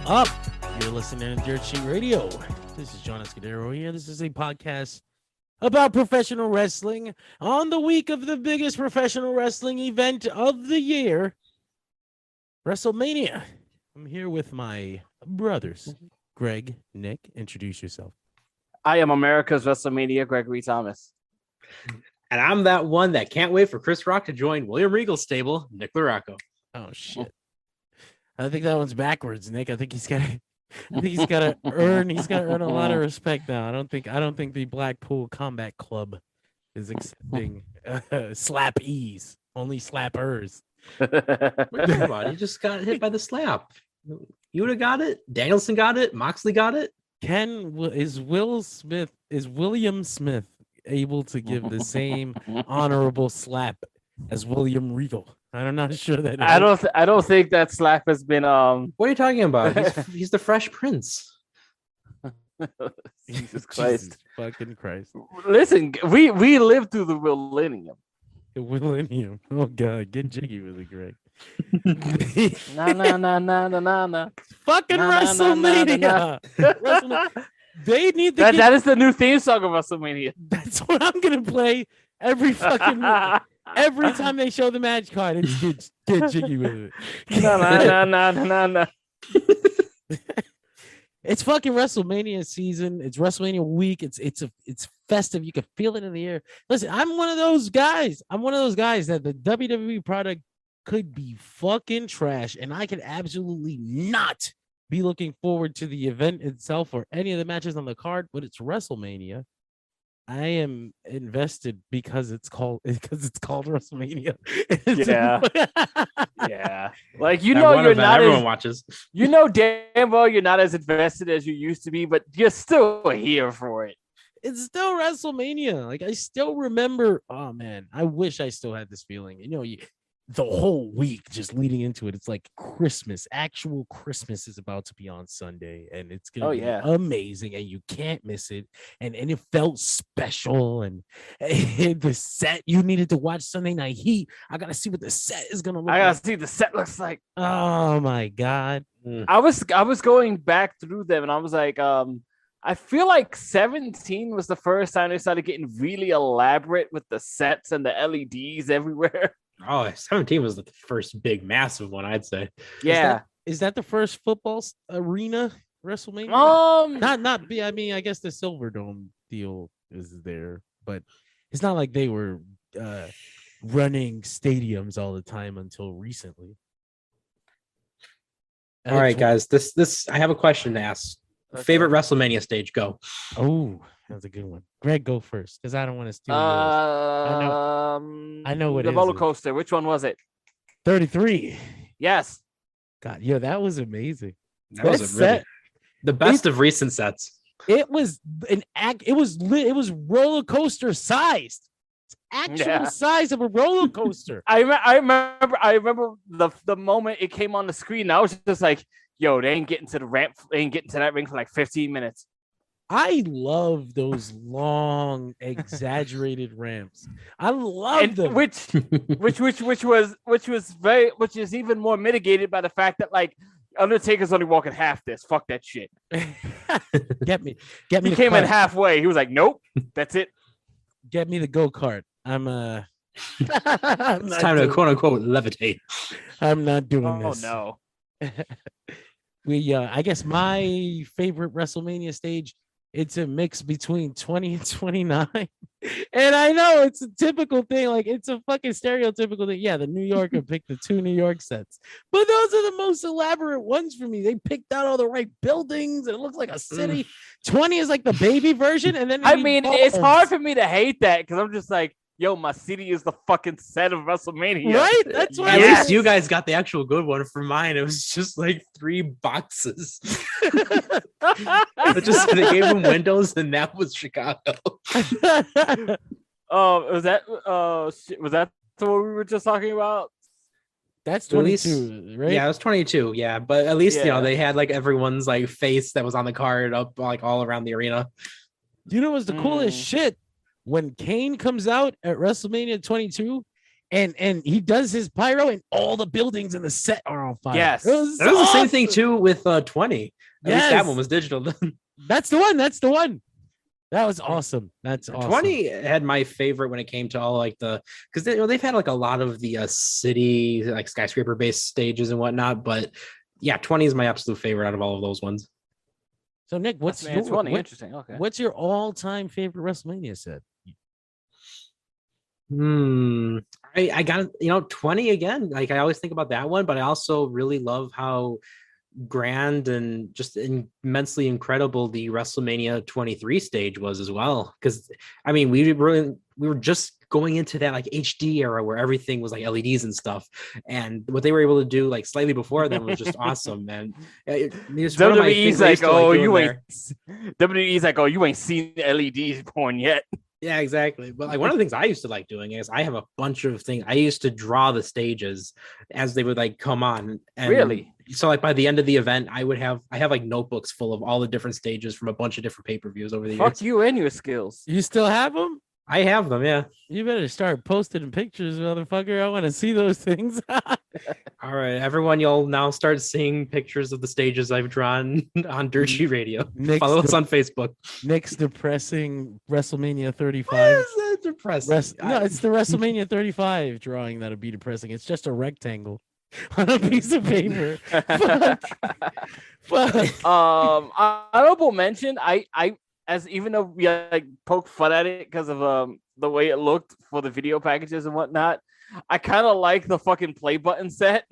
up? You're listening to Dirt Sheet Radio. This is John Escudero here. This is a podcast about professional wrestling on the week of the biggest professional wrestling event of the year, WrestleMania. I'm here with my brothers, Greg, Nick. Introduce yourself. I am America's WrestleMania, Gregory Thomas. And I'm that one that can't wait for Chris Rock to join William Regal's stable, Nick LaRocco. Oh shit! I think that one's backwards, Nick. I think he's got to earn a lot of respect now. I don't think the Blackpool Combat Club is accepting slap ease. Only slappers. Think about it. He just got hit by the slap. You would have got it. Danielson got it. Moxley got it. Is William Smith able to give the same honorable slap as William Regal? I'm not sure that. I don't think that slap has been. What are you talking about? He's the Fresh Prince. Jesus Christ! Jesus fucking Christ! Listen, we lived through the millennium. The millennium. Oh God, get jiggy with it, Greg. No. Fucking WrestleMania. WrestleMania. They need to. That is the new theme song of WrestleMania. That's what I'm gonna play every fucking every time they show the match card. It's get jiggy with it. No. It's fucking WrestleMania season. It's WrestleMania week. It's festive. You can feel it in the air. Listen, I'm one of those guys that the WWE product could be fucking trash, and I could absolutely not be looking forward to the event itself or any of the matches on the card, but it's WrestleMania. I am invested because it's called WrestleMania. Yeah. Like you're not everyone watches. You know damn well you're not as invested as you used to be, but you're still here for it. It's still WrestleMania. Like I still remember. Oh man, I wish I still had this feeling. The whole week just leading into it, it's like Christmas. Actual Christmas is about to be on Sunday, and it's gonna be amazing, and you can't miss it. And it felt special, and the set you needed to watch Sunday Night Heat. I gotta see what the set is gonna look like. I gotta see what the set looks like. Oh my God. I was going back through them, and I was like, I feel like 17 was the first time they started getting really elaborate with the sets and the LEDs everywhere. Oh, 17 was the first big massive one, I'd say. Yeah. Is that the first football arena WrestleMania? Not. I mean, I guess the Silver Dome deal is there, but it's not like they were running stadiums all the time until recently. All right, guys. This I have a question to ask. Okay. Favorite WrestleMania stage? Go. Oh, that's a good one. Greg, go first, because I don't want to steal yours. I know what the roller coaster. Which one was it? 33. Yes. God, that was amazing. That was the best of recent sets. It was it was roller coaster sized. Actual size of a roller coaster. I remember the moment it came on the screen. I was just like, yo, they ain't getting to the ramp. They ain't getting to that ring for like 15 minutes. I love those long, exaggerated ramps. I love them. Which is even more mitigated by the fact that like Undertaker's only walking half this. Fuck that shit. Get me. He came in halfway. He was like, nope, that's it. Get me the go-kart. It's time to quote unquote levitate. I'm not doing this. Oh no. I guess my favorite WrestleMania stage, it's a mix between 20 and 29. And I know it's a typical thing, like it's a fucking stereotypical thing. Yeah, the New Yorker picked the 2 New York sets, but those are the most elaborate ones for me. They picked out all the right buildings, and it looks like a city. 20 is like the baby version, and then it's hard for me to hate that because I'm just like, yo, my city is the fucking set of WrestleMania. Right? That's why. At least you guys got the actual good one. For mine, it was just like 3 boxes. They gave them windows, and that was Chicago. Was that what we were just talking about? That's 22, right? Yeah, it was 22. Yeah, but at least they had like everyone's like face that was on the card up like all around the arena. You know what's the coolest shit? When Kane comes out at WrestleMania 22, and he does his pyro, and all the buildings in the set are on fire. Yes. That was the same thing too with 20. At least that Yes. one was digital. That's the one. That's the one. That was awesome. That's awesome. 20 had my favorite when it came to all like because they've had like a lot of the city like skyscraper based stages and whatnot, but yeah, 20 is my absolute favorite out of all of those ones. So Nick, what's your 20? Interesting. Okay. What's your all-time favorite WrestleMania set? I got 20 again. Like I always think about that one, but I also really love how grand and just immensely incredible the WrestleMania 23 stage was as well. Because I mean, we were just going into that like HD era where everything was like LEDs and stuff, and what they were able to do like slightly before then was just awesome, man. WWE's like, oh, you ain't. WWE's like, oh, you ain't seen LEDs porn yet. Yeah, exactly. But like one of the things I used to like doing is I have a bunch of things. I used to draw the stages as they would like come on. And really? So like by the end of the event, I have like notebooks full of all the different stages from a bunch of different pay-per-views over the years. Fuck you and your skills. You still have them? I have them, yeah. You better start posting pictures, motherfucker. I want to see those things. All right, everyone, you'll now start seeing pictures of the stages I've drawn on Dirt Sheet Radio. Follow us on Facebook. Nick's depressing WrestleMania 35. Why is that depressing? No, it's the WrestleMania 35 drawing that'll be depressing. It's just a rectangle on a piece of paper. Fuck. Honorable mention. Even though we like poked fun at it because of the way it looked for the video packages and whatnot, I kind of like the fucking play button set.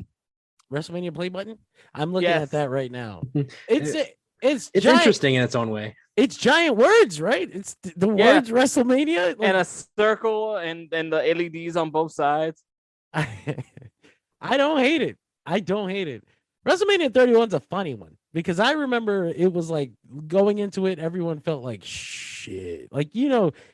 WrestleMania play button. I'm looking at that right now. It's giant, interesting in its own way. It's giant words, right? It's the words WrestleMania and a circle and the LEDs on both sides. I don't hate it. I don't hate it. WrestleMania 31's a funny one because I remember it was like going into it, everyone felt like shit. Like,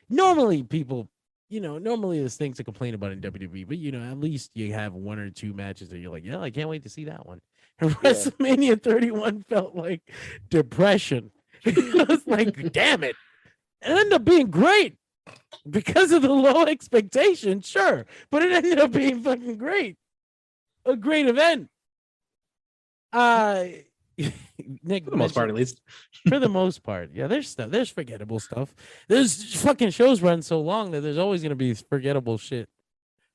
normally people, normally there's things to complain about in WWE, but at least you have one or two matches that you're like, yeah, I can't wait to see that one. And WrestleMania 31 felt like depression. It was like, damn it. It ended up being great because of the low expectation, sure. But it ended up being fucking great. A great event. Nick, for the most part, at least. For the most part, yeah. There's forgettable stuff. There's fucking shows run so long that there's always gonna be forgettable shit.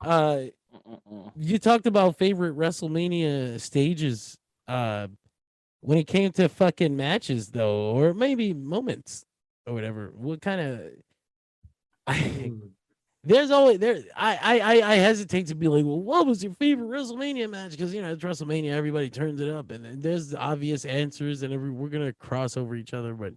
You talked about favorite WrestleMania stages. When it came to fucking matches, though, or maybe moments or whatever. What kind of? There's always there. I hesitate to be like, well, what was your favorite WrestleMania match? Because it's WrestleMania, everybody turns it up, and there's obvious answers, and we're gonna cross over each other. But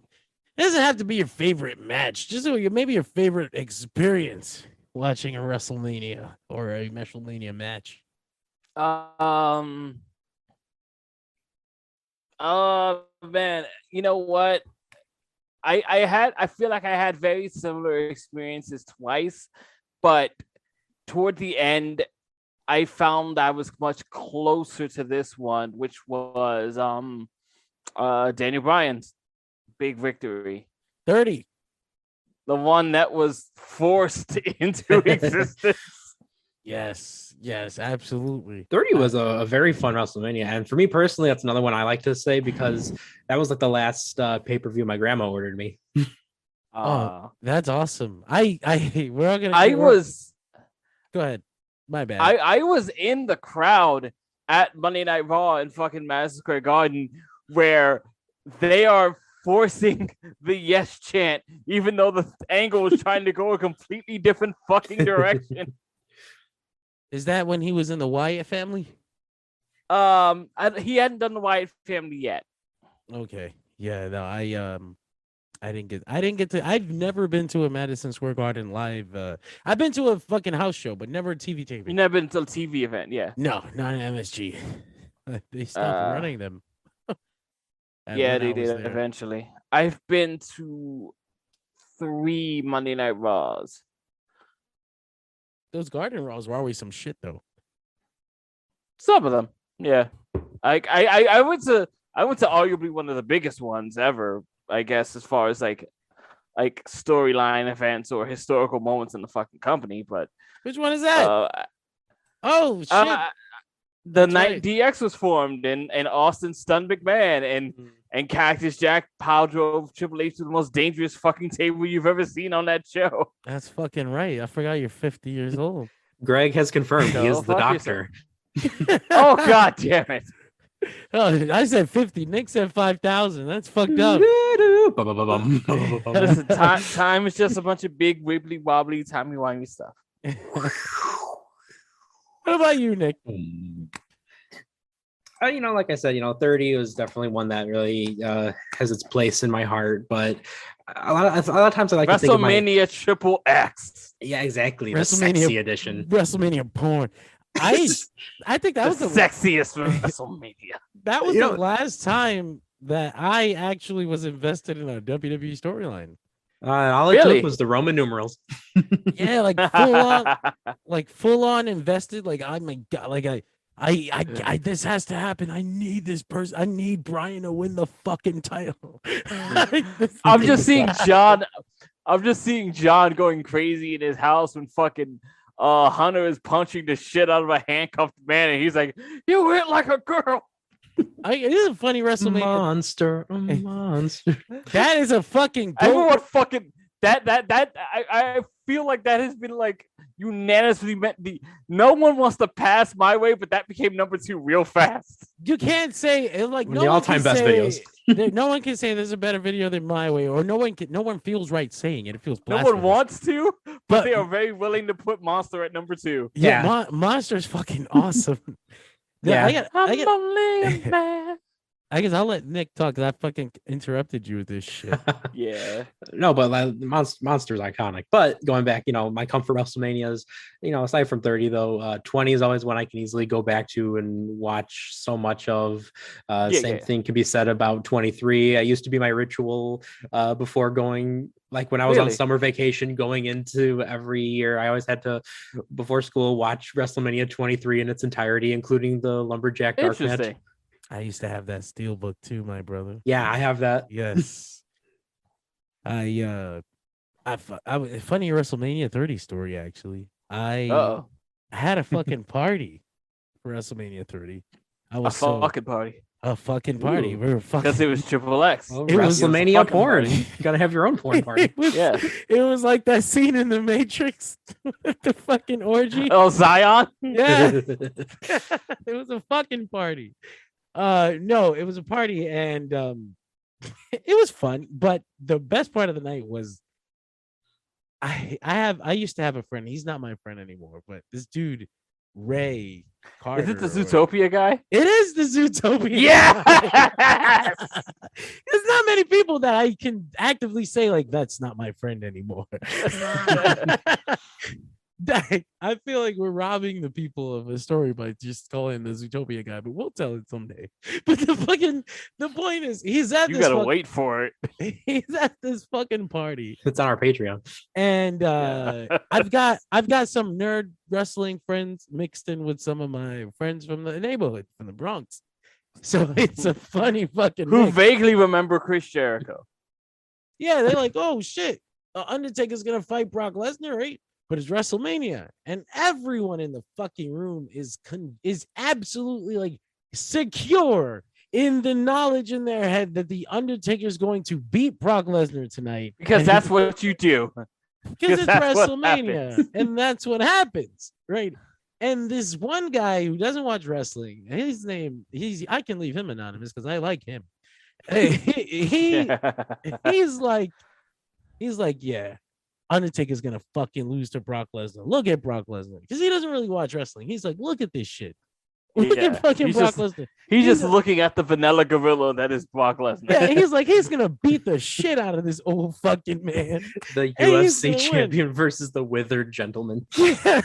it doesn't have to be your favorite match. Just maybe your favorite experience watching a WrestleMania or a WrestleMania match. Man, you know what? I feel like I had very similar experiences twice, but toward the end, I found I was much closer to this one, which was Daniel Bryan's big victory. 30. The one that was forced into existence. Yes, absolutely. 30 was a very fun WrestleMania. And for me personally, that's another one I like to say because that was like the last pay-per-view my grandma ordered me. Oh, that's awesome. Go ahead. My bad. I was in the crowd at Monday Night Raw in fucking Madison Square Garden where they are forcing the yes chant, even though the angle was trying to go a completely different fucking direction. Is that when he was in the Wyatt family? He hadn't done the Wyatt family yet. Okay. Yeah, no, I didn't get to. I've never been to a Madison Square Garden live. I've been to a fucking house show, but never a TV taping. You never been to a TV event, yeah? No, not an MSG. They stopped running them. Yeah, they did eventually. I've been to 3 Monday Night Raws. Those Garden Raws were always some shit, though. Some of them, yeah. I went to arguably one of the biggest ones ever, I guess, as far as like storyline events or historical moments in the fucking company. But which one is that? Oh shit! The That's night right. DX was formed, and Austin stunned McMahon, and Cactus Jack power drove Triple H to the most dangerous fucking table you've ever seen on that show. That's fucking right. I forgot you're 50 years old. Greg has confirmed he No, is the fuck doctor. Oh god damn it! Oh, I said 50. Nick said 5,000. That's fucked up. Listen, time is just a bunch of big wibbly wobbly timey wimey stuff. What about you, Nick? Like I said, 30 was definitely one that really has its place in my heart. But a lot of times I like to think of WrestleMania Triple X. Yeah, exactly. The sexy edition. WrestleMania porn. I think that was the sexiest WrestleMania. That was the last time that I actually was invested in a WWE storyline. All it took was the Roman numerals. Yeah, full on invested. Like, oh my god, like I this has to happen. I need this person. I need Bryan to win the fucking title. I'm just seeing John going crazy in his house when fucking Hunter is punching the shit out of a handcuffed man, and he's like, "You hit like a girl." It is a funny WrestleMania monster. That is a fucking everyone fucking I feel like that has been like unanimously meant no one wants to pass my way, but that became number 2 real fast. You can't say like the all-time best videos. No one can say there's a better video than my way, or no one feels right saying it. It feels blasphemous. No one wants to, but they are very willing to put Monster at number 2. Yeah, Monster's fucking awesome. Yeah, I guess I'll let Nick talk because I fucking interrupted you with this shit. Yeah. No, but Monster's iconic. But going back, my comfort WrestleManias, aside from 30 though, 20 is always one I can easily go back to and watch so much of. Same thing can be said about 23. I used to be my ritual before going, like when I was on summer vacation going into every year, I always had to, before school, watch WrestleMania 23 in its entirety, including the Lumberjack Dark Match. I used to have that steelbook too, my brother. Yeah, I have that. Yes. Funny WrestleMania 30 story, actually. I had a fucking party for WrestleMania 30. Fucking party. A fucking party. We were fucking because it was Triple X. Well, WrestleMania porn. You gotta have your own porn party. It was like that scene in the Matrix with the fucking orgy. Oh, Zion. Yeah. It was a fucking party. No, it was a party, and it was fun. But the best part of the night was I used to have a friend. He's not my friend anymore, but this dude Ray Carter. Is it the Zootopia guy? It is the Zootopia. Yeah. There's not many people that I can actively say like that's not my friend anymore. I feel like we're robbing the people of a story by just calling the Zootopia guy, but we'll tell it someday. But the point is, he's at you this. You gotta wait for it. He's at this fucking party. It's on our Patreon, and I've got some nerd wrestling friends mixed in with some of my friends from the neighborhood, from the Bronx. So it's a funny fucking. Who mix. vaguely remember Chris Jericho? Yeah, they're like, oh shit, Undertaker's gonna fight Brock Lesnar, right? But it's WrestleMania, and everyone in the fucking room is absolutely like secure in the knowledge in their head that the Undertaker is going to beat Brock Lesnar tonight. Because that's what you do. Because it's WrestleMania, and that's what happens, right? And this one guy who doesn't watch wrestling, his name, I can leave him anonymous because I like him. He's like, yeah. Undertaker's gonna fucking lose to Brock Lesnar. Look at Brock Lesnar, because he doesn't really watch wrestling. He's like, look at this shit. Look at fucking Brock Lesnar. He's just looking at the vanilla gorilla that is Brock Lesnar. Yeah, he's like, he's gonna beat the shit out of this old fucking man. The UFC champion versus the withered gentleman. Yeah.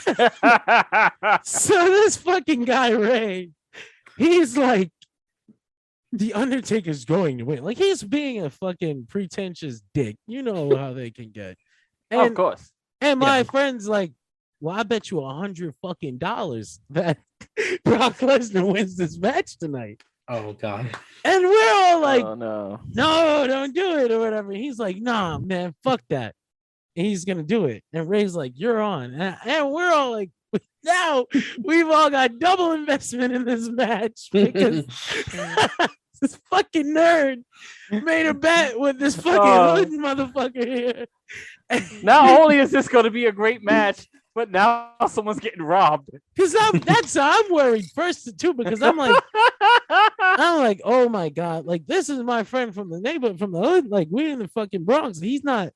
So this fucking guy Ray, he's like, the Undertaker's going to win. Like, he's being a fucking pretentious dick. You know how they can get. And, of course. And my friend's like, well, I bet you $100 fucking that Brock Lesnar wins this match tonight. Oh God. And we're all like, oh, no, don't do it or whatever. He's like, nah, man, fuck that. And he's gonna do it. And Ray's like, you're on. And we're all like, now we've all got double investment in this match because this fucking nerd made a bet with this fucking hood motherfucker here. Not only is this going to be a great match, but now someone's getting robbed. Because I'm worried first too, because I'm like, oh my God, like this is my friend from the neighborhood, from the hood. Like we're in the fucking Bronx. He's not.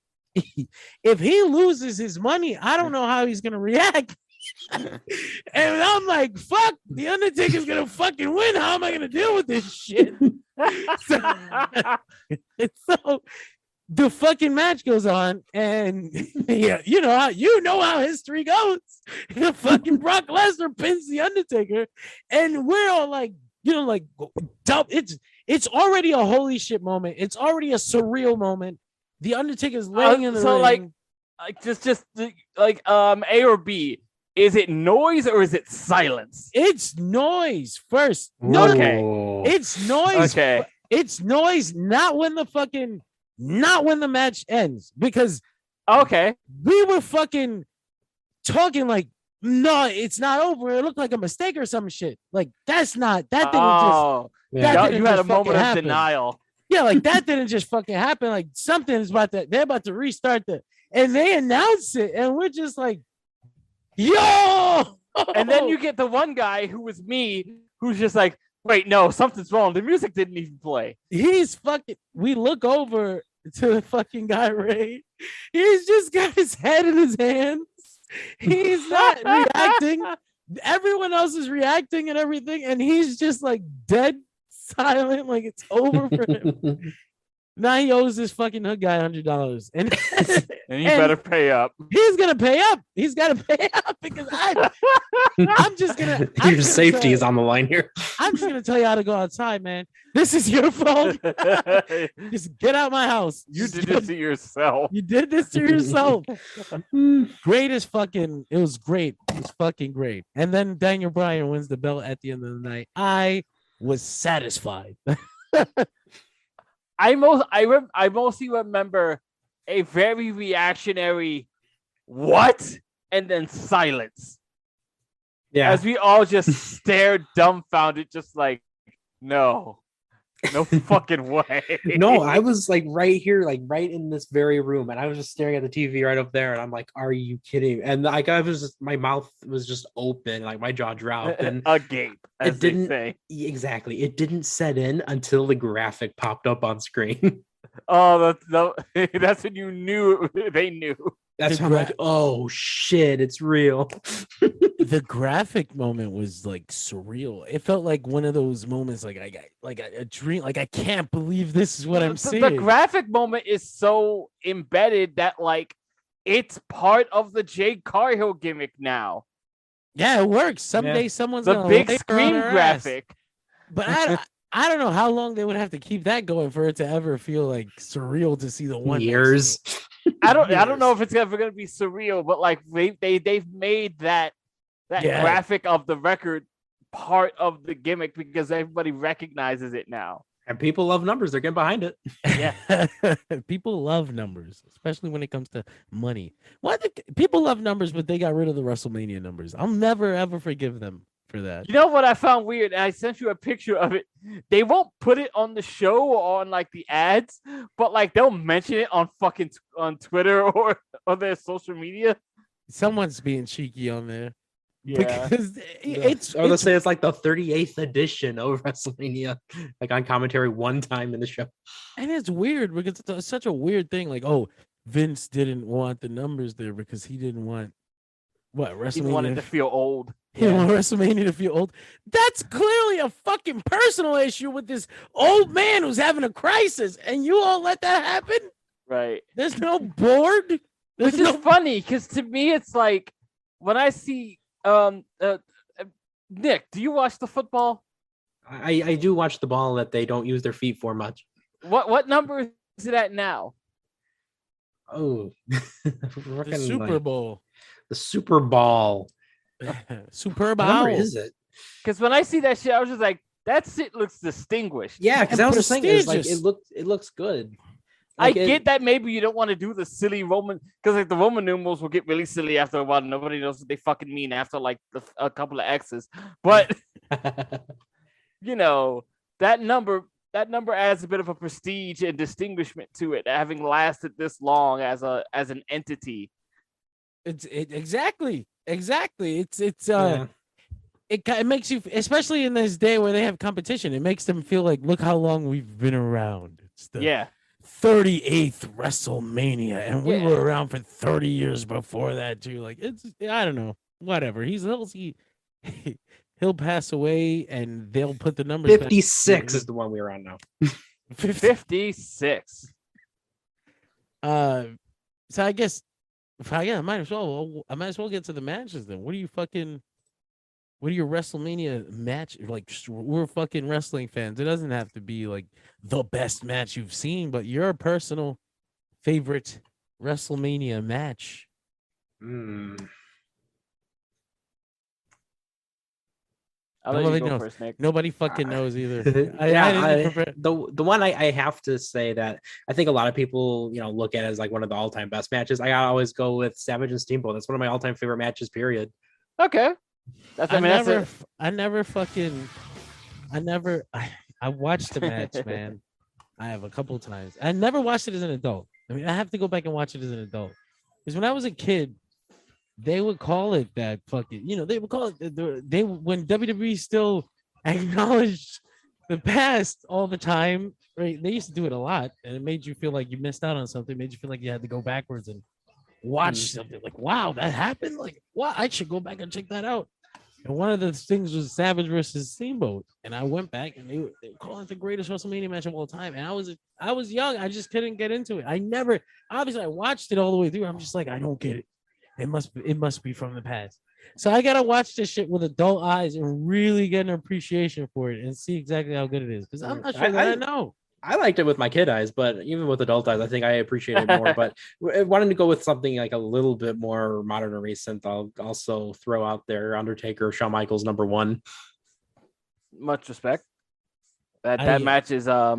If he loses his money, I don't know how he's gonna react. And I'm like, fuck, the Undertaker's gonna fucking win. How am I gonna deal with this shit? So the fucking match goes on, and yeah, you know how history goes. The fucking Brock Lesnar pins the Undertaker, and we're all like, it's already a holy shit moment. It's already a surreal moment. The Undertaker's laying in the ring. A or B. Is it noise or is it silence? It's noise first. Okay. It's noise. Okay. It's noise, not when the match ends. Because we were fucking talking like, no, it's not over. It looked like a mistake or some shit. Like that didn't you had a moment of denial. Yeah, like that didn't just fucking happen. Like something's they're about to restart and they announce it, and we're just like, yo! And then you get the one guy who was me, who's just like, wait, no, something's wrong. The music didn't even play. We look over to the fucking guy, Ray. He's just got his head in his hands. He's not reacting. Everyone else is reacting and everything, and he's just like dead silent, like it's over for him. Now he owes this fucking hood guy $100, and you better pay up. He's gonna pay up. He's got to pay up because I'm just gonna. Your safety is on the line here. I'm just gonna tell you how to go outside, man. This is your fault. Just get out my house. You did this to yourself. You did this to yourself. Greatest fucking. It was great. It was fucking great. And then Daniel Bryan wins the belt at the end of the night. I was satisfied. I mostly remember a very reactionary what and then silence. Yeah. As we all just stared dumbfounded, just like, no fucking way. No, I was like right here, like right in this very room, and I was just staring at the TV right up there, and I'm like, "Are you kidding?" And like my mouth was just open, like my jaw dropped, and agape. As it didn't say. Exactly. It didn't set in until the graphic popped up on screen. Oh, that's when you knew they knew. That's how I'm like, oh shit, it's real. The graphic moment was like surreal. It felt like one of those moments, like a dream. Like I can't believe this is what I'm seeing. The graphic moment is so embedded that like it's part of the Jade Cargill gimmick now. Yeah, it works. Someday someone's the gonna big lay her screen on her graphic. Ass. But I don't know how long they would have to keep that going for it to ever feel like surreal to see the one years. I don't know if it's ever gonna be surreal, but like they've made that graphic of the record part of the gimmick because everybody recognizes it now. And people love numbers. They're getting behind it. Yeah. People love numbers, especially when it comes to money. People love numbers, but they got rid of the WrestleMania numbers. I'll never, ever forgive them for that. You know what I found weird? I sent you a picture of it. They won't put it on the show or on like the ads, but like they'll mention it on fucking on Twitter or on their social media. Someone's being cheeky on there. Yeah, because they'll say it's like the 38th edition of WrestleMania, like on commentary one time in the show. And it's weird because it's such a weird thing. Like, oh, Vince didn't want the numbers there because he didn't want WrestleMania. He wanted to feel old. He didn't want WrestleMania to feel old. That's clearly a fucking personal issue with this old man who's having a crisis, and you all let that happen. Right. There's no board. Which is funny because to me it's like when I see Nick, do you watch the football? I do watch the ball that they don't use their feet for much. What number is it at now? Oh, the Super Bowl. The Super Bowl. Super Bowl. What number is it? Because when I see that shit, I was just like, that shit looks distinguished. Yeah, because I was just thinking, it's like it looks good. I get that maybe you don't want to do the silly Roman, because like the Roman numerals will get really silly after a while. Nobody knows what they fucking mean after like a couple of X's. But you know, that number adds a bit of a prestige and distinguishment to it, having lasted this long as an entity. Exactly. It makes you, especially in this day where they have competition, it makes them feel like, look how long we've been around. It's the 38th WrestleMania, and we were around for 30 years before that too. Like, it's, I don't know, whatever. He'll pass away, and they'll put the numbers 56 is the one we're on now. 56. So I guess I might as well get to the matches then. What are your WrestleMania match? Like, we're fucking wrestling fans. It doesn't have to be like the best match you've seen, but your personal favorite WrestleMania match. I'll let you go first, Nick. Nobody fucking knows either. The one I have to say that I think a lot of people, look at as like one of the all-time best matches. I gotta always go with Savage and Steamboat. That's one of my all-time favorite matches, period. Okay. I watched the match, man. I have a couple times. I never watched it as an adult. I mean, I have to go back and watch it as an adult. Because when I was a kid, they would call it that fucking, they would call it when WWE still acknowledged the past all the time, right? They used to do it a lot, and it made you feel like you missed out on something. It made you feel like you had to go backwards and watch something. Like, wow, that happened. Like, wow, I should go back and check that out. And one of the things was Savage versus Steamboat, and I went back and they were calling it the greatest WrestleMania match of all time. And I was young, I just couldn't get into it. I watched it all the way through. I'm just like, I don't get it. It must be from the past. So I gotta watch this shit with adult eyes and really get an appreciation for it and see exactly how good it is. Because I'm not sure I know. I liked it with my kid eyes, but even with adult eyes, I think I appreciate it more. But wanting to go with something like a little bit more modern or recent, I'll also throw out there Undertaker, Shawn Michaels, #1. Much respect. That match is a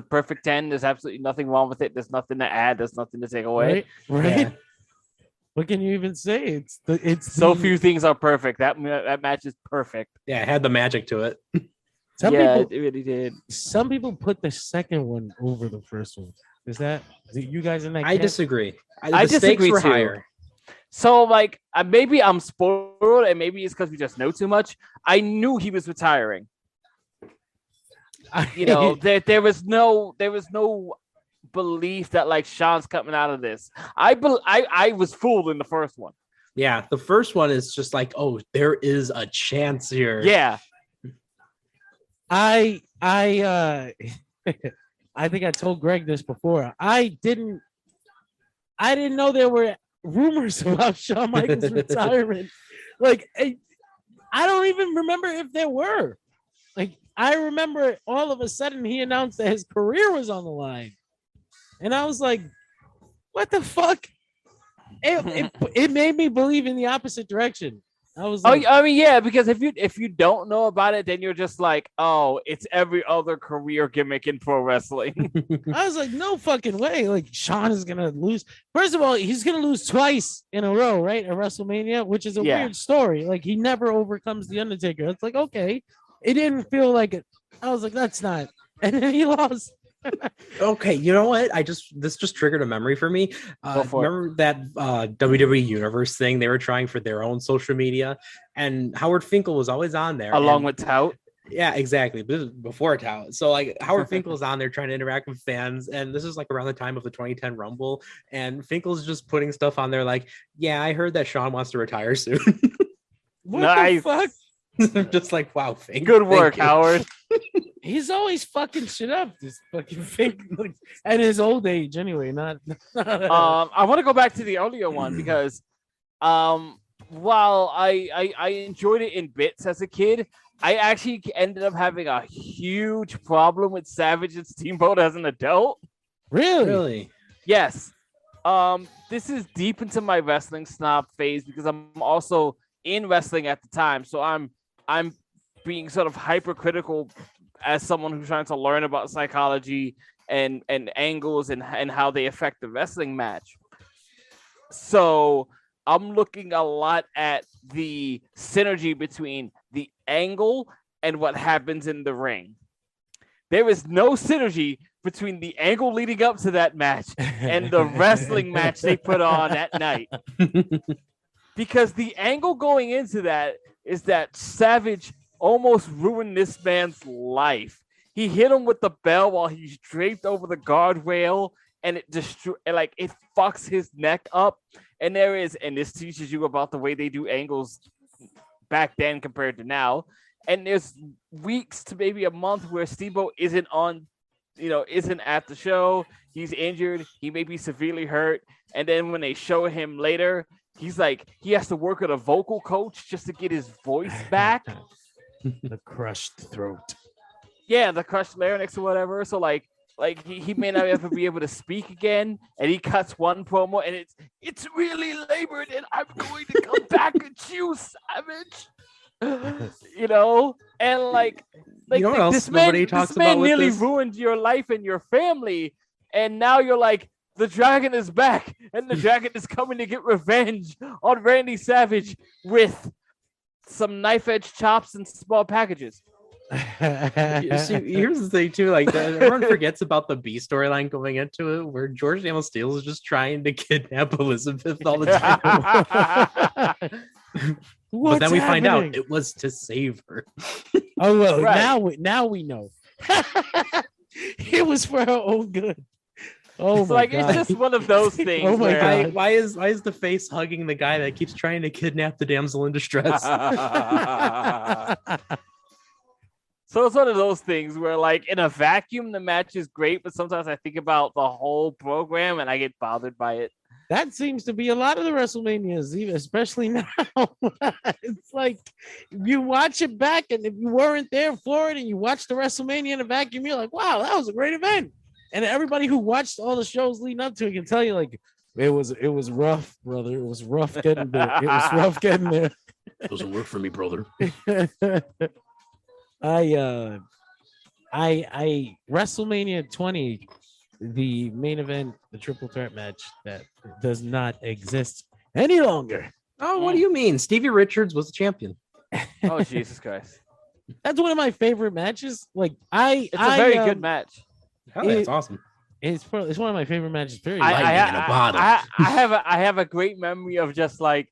perfect 10. There's absolutely nothing wrong with it. There's nothing to add. There's nothing to take away. Right. Yeah. What can you even say? Few things are perfect. That match is perfect. Yeah, it had the magic to it. It really did. Some people put the second one over the first one. Is it you guys in that? I disagree. I disagree too. Higher. So, like, maybe I'm spoiled, and maybe it's because we just know too much. I knew he was retiring. There was no belief that like Shawn's coming out of this. I was fooled in the first one. Yeah, the first one is just like, oh, there is a chance here. Yeah. I think I told Greg this before. I didn't know there were rumors about Shawn Michaels' retirement. Like, I don't even remember if there were. Like, I remember all of a sudden he announced that his career was on the line. And I was like, what the fuck? It made me believe in the opposite direction. I was like, because if you don't know about it, then you're just like, oh, it's every other career gimmick in pro wrestling. I was like, no fucking way. Like, Shawn is gonna lose. First of all, he's gonna lose twice in a row, right? At WrestleMania, which is a weird story. Like, he never overcomes the Undertaker. It's like, okay. It didn't feel like it. I was like, that's not. And then he lost. Okay, you know what? This just triggered a memory for me. Remember that WWE Universe thing they were trying for their own social media, and Howard Finkel was always on there along with Tout. Yeah, exactly. This is before Tout. So like Howard Finkel's on there trying to interact with fans, and this is like around the time of the 2010 Rumble, and Finkel's just putting stuff on there like, yeah, I heard that Shawn wants to retire soon. What the fuck? I'm just like, wow, good work, Howard. He's always fucking shit up. This fucking fake at his old age, anyway. Not. I want to go back to the earlier one because, while I enjoyed it in bits as a kid, I actually ended up having a huge problem with Savage and Steamboat as an adult. Really? Yes. This is deep into my wrestling snob phase because I'm also in wrestling at the time, so I'm being sort of hypercritical as someone who's trying to learn about psychology and angles and how they affect the wrestling match. So I'm looking a lot at the synergy between the angle and what happens in the ring. There is no synergy between the angle leading up to that match and the wrestling match they put on that night. Because the angle going into that is that Savage almost ruined this man's life. He hit him with the bell while he's draped over the guardrail, and it it fucks his neck up. And this teaches you about the way they do angles back then compared to now. And there's weeks to maybe a month where Steamboat isn't at the show. He's injured. He may be severely hurt. And then when they show him later, he's like, he has to work with a vocal coach just to get his voice back. The crushed throat. Yeah, the crushed larynx or whatever. So like he may not ever be able to speak again. And he cuts one promo, and it's really labored, and I'm going to come back at you, Savage. You know, and you know what else this nobody man, talks this man about with nearly this? ruined your life and your family, and now you're like, the dragon is back, and the dragon is coming to get revenge on Randy Savage with some knife edge chops and small packages. See, here's the thing too, everyone forgets about the B storyline going into it, where George Daniel Steele is just trying to kidnap Elizabeth all the time. But then we find out it was to save her. Oh well, Right. now we know. It was for her own good. Oh It's my god! it's just one of those things. Oh my where, God. Why is the face hugging the guy that keeps trying to kidnap the damsel in distress? So it's one of those things where, in a vacuum, the match is great, but sometimes I think about the whole program and I get bothered by it. That seems to be a lot of the WrestleManias, even especially now. It's like you watch it back, and if you weren't there for it, and you watch the WrestleMania in a vacuum, you're like, "Wow, that was a great event." And everybody who watched all the shows leading up to it can tell you, it was rough, brother. It was rough getting there. It was rough getting there. Doesn't work for me, brother. I WrestleMania 20, the main event, the triple threat match that does not exist any longer. Oh, what do you mean? Stevie Richards was the champion. Oh, Jesus Christ. That's one of my favorite matches. It's a very good match. Hell yeah, it's awesome. It's one of my favorite matches. Period. I have a great memory of just like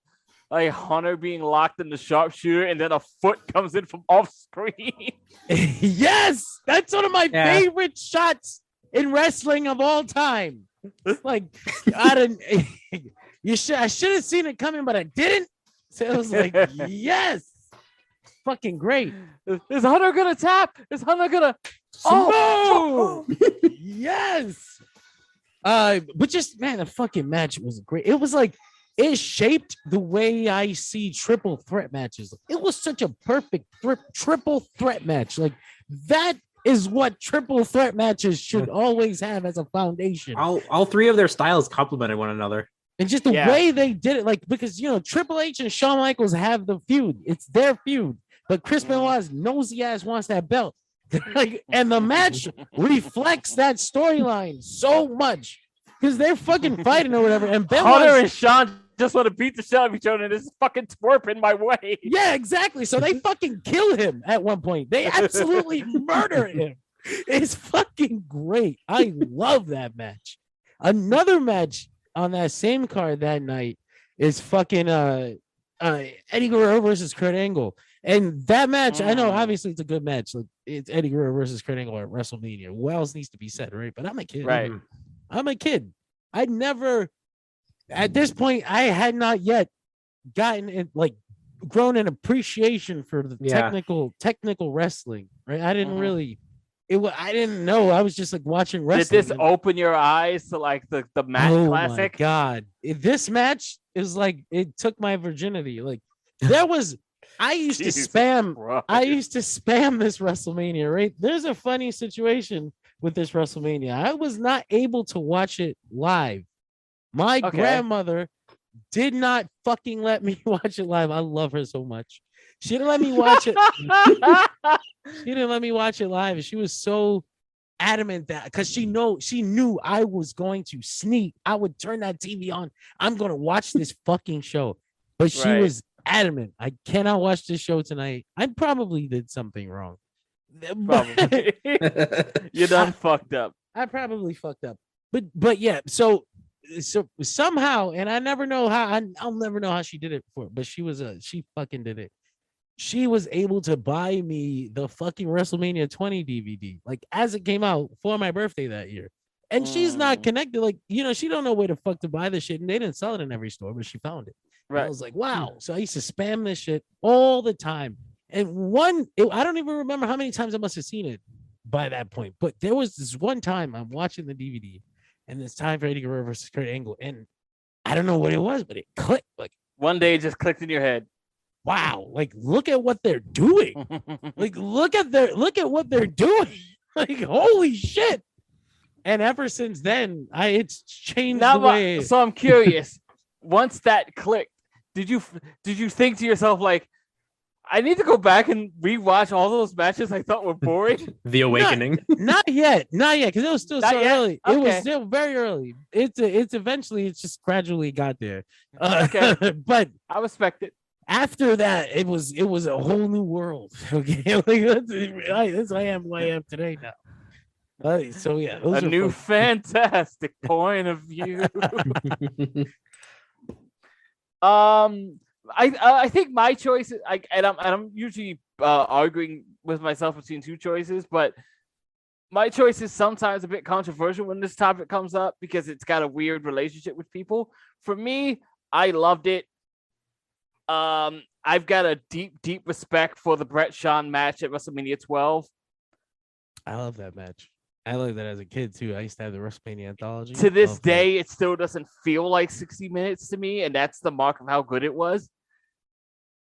Hunter being locked in the sharpshooter, and then a foot comes in from off screen. Yes, that's one of my favorite shots in wrestling of all time. I should have seen it coming, but I didn't. So it was like, yes, fucking great. Is Hunter gonna tap? Is Hunter gonna? Oh, yes. But just man, the fucking match was great. It was like it shaped the way I see triple threat matches. It was such a perfect triple threat match. Like that is what triple threat matches should always have as a foundation. All three of their styles complemented one another. And just the way they did it, because Triple H and Shawn Michaels have the feud. It's their feud. But Chris Benoit's nosy ass wants that belt. And the match reflects that storyline so much. Because they're fucking fighting or whatever. And Hunter and Shawn just want to beat the shit out of each other, and this is fucking twerping my way. Yeah, exactly. So they fucking kill him at one point. They absolutely murder him. It's fucking great. I love that match. Another match on that same card that night is fucking Eddie Guerrero versus Kurt Angle. And that match, I know obviously it's a good match. Like it's Eddie Guerrero versus Kurt Angle at WrestleMania. What else needs to be said, right? But I'm a kid. Right. I'm a kid. I never, at this point, I had not yet gotten it, grown an appreciation for the technical wrestling. Right. I didn't really. I didn't know. I was just watching wrestling. Did this open your eyes to the match classic? Oh my God. This match is it took my virginity. I used to spam this WrestleMania, right? There's a funny situation with this WrestleMania. I was not able to watch it live. My grandmother did not fucking let me watch it live. I love her so much. She didn't let me watch it. She didn't let me watch it live. She was so adamant that because she knew I was going to sneak. I would turn that TV on. I'm gonna watch this fucking show. But she was adamant. I cannot watch this show tonight. I probably did something wrong. Probably. You done fucked up. I probably fucked up. But yeah, so somehow, and I never know how I'll never know how she did it before, but she fucking did it. She was able to buy me the fucking WrestleMania 20 DVD, like as it came out for my birthday that year. And she's not connected, like, you know, she don't know where the fuck to buy this shit, and they didn't sell it in every store, but she found it. Right. I was like, wow. So I used to spam this shit all the time. And I don't even remember how many times I must have seen it by that point, but there was this one time I'm watching the DVD, and it's time for Eddie Guerrero versus Kurt Angle, and I don't know what it was, but it clicked. Like one day, it just clicked in your head. Wow! Like, look at what they're doing. Like, look at what they're doing. Like, holy shit! And ever since then, it's changed the way. So I'm curious. Once that clicked, did you think to yourself like, I need to go back and rewatch all those matches I thought were boring? The Awakening. Not yet, because it was still so early. Okay. It was still very early. It's eventually, it's just gradually got there. Okay, but I respect it. After that, it was a whole new world. Okay, like I am who I am today now. So yeah, a new fantastic point of view. I think my choice, I'm usually arguing with myself between two choices, but my choice is sometimes a bit controversial when this topic comes up because it's got a weird relationship with people. For me, I loved it. I've got a deep respect for the Bret Shawn match at WrestleMania 12. I love that match. I loved that as a kid too. I used to have the WrestleMania anthology. To this day, it still doesn't feel like 60 minutes to me, and that's the mark of how good it was.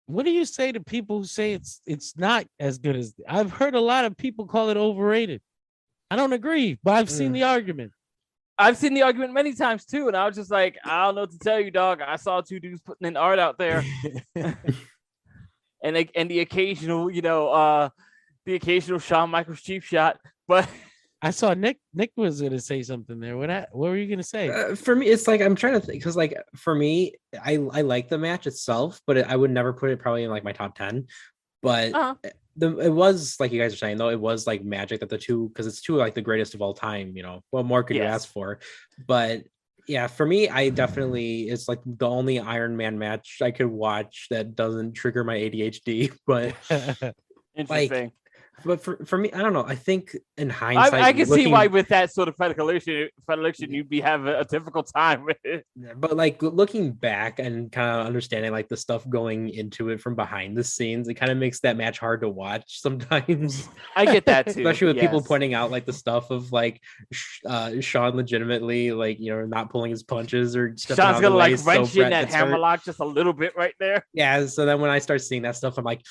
What do you say to people who say it's not as good as? I've heard a lot of people call it overrated. I don't agree, but I've seen the argument. I've seen the argument many times too, and I was just like, I don't know what to tell you, dog. I saw two dudes putting in art out there, and the occasional, the occasional Shawn Michaels cheap shot. But I saw Nick was gonna say something there. What were you gonna say? For me, it's like I'm trying to think because, like, for me, I like the match itself, but I would never put it probably in like my top 10. But it was like you guys are saying, though, it was like magic that the two, because it's two like the greatest of all time. You know, what more could you ask for? But yeah, for me, I definitely, it's like the only Ironman match I could watch that doesn't trigger my ADHD. But interesting. But for me, I don't know. I think in hindsight, I can see why with that sort of predilection, you'd be having a difficult time with it. But like looking back and kind of understanding like the stuff going into it from behind the scenes, it kind of makes that match hard to watch sometimes. I get that too, especially with people pointing out like the stuff of like Shawn legitimately like not pulling his punches or Shawn's gonna like wrench in that hammerlock just a little bit right there. Yeah. So then when I start seeing that stuff, I'm like,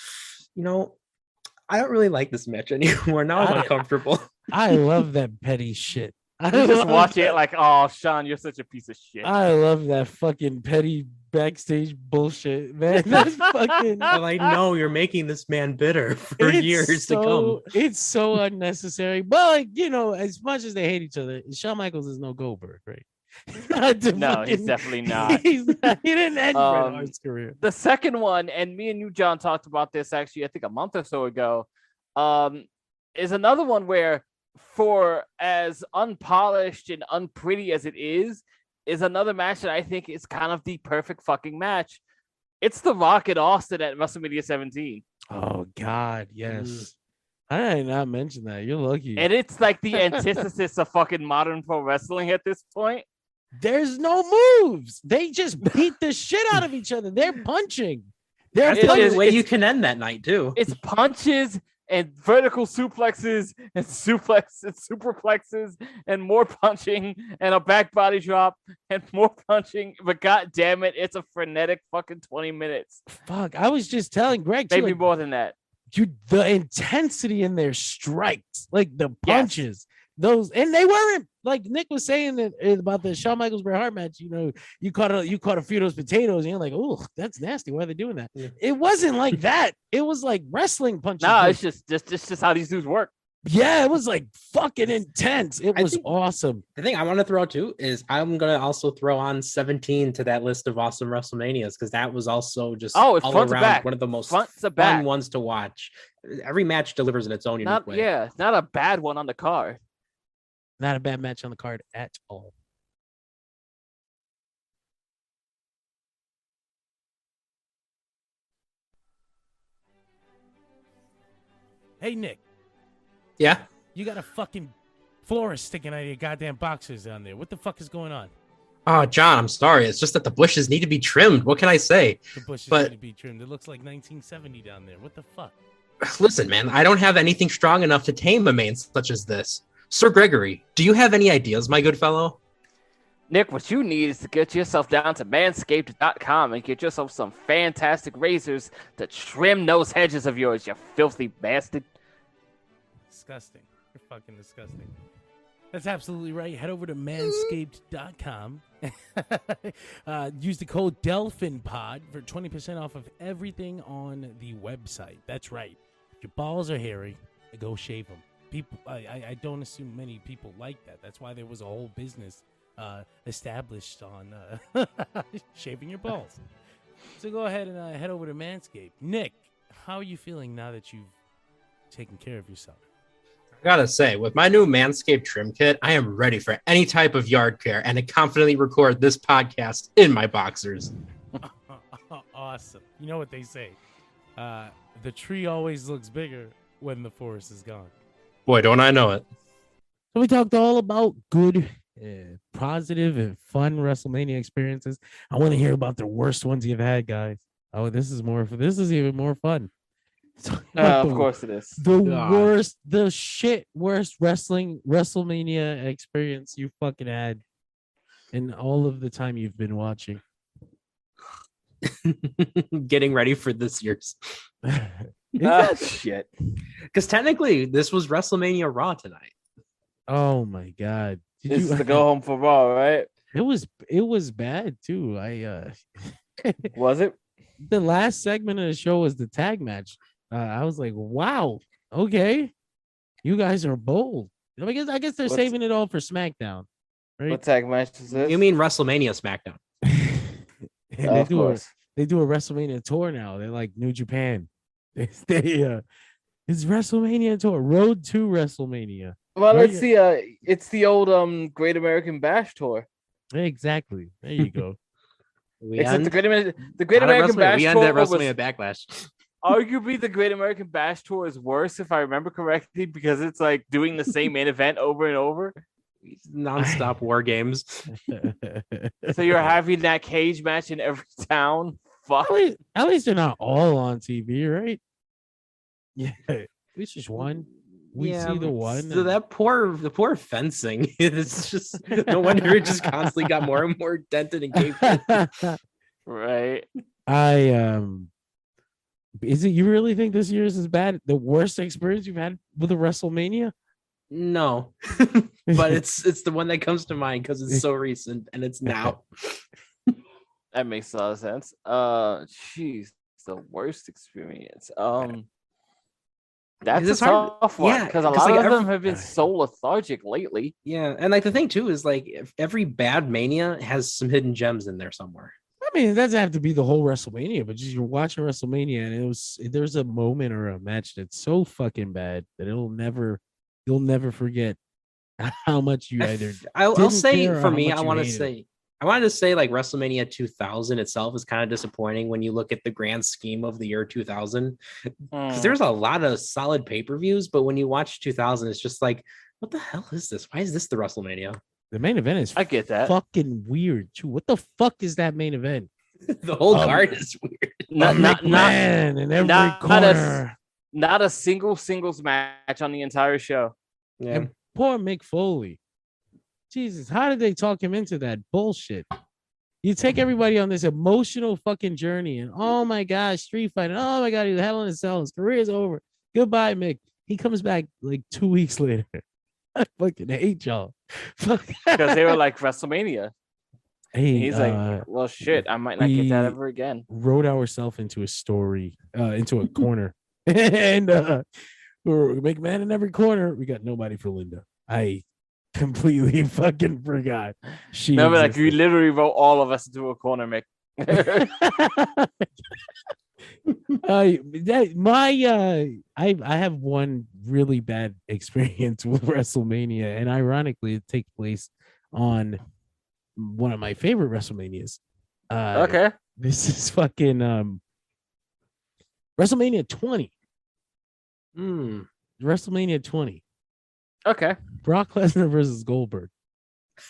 I don't really like this match anymore. Now I'm uncomfortable. I love that petty shit. You just watch it like, oh, Shawn, you're such a piece of shit. I love that fucking petty backstage bullshit, man. That's fucking. Well, I know you're making this man bitter for years to come. It's so unnecessary. But as much as they hate each other, Shawn Michaels is no Goldberg, right? No, he's definitely not. He didn't end Bret Hart's career. The second one, and me and you, John, talked about this actually, I think a month or so ago, is another one where, for as unpolished and unpretty as it is another match that I think is kind of the perfect fucking match. It's The Rock and Austin at WrestleMania 17. Oh God, yes. I did not mention that. You're lucky. And it's like the antithesis of fucking modern pro wrestling at this point. There's no moves. They just beat the shit out of each other. They're punching. That's the only way you can end that night too. It's punches and vertical suplexes and superplexes and more punching and a back body drop and more punching. But god damn it, it's a frenetic fucking 20 minutes. Fuck. I was just telling Greg maybe like, more than that. The intensity in their strikes, like the punches. Those, and they weren't, like Nick was saying that about the Shawn Michaels Bret Hart match. You caught a few of those potatoes, and you're like, "Oh, that's nasty. Why are they doing that?" Yeah. It wasn't like that. It was like wrestling punches. No, it's just how these dudes work. Yeah, it was like fucking intense. It was awesome. The thing I want to throw out too is I'm gonna also throw on 17 to that list of awesome WrestleManias because that was also just it's all front to around back. one of the most Front to fun back. ones to watch. Every match delivers in its own unique way. Yeah, not a bad one on the card. Not a bad match on the card at all. Hey, Nick. Yeah. You got a fucking florist sticking out of your goddamn boxers down there. What the fuck is going on? Oh, John, I'm sorry. It's just that the bushes need to be trimmed. What can I say? The bushes need to be trimmed. It looks like 1970 down there. What the fuck? Listen, man, I don't have anything strong enough to tame a mane such as this. Sir Gregory, do you have any ideas, my good fellow? Nick, what you need is to get yourself down to manscaped.com and get yourself some fantastic razors to trim those hedges of yours, you filthy bastard. Disgusting. You're fucking disgusting. That's absolutely right. Head over to manscaped.com. Use the code DelphinPod for 20% off of everything on the website. That's right. If your balls are hairy, go shave them. People, I don't assume many people like that. That's why there was a whole business established on shaving your balls. So go ahead and head over to Manscaped. Nick, how are you feeling now that you've taken care of yourself? I gotta say, with my new Manscaped trim kit, I am ready for any type of yard care and to confidently record this podcast in my boxers. Awesome. You know what they say. The tree always looks bigger when the forest is gone. Boy, don't I know it. So we talked all about good, positive, and fun WrestleMania experiences. I want to hear about the worst ones you've had, guys. Oh, this is even more fun. Of course it is. The worst WrestleMania experience you fucking had in all of the time you've been watching. Getting ready for this year's. Shit. Because technically, this was WrestleMania Raw tonight. Oh my god! This is to go home for Raw, right? It was bad too. Was it? The last segment of the show was the tag match. I was like, wow, okay, you guys are bold. I guess they're saving it all for SmackDown, right? What tag match is this? You mean WrestleMania SmackDown? Of course. They do a WrestleMania tour now. They're like New Japan. It's WrestleMania tour, Road to WrestleMania. Well, let's see. It's the old Great American Bash tour. Exactly. There you go. Except the Great American Bash we tour ended at WrestleMania Backlash. Arguably, the Great American Bash tour is worse, if I remember correctly, because it's like doing the same main event over and over. Non-stop war games. So you're having that cage match in every town. Fuck. At least they're not all on TV, right? Yeah, at least just one. We see the one. So the poor fencing. It's just no wonder it just constantly got more and more dented and caved. Right. Is it? You really think this year's is bad? The worst experience you've had with a WrestleMania? No, but it's the one that comes to mind because it's so recent and it's now. That makes a lot of sense. Jeez, the worst experience. That's a tough one because a lot of them have been so lethargic lately. Yeah, and like the thing too is like every bad Mania has some hidden gems in there somewhere. I mean, it doesn't have to be the whole WrestleMania, but just you're watching WrestleMania and there's a moment or a match that's so fucking bad that you'll never forget how much you either. I'll say for me, I wanted to say like WrestleMania 2000 itself is kind of disappointing when you look at the grand scheme of the year 2000 because there's a lot of solid pay-per-views, but when you watch 2000, it's just like, what the hell is this? Why is this the WrestleMania? The main event is I get that fucking weird too. What the fuck is that main event? The whole card is weird. Not in every corner. Not a singles match on the entire show. Yeah. And poor Mick Foley. Jesus, how did they talk him into that bullshit? You take everybody on this emotional fucking journey, and oh my gosh, street fighting. Oh my god, he's hell in a cell. His career's over. Goodbye, Mick. He comes back like 2 weeks later. I fucking hate y'all. Because they were like WrestleMania. Hey, he's like, well, shit, I might not get that ever again. Wrote ourselves into a story, into a corner, and Or McMahon in every corner. We got nobody for Linda. I completely fucking forgot. She No, but like you existed. literally wrote all of us into a corner, Mick. I have one really bad experience with WrestleMania, and ironically, it takes place on one of my favorite WrestleManias. Okay. This is fucking WrestleMania 20. WrestleMania 20. Okay. Brock Lesnar versus Goldberg.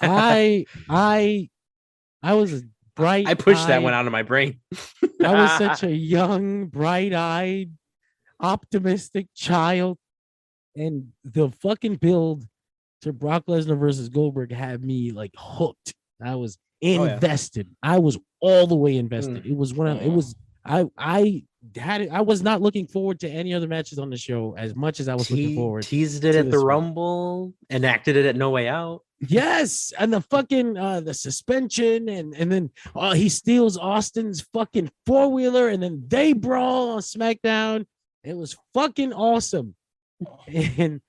I was a bright. I pushed that one out of my brain. I was such a young, bright-eyed, optimistic child, and the fucking build to Brock Lesnar versus Goldberg had me like hooked. I was invested. I was all the way invested. It was one of it was I had it. I was not looking forward to any other matches on the show as much as I was looking forward. Teased it at the Rumble, enacted it at No Way Out. Yes, and the fucking the suspension, and then he steals Austin's fucking four-wheeler, and then they brawl on SmackDown. It was fucking awesome. And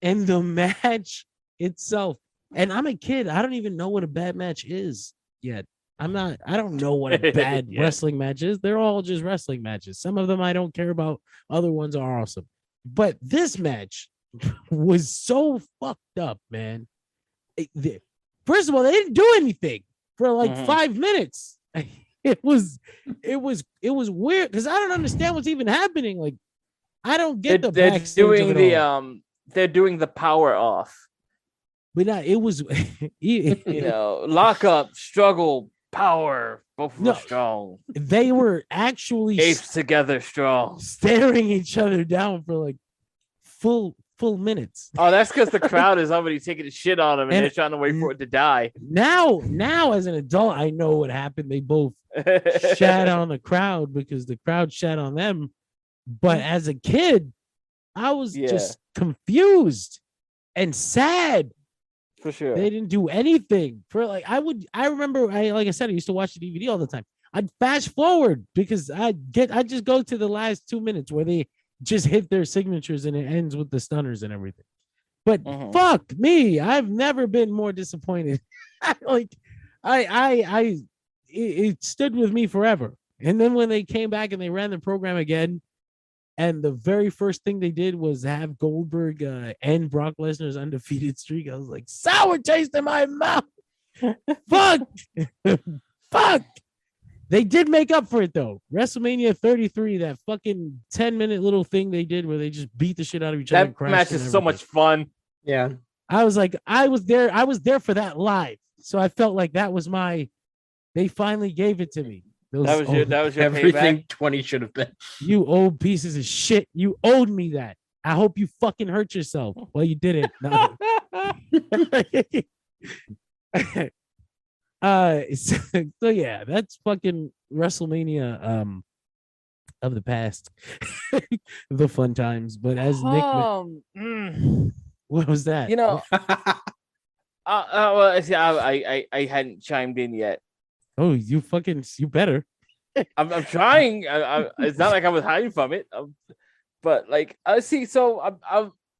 the match itself. And I'm a kid. I don't even know what a bad match is yet. I don't know what a bad wrestling match is. They're all just wrestling matches. Some of them I don't care about. Other ones are awesome. But this match was so fucked up, man. First of all, they didn't do anything for like 5 minutes. It was weird because I don't understand what's even happening. Like, I don't get the backstage of it all. They're doing the power off. But it was lock up, struggle, power, both of them strong. They were actually apes together strong, staring each other down for like full minutes. Oh, that's because the crowd is already taking a shit on them and they're trying to wait for it to die. Now as an adult, I know what happened. They both shat on the crowd because the crowd shat on them. But as a kid, I was just confused and sad. For sure. They didn't do anything. I remember like I said, I used to watch the DVD all the time. I'd fast forward because I just go to the last 2 minutes where they just hit their signatures and it ends with the stunners and everything. But fuck me, I've never been more disappointed. It stood with me forever. And then when they came back and they ran the program again, and the very first thing they did was have Goldberg end Brock Lesnar's undefeated streak, I was like, sour taste in my mouth. Fuck. Fuck. They did make up for it though. WrestleMania 33, that fucking 10-minute little thing they did where they just beat the shit out of each other. That match is so much fun. Yeah. I was there for that live. So I felt like that was they finally gave it to me. That was your everything payback? 20 should have been. You old pieces of shit. You owed me that. I hope you fucking hurt yourself. Well, you didn't. No. So yeah, that's fucking WrestleMania of the past. The fun times. But as Nick what was that? I hadn't chimed in yet. Oh, you better. I'm trying. It's not like I was hiding from it. But like, I see. So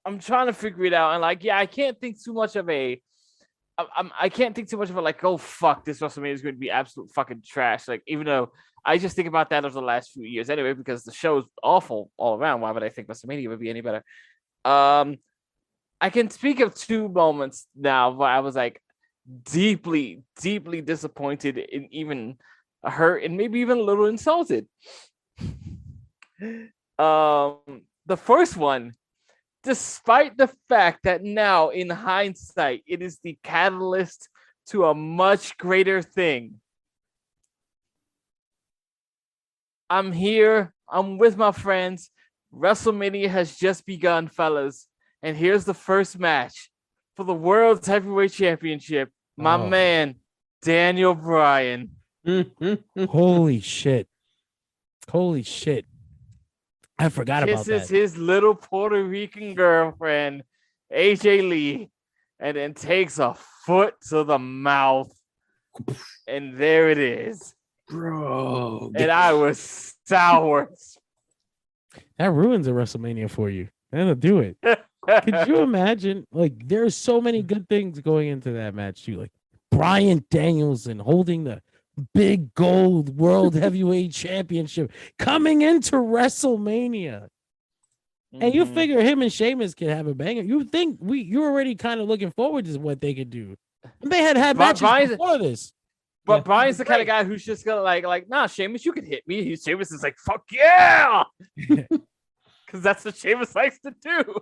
I'm trying to figure it out. And like, I can't think too much of I can't think too much of it. Like, oh fuck, this WrestleMania is going to be absolute fucking trash. Like, even though I just think about that over the last few years anyway, because the show's awful all around. Why would I think WrestleMania would be any better? I can speak of two moments now where I was like, deeply disappointed and even hurt and maybe even a little insulted. The first one, despite the fact that now in hindsight it is the catalyst to a much greater thing. I'm here, I'm with my friends. WrestleMania has just begun, fellas, and here's the first match for the World's Heavyweight Championship. My man, Daniel Bryan. Holy shit. I forgot about that. Kisses his little Puerto Rican girlfriend, AJ Lee, and then takes a foot to the mouth. And there it is. Bro. And I was sour. That ruins a WrestleMania for you. That'll do it. Could you imagine? Like, there's so many good things going into that match too. Like Bryan Danielson holding the big gold world heavyweight championship coming into WrestleMania. And you figure him and Sheamus can have a banger. You think you're already kind of looking forward to what they could do. And they had matches before this. But Bryan's the kind of guy who's just gonna like, nah, Sheamus, you can hit me. Sheamus is like, fuck yeah, because that's what Sheamus likes to do.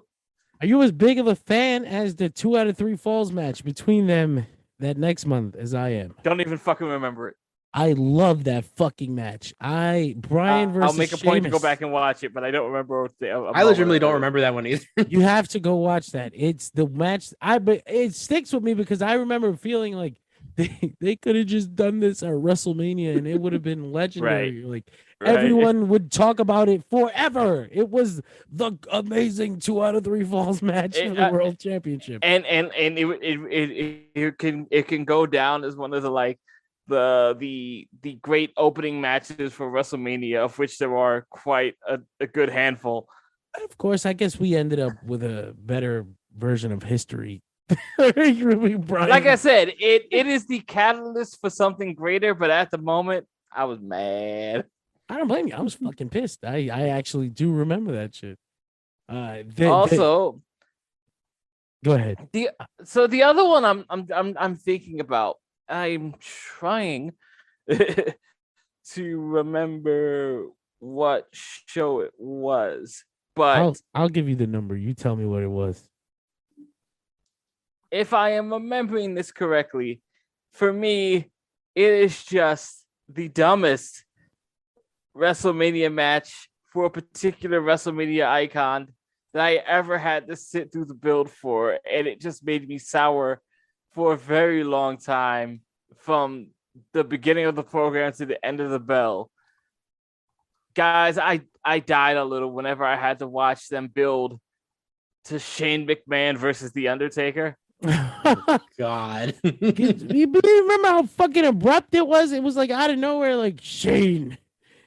Are you as big of a fan as the 2 out of 3 falls match between them that next month as I am? Don't even fucking remember it. I love that fucking match. Bryan versus I'll make a point to go back and watch it, but I don't remember. I legitimately don't remember that one either. You have to go watch that. It's the match. But it sticks with me because I remember feeling like they could have just done this at WrestleMania and it would have been legendary. Right. Everyone would talk about it forever. It was the amazing 2 out of 3 falls match for the World Championship. And it can go down as one of the great opening matches for WrestleMania, of which there are quite a good handful. Of course, I guess we ended up with a better version of history. Like I said, it is the catalyst for something greater, but at the moment, I was mad. I don't blame you. I was fucking pissed. I actually do remember that shit. Also, go ahead. The other one I'm thinking about. I'm trying to remember what show it was, but I'll give you the number. You tell me what it was. If I am remembering this correctly, for me, it is just the dumbest WrestleMania match for a particular WrestleMania icon that I ever had to sit through the build for, and it just made me sour for a very long time, from the beginning of the program to the end of the bell. Guys, I died a little whenever I had to watch them build to Shane McMahon versus The Undertaker. Oh, God. You remember how fucking abrupt it was? It was like out of nowhere, like, Shane,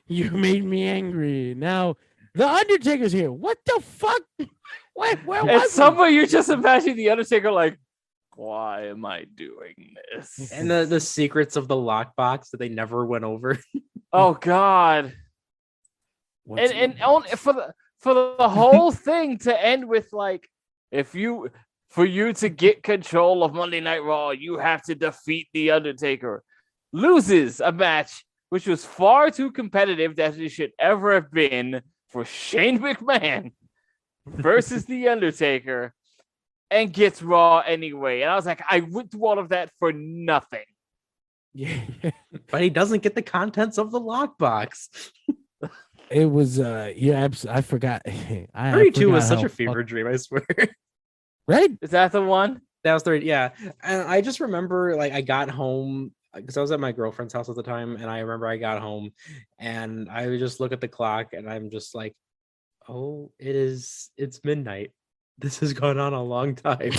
you made me angry. Now The Undertaker's here. What the fuck? Where was And somewhere you're just imagining The Undertaker like, why am I doing this? And the secrets of the lockbox that they never went over. Oh God. And for the whole thing to end with like, for you to get control of Monday Night Raw, you have to defeat The Undertaker. Loses a match which was far too competitive that it should ever have been for Shane McMahon versus The Undertaker, and gets Raw anyway. And I was like, I went through all of that for nothing. Yeah. But he doesn't get the contents of the lockbox. It was I forgot. 32 was such a fever dream, I swear. Right? Is that the one? That was 30, yeah. And I just remember, like, I got home because I was at my girlfriend's house at the time, and I remember I got home and I would just look at the clock and I'm just like, oh, it's midnight. This has gone on a long time.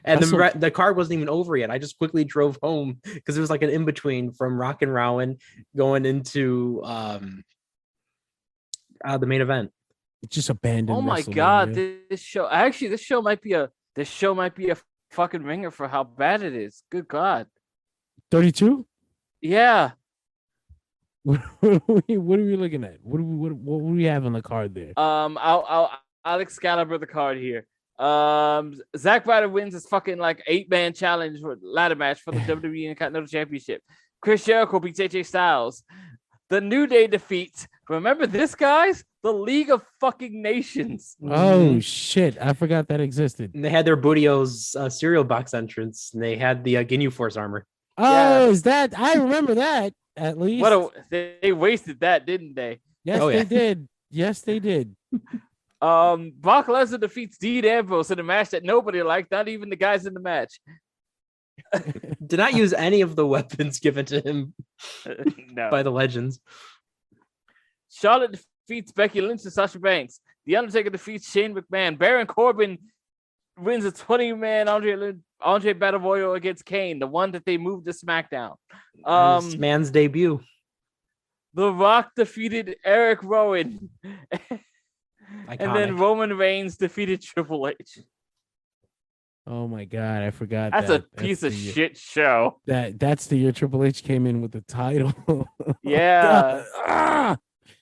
And the card wasn't even over yet. I just quickly drove home because it was like an in-between from Rock and Rowan going into the main event. It's just abandoned. Oh my God, this show might be a fucking ringer for how bad it is. Good God. 32? Yeah. What are we looking at? What do we have on the card there? I'll Excalibur the card here. Zack Ryder wins his fucking like 8-man challenge for ladder match for the WWE Intercontinental Championship. Chris Jericho beats AJ Styles. The New Day defeats, remember this, guys? The League of fucking Nations. Oh shit, I forgot that existed. And they had their Bootio's cereal box entrance, and they had the Ginyu Force armor. Oh, yeah. Is that? I remember that at least. They wasted that, didn't they? Yes, they did. Yes, they did. Brock Lesnar defeats Dean Ambrose in a match that nobody liked, not even the guys in the match. Did not use any of the weapons given to him by the legends. Charlotte defeats Becky Lynch and Sasha Banks. The Undertaker defeats Shane McMahon. Baron Corbin wins a 20-man Andre Battle Royal against Kane, the one that they moved to SmackDown. This man's debut. The Rock defeated Eric Rowan. And then Roman Reigns defeated Triple H. Oh my god, I forgot. That's a piece of shit show. That's the year Triple H came in with the title. Yeah.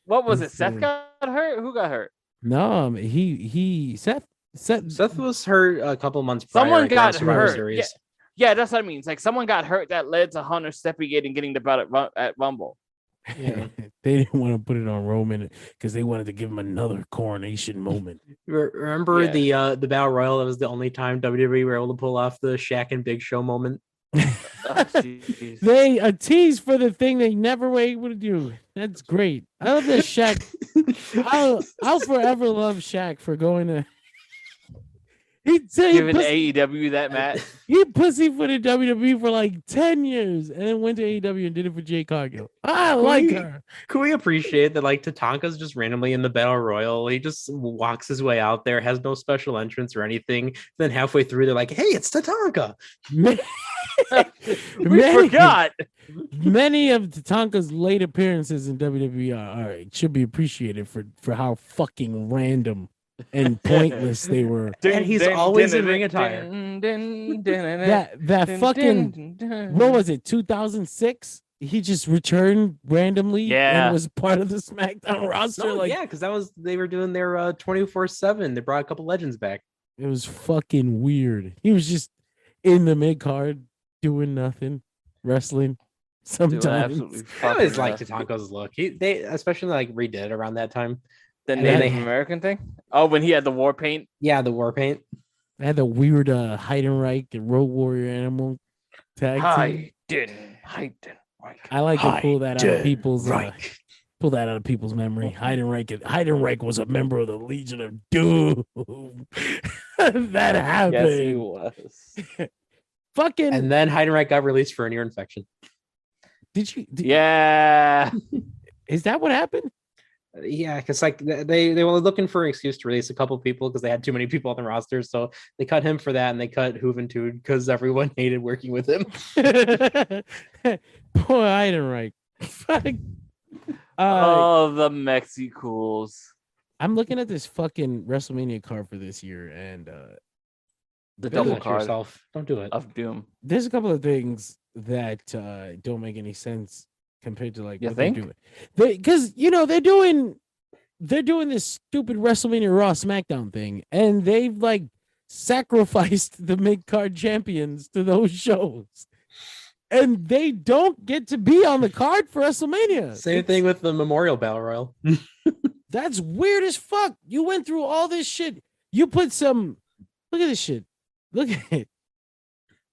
What was it? Seth got hurt? Who got hurt? No, Seth was hurt a couple months prior. Someone got hurt. Yeah, that's what I mean. It's like someone got hurt that led to Hunter stepping in and getting the belt at Rumble. Yeah. They didn't want to put it on Roman because they wanted to give him another coronation moment. Remember the Battle Royal? That was the only time WWE were able to pull off the Shaq and Big Show moment. They a tease for the thing they never were able to do. That's great. I love that Shaq. I'll forever love Shaq for going to. Giving AEW that match. He pussyfooted WWE for like 10 years and then went to AEW and did it for Jay Cargill. I like her. Can we appreciate that? Like Tatanka's just randomly in the Battle Royal. He just walks his way out there, has no special entrance or anything. Then halfway through, they're like, "Hey, it's Tatanka." We forgot. Many of Tatanka's late appearances in WWE should be appreciated for how fucking random and pointless they were. And he's always in ring attire. That fucking what was it? 2006. He just returned randomly and was part of the SmackDown roster. Because they were doing their 24/7. They brought a couple legends back. It was fucking weird. He was just in the mid card doing nothing, wrestling. Sometimes I always liked Tatanka's look. They especially like redid it around that time. The Native American thing? Oh, when he had the war paint? Yeah, the war paint. I had the weird Heidenreich and Road Warrior Animal tag team. I like to pull that out of people's memory. Heidenreich was a member of the Legion of Doom. That happened. Yes, he was. Fucking. And then Heidenreich got released for an ear infection. Yeah. Is that what happened? Yeah, because like they were looking for an excuse to release a couple people because they had too many people on the roster, so they cut him for that, and they cut Juventud because everyone hated working with him. Poor Heidenreich. The Mexicools. I'm looking at this fucking WrestleMania card for this year, and the double card. Yourself. Don't do it. Of Doom. There's a couple of things that don't make any sense compared to like what they're doing. Because they're doing this stupid WrestleMania Raw SmackDown thing, and they've like sacrificed the mid-card champions to those shows. And they don't get to be on the card for WrestleMania. Same thing with the Memorial Battle Royal. That's weird as fuck. You went through all this shit. You put some. Look at this shit. Look at it.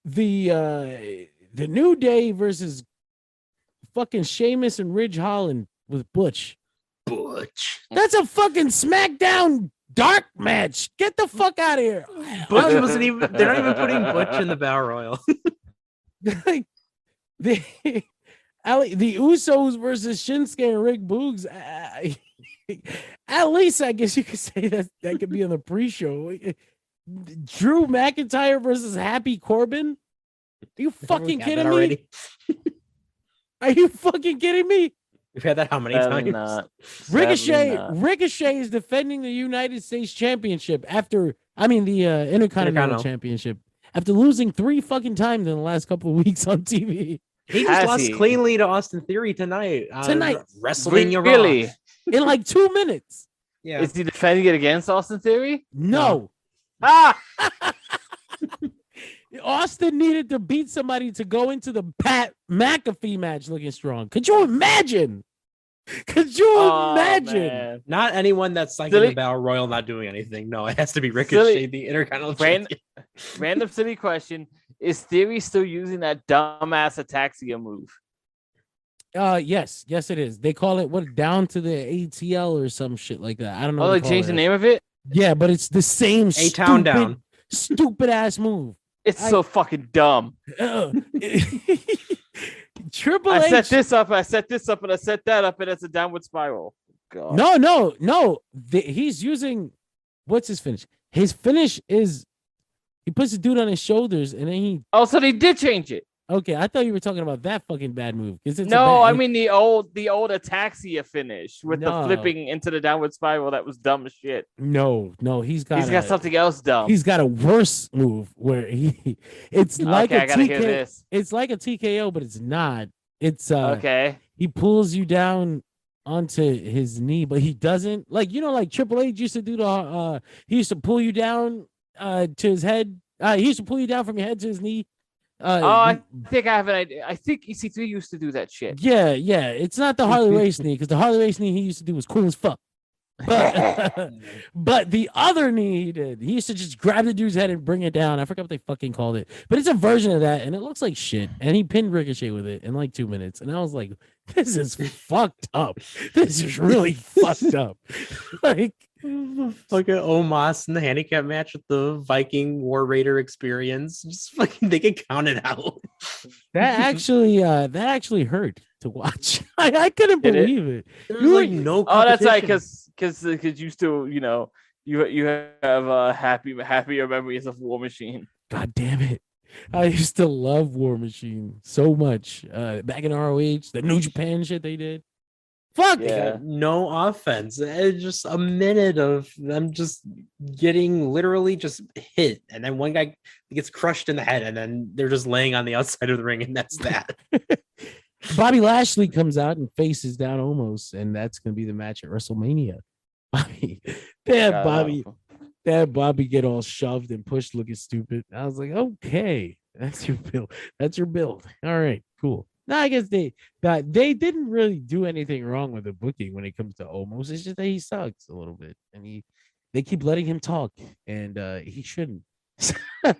The New Day versus fucking Sheamus and Ridge Holland with Butch. That's a fucking SmackDown dark match. Get the fuck out of here. Butch wasn't even. They're not even putting Butch in the Battle Royal. Like the Usos versus Shinsuke and Rick Boogs. At least I guess you could say that could be on the pre-show. Drew McIntyre versus Happy Corbin. Are you fucking kidding me? Are you fucking kidding me? We've had that how many times? Not. Ricochet is defending the United States Championship the Intercontinental Championship after losing 3 fucking times in the last couple of weeks on TV. He just lost cleanly to Austin Theory tonight. WrestleMania really? In like 2 minutes. Yeah. Is he defending it against Austin Theory? No. Austin needed to beat somebody to go into the Pat McAfee match looking strong. Could you imagine? Man. Not anyone that's like in the Battle Royal not doing anything. No, it has to be Ricochet, the Intercontinental. Random silly question. Is Theory still using that dumbass ataxia move? Yes, it is. They call it down to the ATL or some shit like that. I don't know. Oh, they changed the name of it? Yeah, but it's the same A-Town down. Stupid ass move. It's so fucking dumb. Triple H. I set this up, and I set that up, and it's a downward spiral. God. No. He's using what's his finish? His finish is he puts the dude on his shoulders, and then he. Oh, so they did change it. Okay, I thought you were talking about that fucking bad move. No, I mean the old ataxia finish with the No. flipping into the downward spiral. That was dumb as shit. No, He's got something else dumb. He's got a worse move where it's like Okay, I gotta hear this. It's like a TKO, but it's not. It's Okay. He pulls you down onto his knee, but he doesn't like like Triple H used to do the he used to pull you down to his head. He used to pull you down from your head to his knee. I think I have an idea. I think EC3 used to do that shit. Yeah. It's not the Harley Race knee because the Harley Race knee he used to do was cool as fuck. But the other knee he did. He used to just grab the dude's head and bring it down. I forgot what they fucking called it, but it's a version of that, and it looks like shit. And he pinned Ricochet with it in like 2 minutes, and I was like, "This is fucked up. This is really fucked up." Like fucking Omos in the handicap match with the Viking War Raider experience. Just fucking they get counted out. That actually hurt to watch. I couldn't believe it. You like no. Oh, that's right, because you still you have happier memories of War Machine. God damn it. I used to love War Machine so much. Back in ROH, the New Japan shit they did. Fuck yeah. No offense. It's just a minute of them just getting literally just hit, and then one guy gets crushed in the head, and then they're just laying on the outside of the ring, and that's that. Bobby Lashley comes out and faces down Omos, and that's gonna be the match at WrestleMania. Bobby get all shoved and pushed looking stupid. I was like, okay, that's your build. That's your build. All right, cool. No, I guess they didn't really do anything wrong with the booking when it comes to Omos. It's just that he sucks a little bit, and they keep letting him talk, and he shouldn't.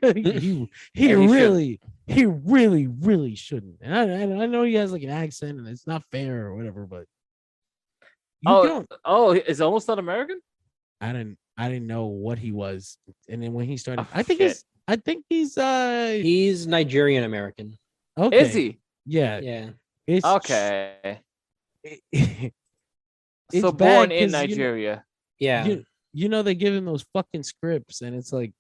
he really shouldn't. And I know he has like an accent, and it's not fair or whatever, but is Omos not American? I didn't know what he was, and then when he started, I think he's Nigerian American. Okay, is he? Yeah. It's okay. So born in Nigeria. They give him those fucking scripts, and it's like,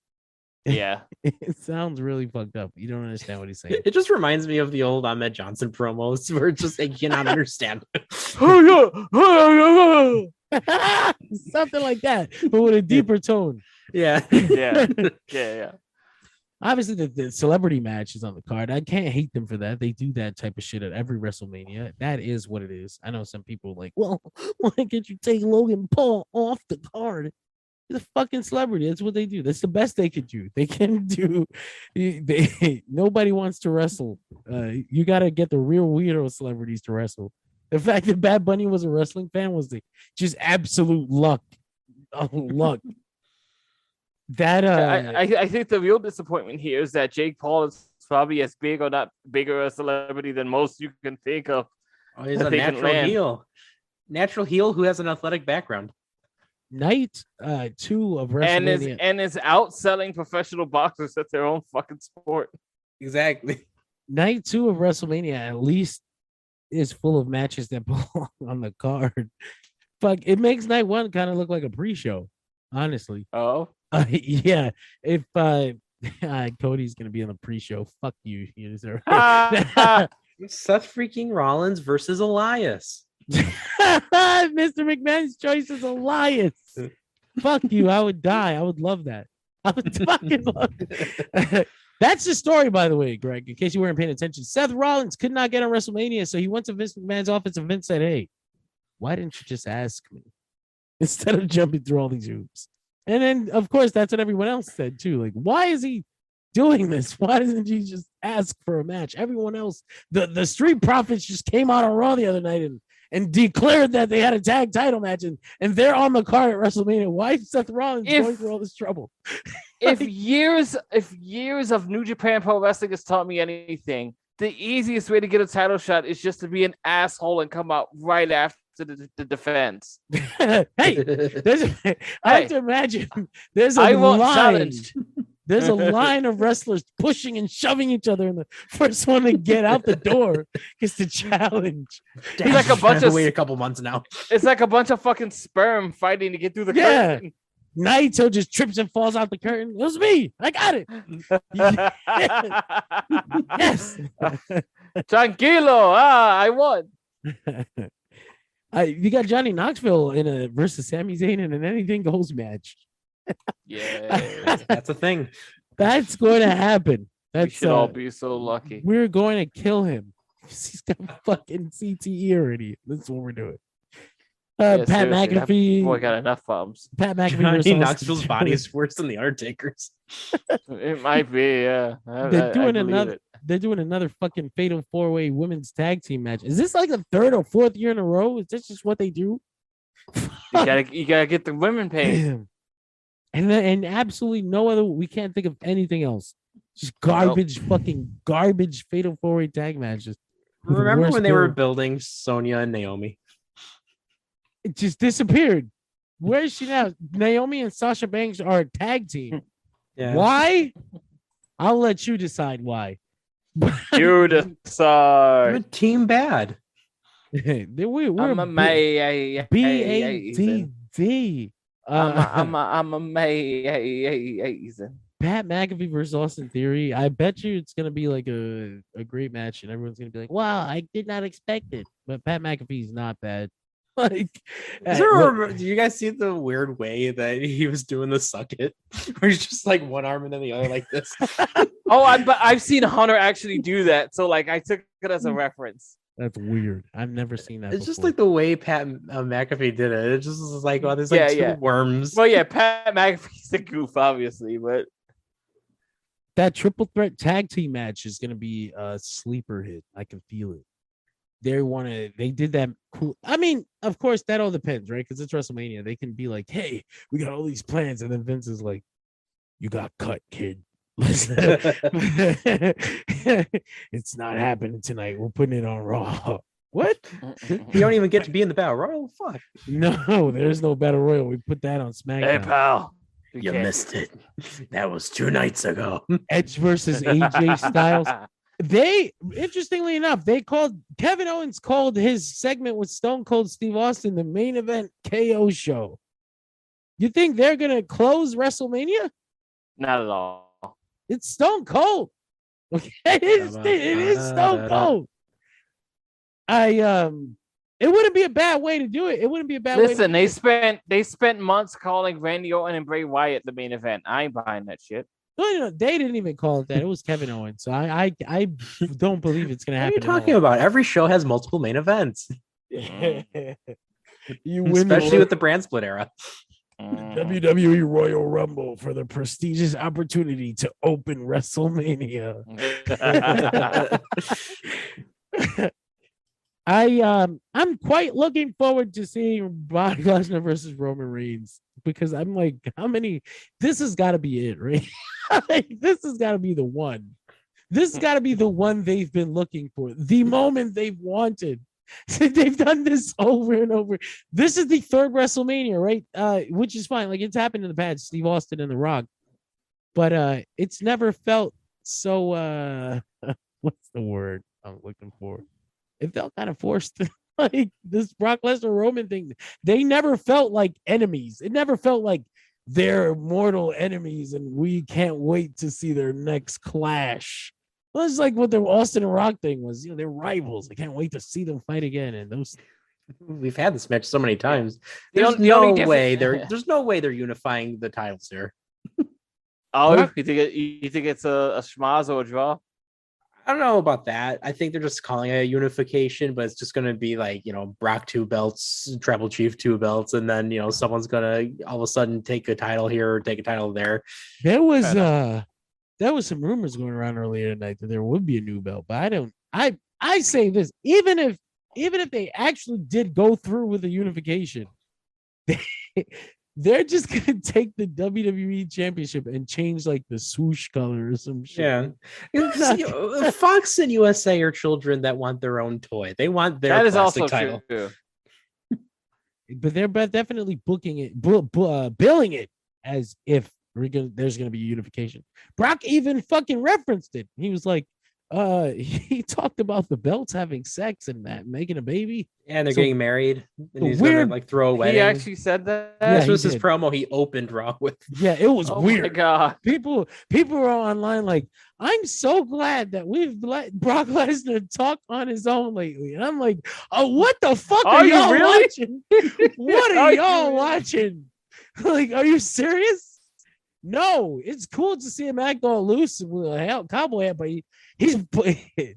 yeah, it sounds really fucked up. You don't understand what he's saying. It just reminds me of the old Ahmed Johnson promos where it's just like, you cannot understand. Something like that, but with a deeper tone. Yeah. Obviously, the celebrity match is on the card. I can't hate them for that. They do that type of shit at every WrestleMania. That is what it is. I know some people are like, well, why can't you take Logan Paul off the card? He's a fucking celebrity. That's what they do. That's the best they could do. They can do. Nobody wants to wrestle. You got to get the real weirdo celebrities to wrestle. The fact that Bad Bunny was a wrestling fan was just absolute luck. Luck. That I think the real disappointment here is that Jake Paul is probably as big or not bigger a celebrity than most you can think of. Oh, he's a natural heel. Natural heel who has an athletic background. Night 2 of WrestleMania and is outselling professional boxers at their own fucking sport. Exactly. Night 2 of WrestleMania at least is full of matches that belong on the card. Fuck, it makes night 1 kind of look like a pre-show, honestly. Oh. Yeah, if Cody's gonna be on the pre-show, fuck you. Seth freaking Rollins versus Elias. Mr. McMahon's choice is Elias. Fuck you. I would die. I would love that. I would fucking love it. That's the story, by the way, Greg, in case you weren't paying attention. Seth Rollins could not get on WrestleMania, so he went to Vince McMahon's office, and Vince said, hey, why didn't you just ask me instead of jumping through all these hoops? And then, of course, that's what everyone else said, too. Like, why is he doing this? Why doesn't he just ask for a match? Everyone else, the Street Profits just came out on Raw the other night and declared that they had a tag title match, and they're on the card at WrestleMania. Why is Seth Rollins going through all this trouble? If years of New Japan Pro Wrestling has taught me anything, the easiest way to get a title shot is just to be an asshole and come out right after the defense. I have to imagine there's a line. There's a line of wrestlers pushing and shoving each other, and the first one to get out the door gets the challenge. It's like a bunch of wait a couple months now. It's like a bunch of fucking sperm fighting to get through the curtain. Naito just trips and falls out the curtain. It was me. I got it. Yes. Tranquilo. I won. You got Johnny Knoxville in a versus Sami Zayn in an anything goes match. Yeah. That's a thing. That's going to happen. We should all be so lucky. We're going to kill him. He's got fucking CTE already. That's what we're doing. Yeah, Pat McAfee. Boy, got enough thumbs. Pat McAfee. Johnny Knoxville's body is worse than the Undertaker's. It might be, yeah. They're doing another fucking fatal 4-way women's tag team match. Is this like the 3rd or 4th year in a row? Is this just what they do? You gotta get the women paid. And absolutely no other. We can't think of anything else. Just garbage, fucking garbage fatal 4-way tag matches. Remember when they were building Sonya and Naomi? It just disappeared. Where is she now? Naomi and Sasha Banks are a tag team. Yeah. Why? I'll let you decide why. You decide. You're team bad. we're I'm a amazing. BADD. I'm amazing. Pat McAfee versus Austin Theory. I bet you it's gonna be like a great match, and everyone's gonna be like, "Wow, I did not expect it." But Pat McAfee's not bad. Like, do you guys see the weird way that he was doing the suck it, where he's just like one arm and then the other like this? I've seen Hunter actually do that, so like I took it as a reference. That's weird. I've never seen that. It's just like the way Pat McAfee did it. It just was like, oh, there's like two worms. Well, yeah, Pat McAfee's a goof, obviously, but that triple threat tag team match is gonna be a sleeper hit. I can feel it. They did that cool. I mean, of course, that all depends, right? Because it's WrestleMania. They can be like, hey, we got all these plans. And then Vince is like, you got cut, kid. It's not happening tonight. We're putting it on Raw. What? You don't even get to be in the Battle Royal? Fuck. No, there's no Battle Royal. We put that on SmackDown. Hey, pal. You missed it. That was 2 nights ago. Edge versus AJ Styles. Interestingly enough, Kevin Owens called his segment with Stone Cold Steve Austin the main event KO show. You think they're gonna close WrestleMania? Not at all. It's Stone Cold. Okay, it is Stone Cold. It wouldn't be a bad way to do it. It wouldn't be a bad way. Listen, they spent months calling Randy Orton and Bray Wyatt the main event. I ain't buying that shit. No, they didn't even call it that. It was Kevin Owens. So I don't believe it's gonna happen. What are you talking about? Every show has multiple main events. Especially with the brand split era. WWE Royal Rumble for the prestigious opportunity to open WrestleMania. I'm quite looking forward to seeing Brock Lesnar versus Roman Reigns, because I'm like, this has got to be it, right? This has got to be the one. This has got to be the one they've been looking for, the moment they've wanted. They've done this over and over. This is the 3rd WrestleMania, right? Which is fine. Like, it's happened in the past, Steve Austin and The Rock. But it's never felt so what's the word I'm looking for? It felt kind of forced. Like this Brock Lesnar Roman thing. They never felt like enemies. It never felt like they're mortal enemies and we can't wait to see their next clash. Well, it's like what the Austin and Rock thing was. They're rivals. I can't wait to see them fight again. And those, we've had this match so many times. There's no way they're unifying the titles here. Oh, you think it's a schmaz or a draw? I don't know about that. I think they're just calling it a unification, but it's just going to be like, Brock 2 belts, Tribal Chief 2 belts, and then, someone's going to all of a sudden take a title here or take a title there. There was some rumors going around earlier tonight that there would be a new belt, but I say this, even if they actually did go through with the unification, they're just gonna take the WWE Championship and change like the swoosh color or some shit. Yeah, Fox and USA are children that want their own toy. They want their plastic title. True. But they're definitely booking it, billing it as if there's gonna be unification. Brock even fucking referenced it. He was like, He talked about the belts having sex and that making a baby. And they're So- getting married, and the he's weird- gonna like throw a wedding. He actually said that. Yeah, This he was his did. promo. He opened Raw with. Yeah, it was Oh weird. my god. People were online like, I'm so glad that we've let Brock Lesnar talk on his own lately. And I'm like, oh, what the fuck are you y'all really? watching? What Are are you y'all really? watching? Like, are you serious? No, it's cool to see him act all loose with a cowboy hat, but he's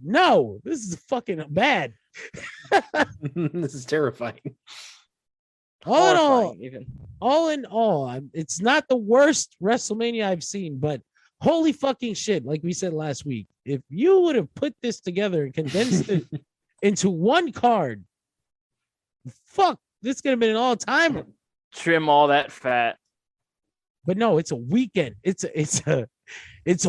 no, this is fucking bad. This is terrifying. All in all, Horrifying, even. all in all, it's not the worst WrestleMania I've seen, but holy fucking shit, like we said last week, if you would have put this together and condensed it into one card, fuck, this could have been an all-timer. Trim all that fat. But no, it's a weekend. It's a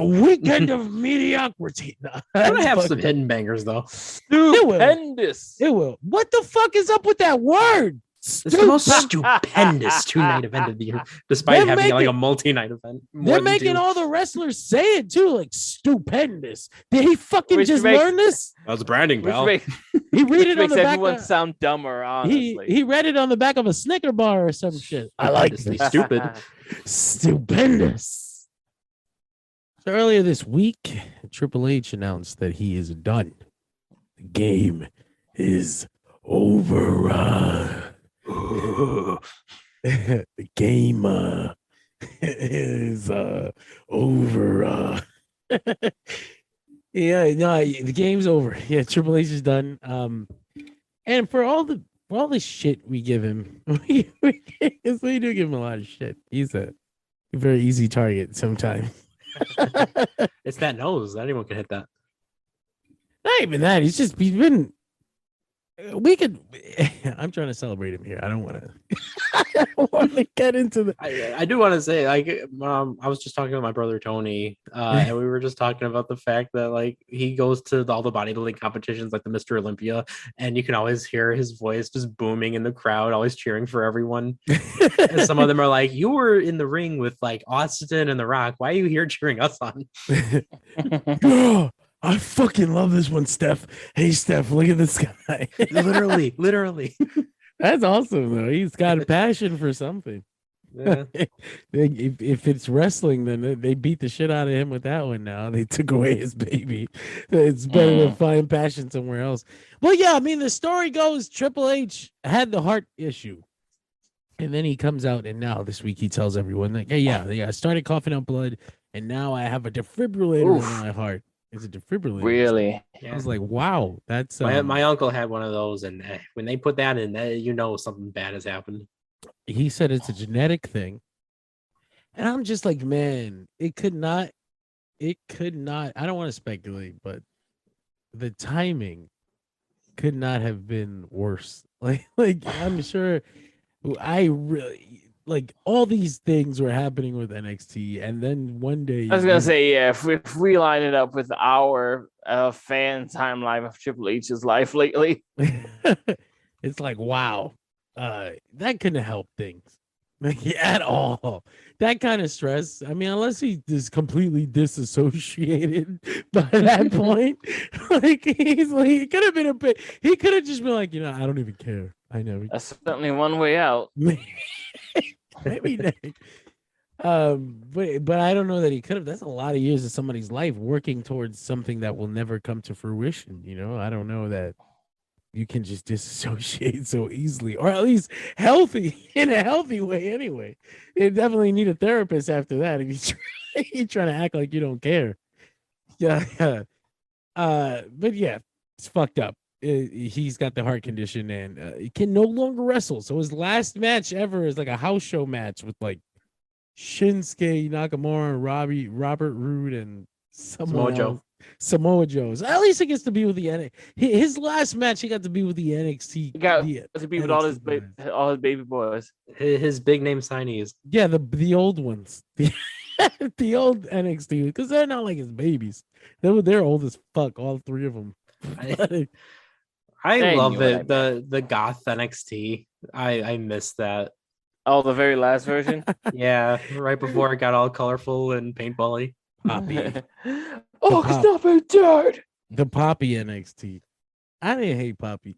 weekend of mediocrity. No, I'm gonna have fuck- some hidden bangers though. Stupendous. It will. What the fuck is up with that word? It's the most stupendous two-night event of the year, despite They're having like making- a multi-night event. more They're than making two. all the wrestlers say it too, like stupendous. Did he fucking Which just makes- learn this? That was branding, Which, pal. makes, He read which it on makes the back. everyone Of, sound dumber, honestly. he read it on the back of a Snicker bar or some shit. I like Stupendously this. stupid. Stupendous. So earlier this week, Triple H announced that he is done. The game is over. The game is over. Yeah, no, the game's over. Yeah, Triple H is done. And for all the shit we give him, we do give him a lot of shit. He's a very easy target sometimes. It's that nose. Anyone can hit that. Not even that. He's been. We could. I'm trying to celebrate him here. I don't want to. I don't want to get into the. I do want to say, like, I was just talking to my brother Tony, and we were just talking about the fact that like he goes to all the bodybuilding competitions, like the Mr. Olympia, and you can always hear his voice just booming in the crowd, always cheering for everyone. And some of them are like, "You were in the ring with like Austin and The Rock. Why are you here cheering us on?" Oh, I fucking love this one, Steph. Hey, Steph, look at this guy. literally. That's awesome, though. He's got a passion for something. Yeah. If it's wrestling, then they beat the shit out of him with that one now. They took away his baby. It's better to find passion somewhere else. Well, yeah, I mean, the story goes Triple H had the heart issue. And then he comes out, and now this week he tells everyone, like, hey, yeah, I started coughing up blood, and now I have a defibrillator in my heart. It's a defibrillator. Really? I was like, wow, that's My uncle had one of those, and when they put that in, you know something bad has happened. he said it's a genetic thing. And I'm just like, man, it could not, I don't want to speculate, but the timing could not have been worse. Like I'm sure I really like all these things were happening with NXT, and then one day I was gonna say, yeah, if we line it up with our fan timeline of Triple H's life lately, it's like, wow, that couldn't help things like at all. That kind of stress. I mean, unless he is completely disassociated by that point, like he's like, it could have been a bit. He could have just been like, I don't even care. I never. that's certainly one way out. Maybe not. But I don't know that he could have. That's a lot of years of somebody's life working towards something that will never come to fruition. I don't know that you can just disassociate so easily, or at least in a healthy way. Anyway, you definitely need a therapist after that if you're trying to act like you don't care. Yeah. But yeah, it's fucked up. He's got the heart condition and he can no longer wrestle. So his last match ever is like a house show match with like Shinsuke Nakamura, Robert Roode, and Samoa Joe. So at least he gets to be with the NXT. His last match, he got to be with the NXT. He got to be with all his baby boys. His big name signees. Yeah, the old ones, the old NXT, because they're not like his babies. They're old as fuck, all three of them. I Dang, love you it. and I, The goth NXT. I miss that. Oh, the very last version. Yeah, right before it got all colorful and paintball-y. Poppy. Oh, Pop. stop it, dirt. The Poppy NXT. I didn't hate Poppy.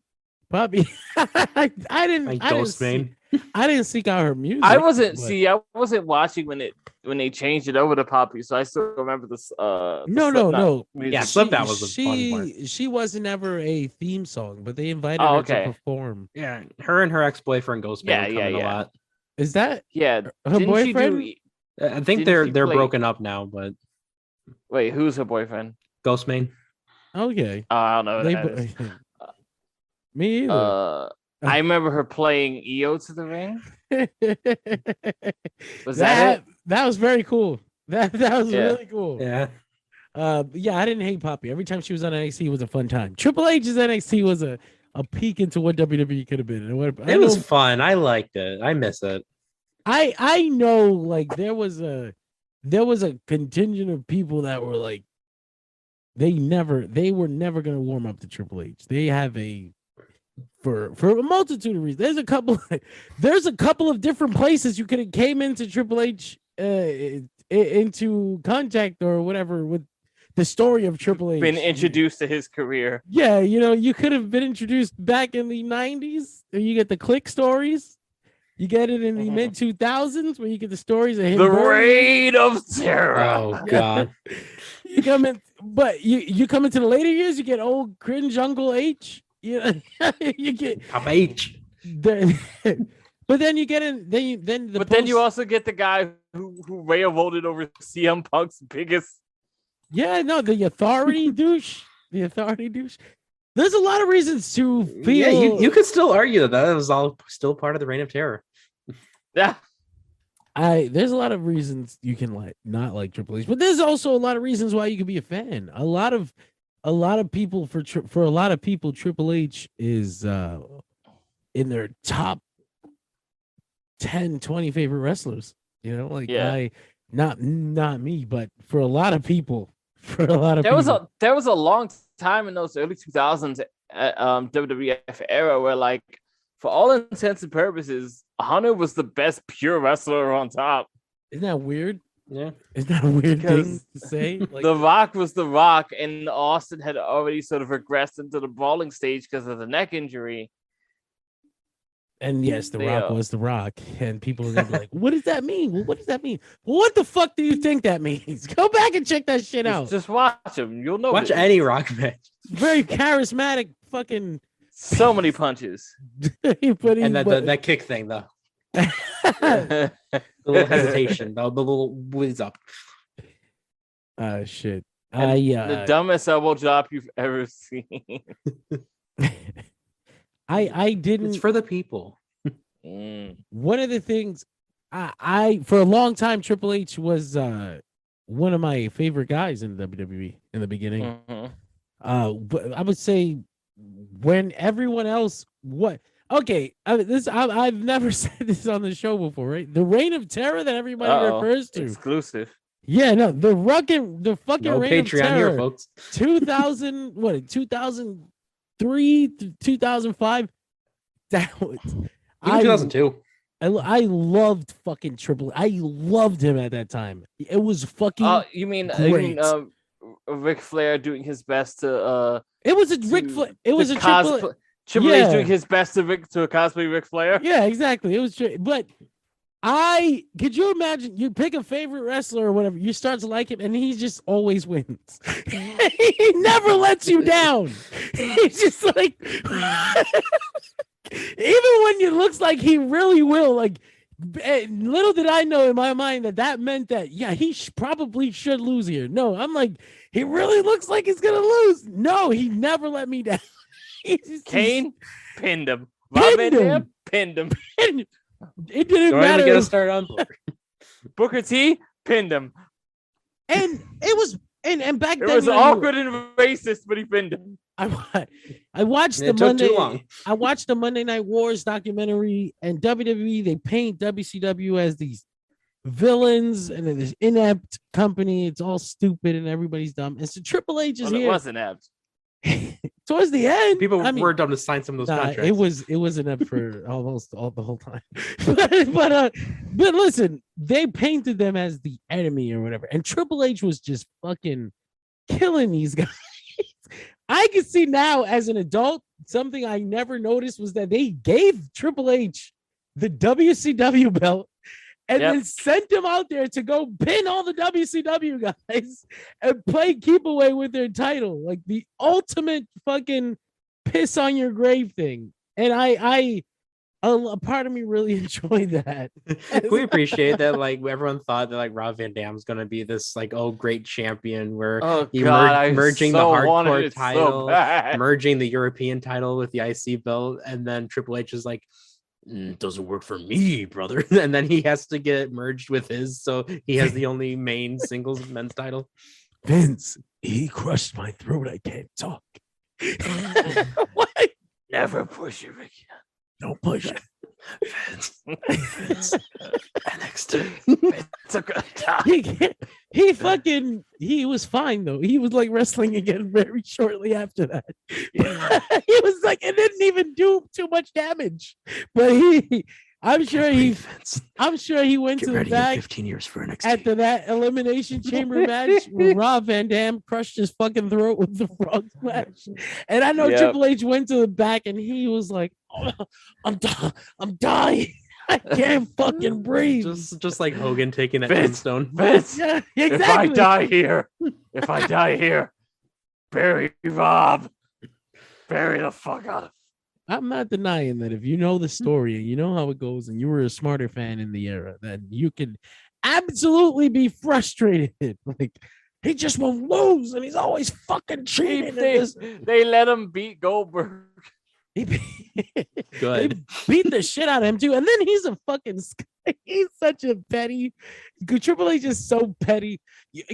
Poppy, I didn't seek out her music. I wasn't watching when they changed it over to Poppy, so I still remember this. No. Yeah, Slipknot was the fun part. She wasn't ever a theme song, but they invited her to perform. Yeah, her and her ex-boyfriend Ghostman were coming a lot. Is that her boyfriend? I think they're broken up now, but wait, who's her boyfriend? Ghostman. Okay. I don't know. That is. Me either. I remember her playing EO to the ring. Was that was very cool. That was really cool. Yeah. I didn't hate Poppy. Every time she was on NXT, it was a fun time. Triple H's NXT was a peek into what WWE could have been. It was fun. I liked it. I miss it. I know, like there was a contingent of people that were like, they were never gonna warm up to Triple H. They have for a multitude of reasons. There's a couple of different places you could have came into Triple H into contact or whatever with the story of Triple H. Been introduced to his career. Yeah, you could have been introduced back in the 90s. You get the Click stories. You get it in the mid 2000s where you get the stories of him. The Reign of Terror. Oh God. You come into the later years. You get old cringe Uncle H. You get Papa H. But then you get in. Then you also get the guy who railroaded over CM Punk's biggest. Yeah, no, the authority douche. The authority douche. There's a lot of reasons to feel. Yeah, you could still argue that was all still part of the Reign of Terror. Yeah. There's a lot of reasons you can not like Triple H, but there's also a lot of reasons why you could be a fan. A lot of people for a lot of people, Triple H is in their top 10, 20 favorite wrestlers. Not me, but for a lot of people, there was a long time in those early 2000s WWF era where, like, for all intents and purposes, Hunter was the best pure wrestler on top. Isn't that weird? Yeah. Isn't that a weird thing to say? Like, The Rock was The Rock, and Austin had already sort of regressed into the brawling stage because of the neck injury. And yes, The Rock was The Rock. And people are going to be like, what does that mean? Well, what does that mean? Well, what the fuck do you think that means? Go back and check that shit out. Just watch him. You'll know. Watch any Rock match. Very charismatic fucking... So many punches. That kick thing, though. The little hesitation, the little whiz up. Shit. The dumbest elbow drop you've ever seen. I didn't. It's for the people. One of the things I for a long time, Triple H was one of my favorite guys in WWE in the beginning. But I would say when everyone else I've never said this on the show before, right? The Reign of Terror that everybody refers to. Exclusive. Yeah, no, the fucking Reign of Terror. Here, folks. 2003 to 2005. That was even 2002. I loved fucking Triple. I loved him at that time. It was fucking. You mean Ric Flair doing his best to. It was a Ric Flair. It was a Triple H doing his best to cosplay Ric Flair. Yeah, exactly. It was, but could you imagine? You pick a favorite wrestler or whatever, you start to like him, and he just always wins. He never lets you down. He's just like, even when it looks like he really will. Like, little did I know in my mind that meant that he probably should lose here. No, I'm like, he really looks like he's gonna lose. No, he never let me down. Kane pinned him. Rob Van Dam pinned him. It didn't Don't matter. Even get us started on Booker T pinned him. And it was and back it then was awkward and racist, but he pinned him. I watched the Monday. I watched the Monday Night Wars documentary, and WWE, they paint WCW as these villains and this inept company. It's all stupid and everybody's dumb. And so Triple H is here. It was inept. Towards the end, people were dumb to sign some of those contracts. It was inept for almost the whole time. but listen, they painted them as the enemy or whatever, and Triple H was just fucking killing these guys. I can see now as an adult, something I never noticed was that they gave Triple H the WCW belt and then sent him out there to go pin all the WCW guys and play keep away with their title. Like the ultimate fucking piss on your grave thing. And a part of me really enjoyed that. We appreciate that. Like everyone thought that like Rob Van Dam's gonna be this like great champion where merging the hardcore title, merging the European title with the IC belt, and then Triple H is like, it doesn't work for me, brother. And then he has to get merged with his, so he has the only main singles men's title. Vince, he crushed my throat. I can't talk. What? Never push it again. Don't push it. Vince. NXT. It's a good time. He was fine though. He was like wrestling again very shortly after that. Yeah. He was like, it didn't even do too much damage. But I'm sure he went to the back 15 years for NXT. After that elimination chamber match where Rob Van Dam crushed his fucking throat with the frog splash. And I know Triple H went to the back and he was like, oh, I'm dying. I can't fucking breathe. Just like Hogan taking that tombstone. Vince, yeah, exactly. If I die here, bury Rob. Bury the fuck out of. I'm not denying that if you know the story and you know how it goes and you were a smarter fan in the era, then you can absolutely be frustrated. Like, he just won't lose and he's always fucking cheating. They let him beat Goldberg. Good. They beat the shit out of him too. And then he's he's such a petty. Triple H is so petty.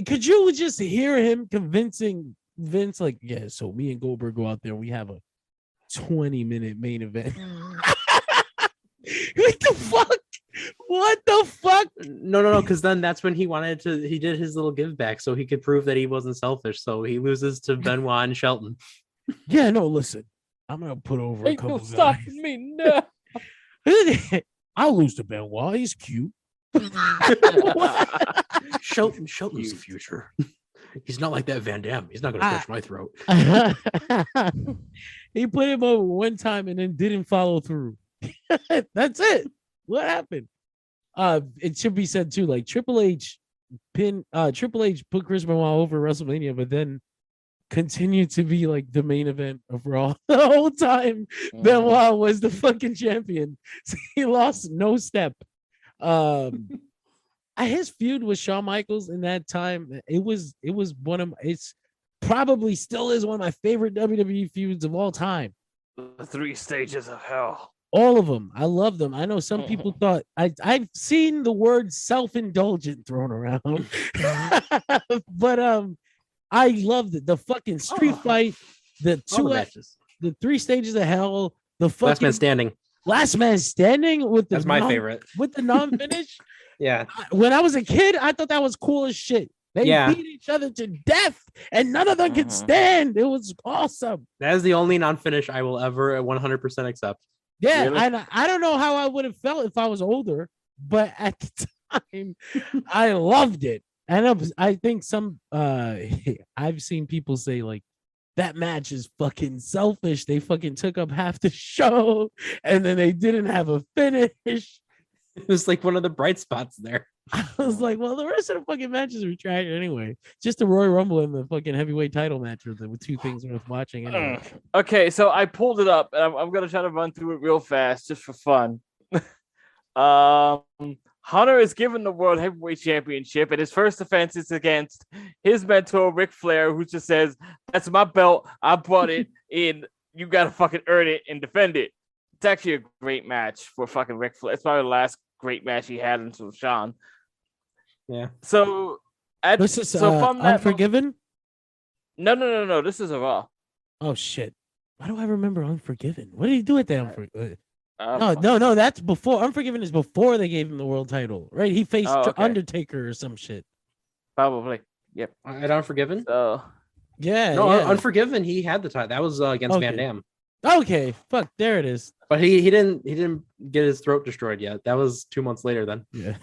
Could you just hear him convincing Vince, like, yeah, so me and Goldberg go out there and we have a 20-minute main event. What the fuck? No, because then that's when he did his little give back so he could prove that he wasn't selfish. So he loses to Benoit and Shelton. Yeah, no, listen, I'm gonna put over a couple guys. Stop me now. I'll lose to Benoit. He's cute. Shelton's the future. He's not like that Van Dam. He's not going to crush my throat. He put him over one time and then didn't follow through. That's it. What happened? It should be said too, like Triple H put Chris Benoit over WrestleMania, but then continued to be like the main event of Raw the whole time. Benoit was the fucking champion. So he lost no step. His feud with Shawn Michaels in that time, it's probably still is one of my favorite WWE feuds of all time. The 3 stages of hell. All of them. I love them. I know some people thought I've seen the word self-indulgent thrown around. But I loved it. The fucking street fight, the 3 stages of hell, the fucking Last Man Standing with the That's my favorite. With the non-finish. Yeah. When I was a kid, I thought that was cool as shit. They beat each other to death, and none of them could stand. It was awesome. That is the only non-finish I will ever 100% accept. Yeah, really? I don't know how I would have felt if I was older, but at the time, I loved it. And I think I've seen people say like, that match is fucking selfish. They fucking took up half the show, and then they didn't have a finish. It was like one of the bright spots there. I was like, well, the rest of the fucking matches were trash anyway. Just the Royal Rumble and the fucking heavyweight title match are the 2 things worth watching anyway. Okay, so I pulled it up, and I'm going to try to run through it real fast just for fun. Hunter is given the World Heavyweight Championship, and his first defense is against his mentor, Ric Flair, who just says, that's my belt. I brought it in. You got to fucking earn it and defend it. It's actually a great match for fucking Ric Flair. It's probably the last great match he had until Shawn. Yeah. So this is from Unforgiven? No. This is a Raw. Oh shit! Why do I remember Unforgiven? What did he do at that Unforgiven? No. That's before. Unforgiven is before they gave him the world title, right? He faced Undertaker or some shit. Probably. Yep. At Unforgiven. Yeah. Unforgiven. He had the title. That was against Van Dam. Okay, fuck, there it is. But he didn't get his throat destroyed yet. That was 2 months later then. Yeah.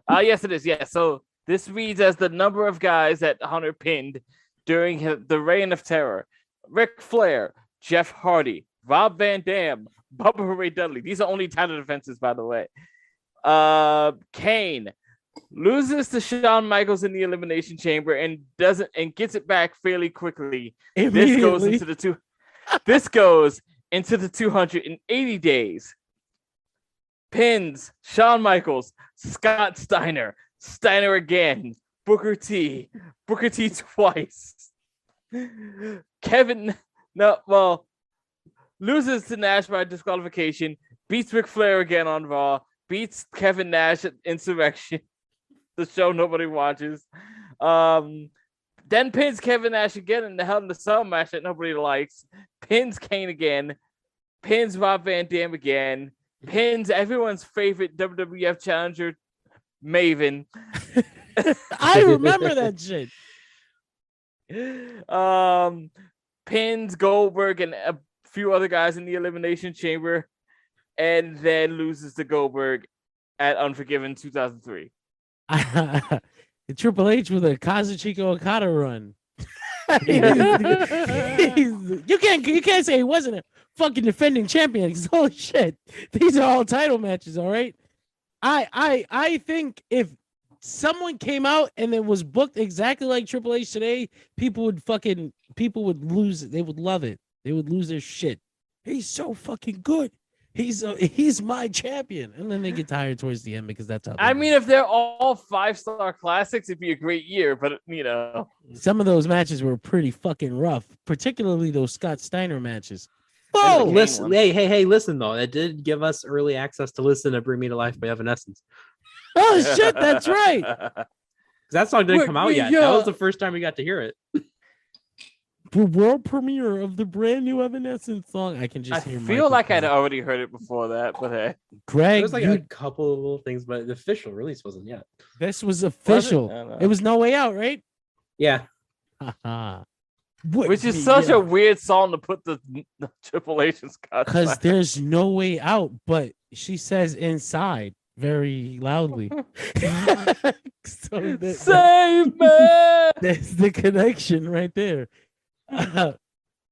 Yes, it is. Yeah. So this reads as the number of guys that Hunter pinned during the Reign of Terror. Ric Flair, Jeff Hardy, Rob Van Dam, Bubba Ray Dudley. These are only title defenses, by the way. Kane loses to Shawn Michaels in the Elimination Chamber and gets it back fairly quickly. This goes into the 280 days. Pins Shawn Michaels, Scott Steiner again, Booker T twice. Loses to Nash by disqualification, beats Ric Flair again on Raw, beats Kevin Nash at Insurrection, the show nobody watches. Then pins Kevin Nash again in the Hell in a Cell match that nobody likes. Pins Kane again. Pins Rob Van Dam again. Pins everyone's favorite WWF challenger, Maven. I remember that shit. Pins Goldberg and a few other guys in the Elimination Chamber, and then loses to Goldberg at Unforgiven 2003. Triple H with a Kazuchika Okada run. You can't say he wasn't a fucking defending champion. Holy shit, these are all title matches. All right, I think if someone came out and it was booked exactly like Triple H today, people would lose it. They would love it. They would lose their shit. He's so fucking good. He's my champion, and then they get tired towards the end because that's how. I mean, if they're all 5-star classics, it'd be a great year. But some of those matches were pretty fucking rough, particularly those Scott Steiner matches. Oh, listen, hey, listen though, it did give us early access to listen to "Bring Me to Life" by Evanescence. Oh shit, that's right. That song didn't come out yet. That was the first time we got to hear it. The world premiere of the brand new Evanescence song. I can just hear. I feel like I'd already heard it before that, but hey. Greg, there's like a couple of little things, but the official release wasn't yet. This was official. It was No Way Out, right? Yeah. Which is such a weird song to put the Triple H and Scott. Because there's no way out, but she says inside very loudly. Save me! That's the connection right there. Yeah,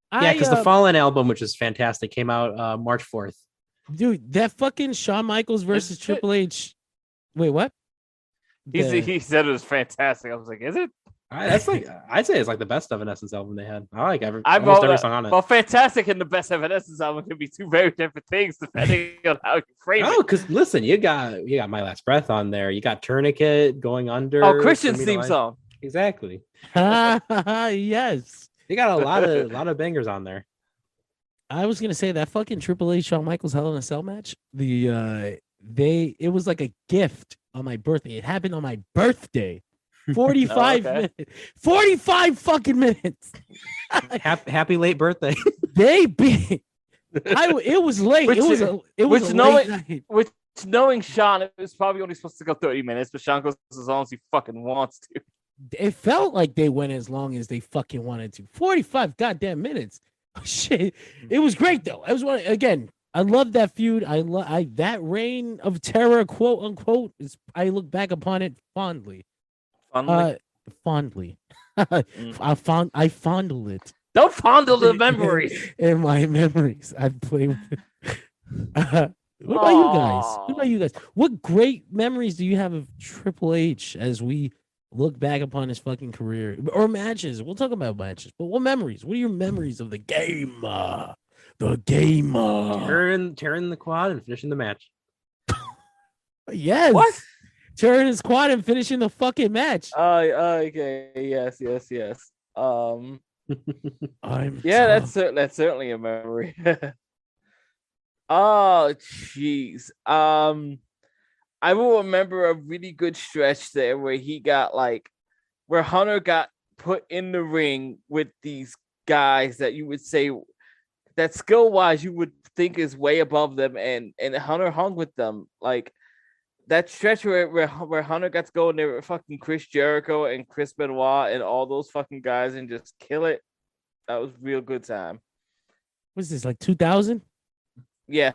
because the Fallen album, which is fantastic, came out March 4th. Dude, that fucking Shawn Michaels versus Triple H. Wait, what? He said it was fantastic. I was like, is it? That's like I'd say it's like the best Evanescence album they had. I like almost every song on it. Well, fantastic and the best Evanescence album can be two very different things depending on how you frame it. Oh, because listen, you got My Last Breath on there. You got Tourniquet, Going Under. Oh, Christian's theme song. Exactly. Yes. You got a lot of bangers on there. I was gonna say that fucking Triple H Shawn Michaels Hell in a Cell match. It was like a gift on my birthday. It happened on my birthday. 45 minutes. 45 fucking minutes. Happy late birthday. It was late. It was late night. Which knowing Shawn, it was probably only supposed to go 30 minutes, but Shawn goes as long as he fucking wants to. It felt like they went as long as they fucking wanted to. 45 goddamn minutes. Shit. It was great though. I love that feud. That reign of terror, quote unquote, I look back upon it fondly. Fondly. I fondle it. Don't fondle the memories. In my memories, I play with it. What about you guys? What great memories do you have of Triple H as we look back upon his fucking career or matches? We'll talk about matches, but what memories? What are your memories of the game? Tearing the quad and finishing the match. Yes. What? Tearing his quad and finishing the fucking match. Okay. Yes. That's certainly a memory. Oh, jeez. I will remember a really good stretch there where where Hunter got put in the ring with these guys that you would say that skill wise you would think is way above them, and Hunter hung with them. Like that stretch where Hunter got to go in there with fucking Chris Jericho and Chris Benoit and all those fucking guys and just kill it. That was a real good time. Was this like 2000? Yeah.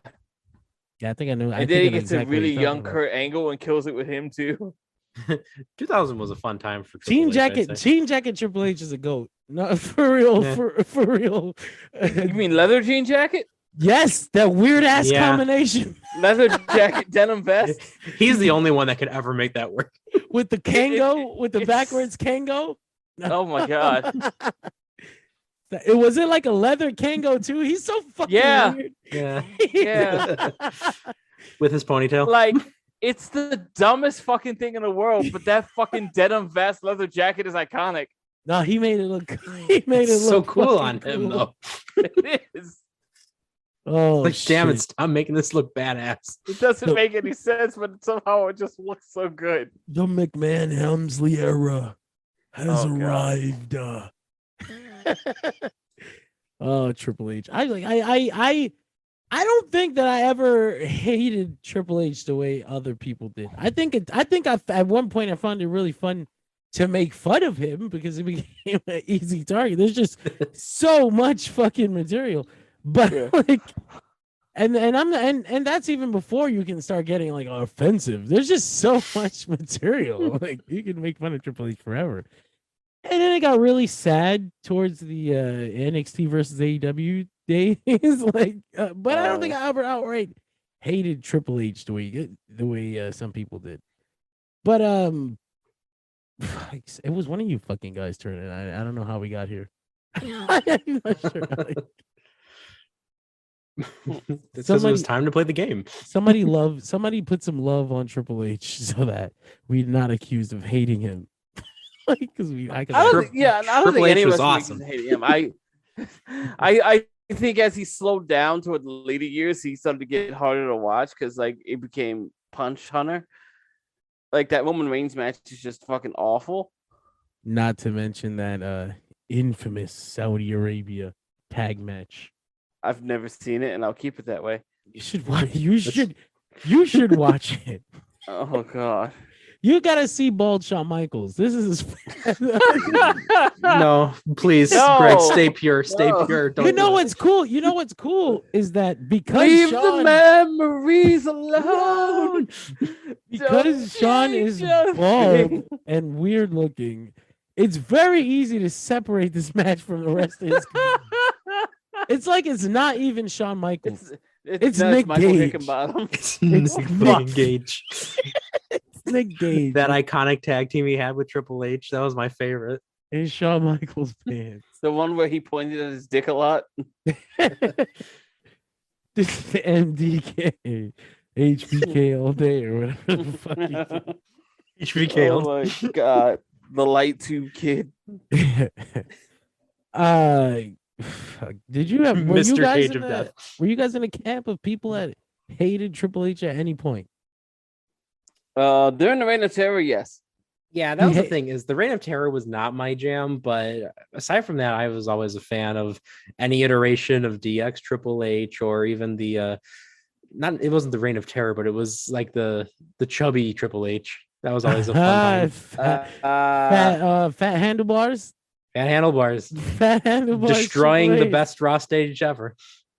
Yeah, I think I knew. And then he gets a really young Kurt Angle and kills it with him too. 2000 was a fun time for Triple Jean Jacket Triple H is a goat. No, for real, Yeah. for real. You mean leather jean jacket? Yes, that weird ass Yeah. combination Leather jacket, denim vest. He's the only one that could ever make that work. with the Kango, with the it's- backwards Kango. Oh my god. It was it like a leather Kango too. He's so fucking Yeah. weird. Yeah. Yeah. With his ponytail. Like, it's the dumbest fucking thing in the world, but that fucking denim vest leather jacket is iconic. No, he made it look. He made it It's so look cool fucking on him cool. though. It is. Oh, Like, damn it, shit. stop making this look badass. It doesn't make any sense, but somehow it just looks so good. The McMahon Helmsley era has Oh, God. arrived. Oh, Triple H. I don't think that I ever hated Triple H the way other people did. I think at one point I found it really fun to make fun of him because it became an easy target. There's just so much fucking material. But Yeah. like and that's even before you can start getting like offensive. There's just so much material. Like you can make fun of Triple H forever. And then it got really sad towards the NXT versus AEW days. Like, but I don't think I ever outright hated Triple H the way some people did. But it was one of you fucking guys turning. I don't know how we got here. I'm not sure. It's because it was time to play the game. Somebody put some love on Triple H so that we're not accused of hating him. Like, because I don't think Triple any H of was us awesome. hated him. I think as he slowed down toward the later years, he started to get harder to watch because like it became Punch Hunter. Like that Roman Reigns match is just fucking awful. Not to mention that infamous Saudi Arabia tag match. I've never seen it, and I'll keep it that way. You should watch. You should watch it. Oh god. You gotta see Bald Shawn Michaels. This is No, please, No. Greg, stay pure. Stay No. pure. Don't you know do it. what's cool? You know what's cool is that because Leave Shawn, the memories alone. because Don't Shawn change is a bald thing. and weird looking, it's very easy to separate this match from the rest of his. It's like it's not even Shawn Michaels. It's that's Nick Michael Gage. Hickenbottom. It's It's Nick fuck. Gage. It's Nick Gage. That iconic tag team he had with Triple H. That was my favorite. in Shawn Michaels pants. The one where he pointed at his dick a lot. This is the MDK, HBK all day or whatever the fuck. HBK. Oh my god. The light tube kid. Did you have were you Mr. guys Cage in of the- Death. Were you guys in a camp of people that hated Triple H at any point? During the Reign of Terror, yes. Yeah, that was the Yeah. thing, is the Reign of Terror was not my jam, but aside from that, I was always a fan of any iteration of DX Triple H, or even the not, it wasn't the Reign of Terror, but it was like the chubby Triple H. That was always a fun time. Fat handlebars. And handlebars, Fat handlebars. destroying the Triple H. best Raw stage ever.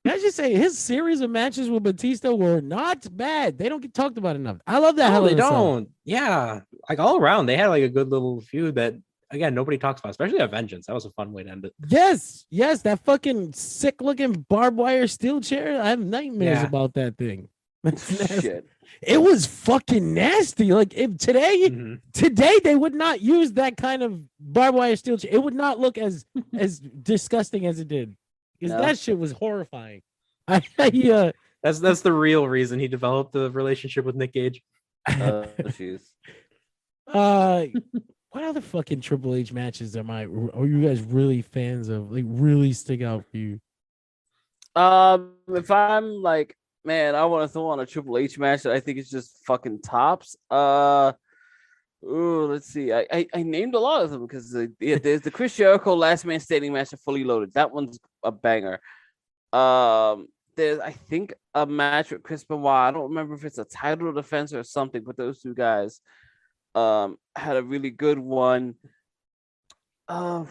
Can I just say his series of matches with Batista were not bad. They don't get talked about enough. I love that. No, Hell they in a Cell. don't. Yeah, like all around, they had like a good little feud that, again, nobody talks about, especially at Vengeance. That was a fun way to end it. Yes, that fucking sick looking barbed wire steel chair. I have nightmares Yeah. about that thing. That's nasty. Shit. It was fucking nasty. Like if Mhm. today they would not use that kind of barbed wire steel chair. It would not look as disgusting as it did. Because No. that shit was horrifying. I That's the real reason he developed the relationship with Nick Gage. Jeez. What other fucking Triple H matches are you guys really fans of? Like really stick out for you? If I'm like, man, I want to throw on a Triple H match that I think is just fucking tops. Let's see. I named a lot of them because there's the Chris Jericho Last Man Standing match at Fully Loaded. That one's a banger. There's I think a match with Chris Benoit. I don't remember if it's a title defense or something, but those two guys had a really good one. I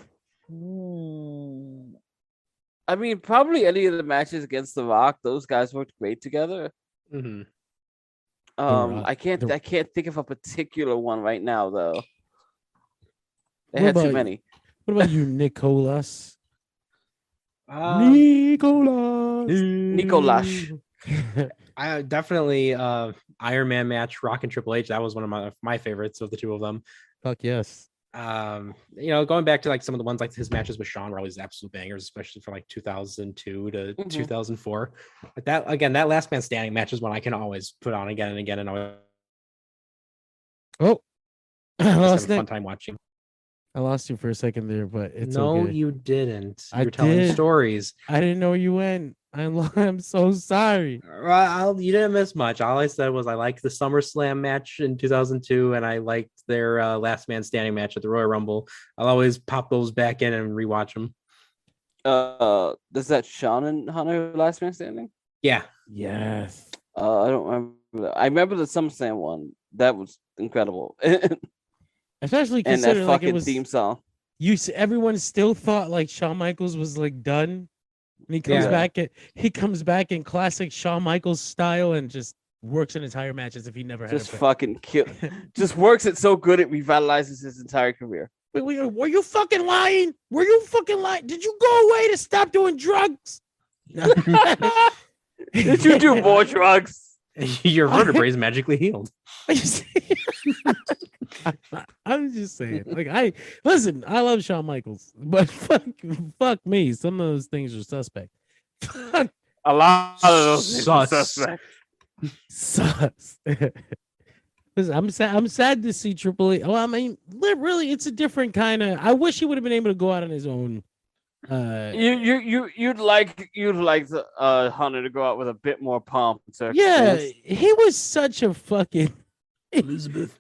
mean, probably any of the matches against The Rock, those guys worked great together. Mhm. I can't think of a particular one right now though. They What had too about- many. What about you, Nicholas? Nikolash. I definitely Iron Man match, Rock and Triple H. That was one of my favorites of the two of them. Fuck yes. Going back to like some of the ones like his matches with Shawn were always absolute bangers, especially from like 2002 to 2004. Like that last man standing match is one I can always put on again and again, and always have a fun time watching. I lost you for a second there, but it's no, okay. you didn't. I You're telling did. stories. I didn't know where you went. I'm so sorry. You didn't miss much. All I said was I liked the SummerSlam match in 2002, and I liked their last man standing match at the Royal Rumble. I'll always pop those back in and rewatch them. Does that Shawn and Hunter last man standing? Yeah. Yes. I don't remember. I remember the SummerSlam one. That was incredible. Especially and that considering like fucking it was theme song. Everyone still thought like Shawn Michaels was like done. And he comes back in classic Shawn Michaels style and just works an entire match as if he never had just fucking kill. Just works it so good it revitalizes his entire career. Wait, were you fucking lying? Were you fucking lying? Did you go away to stop doing drugs? Did you do more drugs? Your vertebrae is magically healed. I'm just saying. Like I love Shawn Michaels, but fuck me. Some of those things are suspect. A lot of those are suspect. Sus. Listen, I'm sad to see Triple H. Well, I mean, really, it's a different kind of. I wish he would have been able to go out on his own. You'd like the Hunter to go out with a bit more pomp. Yeah, he was such a fucking Elizabeth.